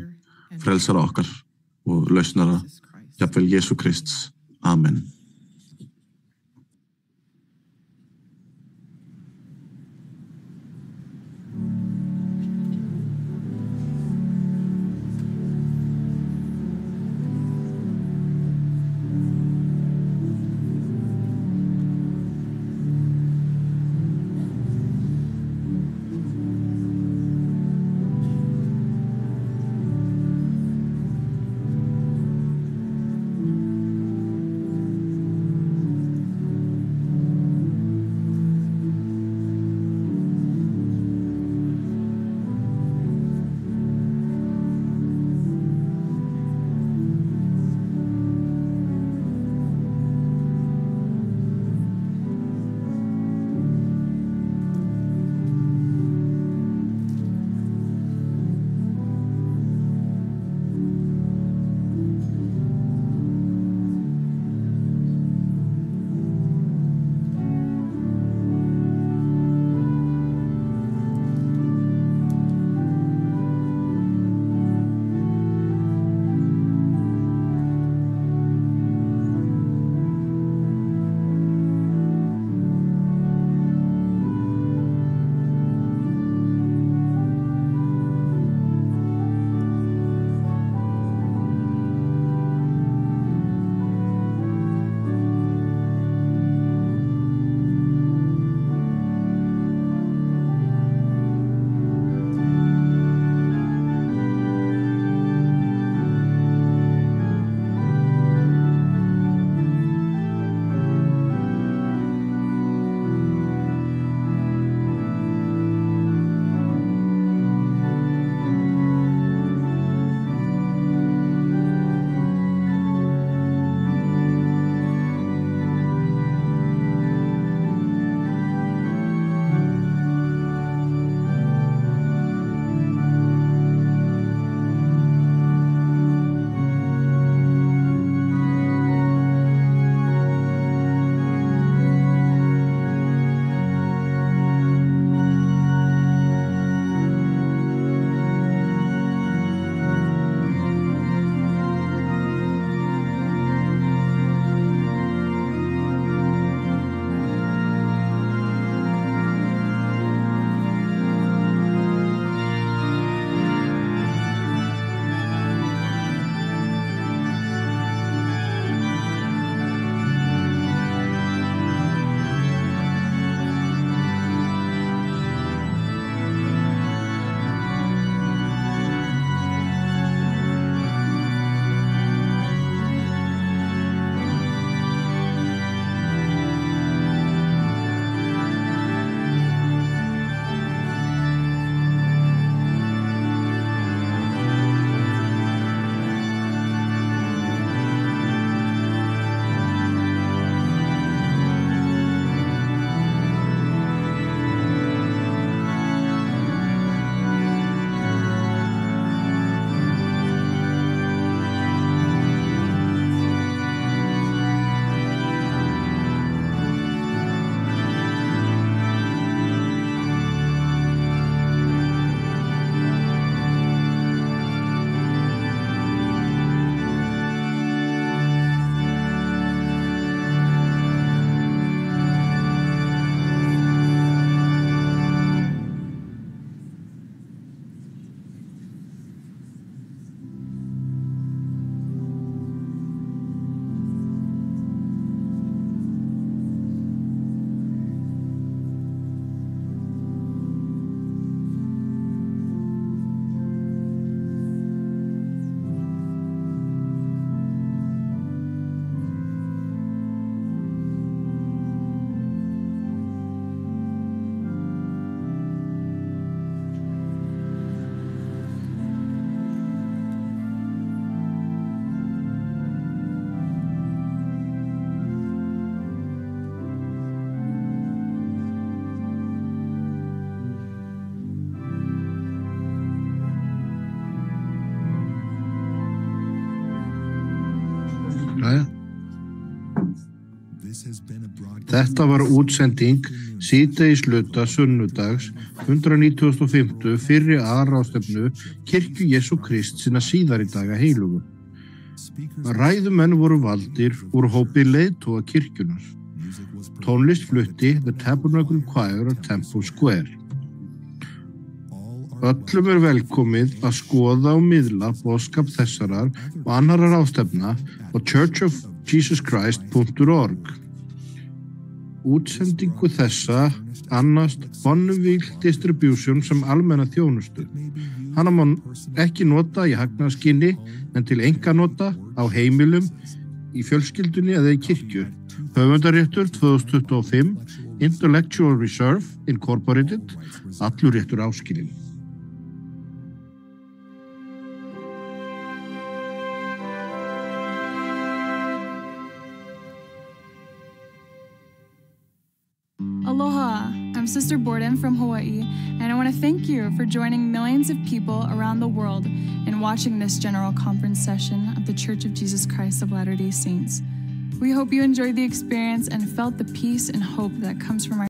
frelsara okkar og lausnara, jafnvel Jesú Krists. Amen. Þetta var útsending síðdegis hluta sunnudags 195. fyrri aðalráðstefnu Kirkju Jesú Krist sinna síðari daga heilugu. Ræðumenn voru valdir úr hópi leiðtoga kirkjunar. Tónlist flutti The Tabernacle Choir of Temple Square. Öllum velkomið að skoða og miðla boðskap þessarar og annarar ráðstefna á churchofjesuschrist.org. Útsendingu þessa annast Bonneville Distribution sem almenna þjónustu. Hana má ekki nota í hagnaðarskyni en til einkanota á heimilum, í fjölskyldunni eða í kirkju. Höfundaréttur 2025, Intellectual Reserve Incorporated, allur réttur áskilinn. Aloha, I'm Sister Borden from Hawaii, and I want to thank you for joining millions of people around the world in watching this General Conference session of the Church of Jesus Christ of Latter-day Saints. We hope you enjoyed the experience and felt the peace and hope that comes from our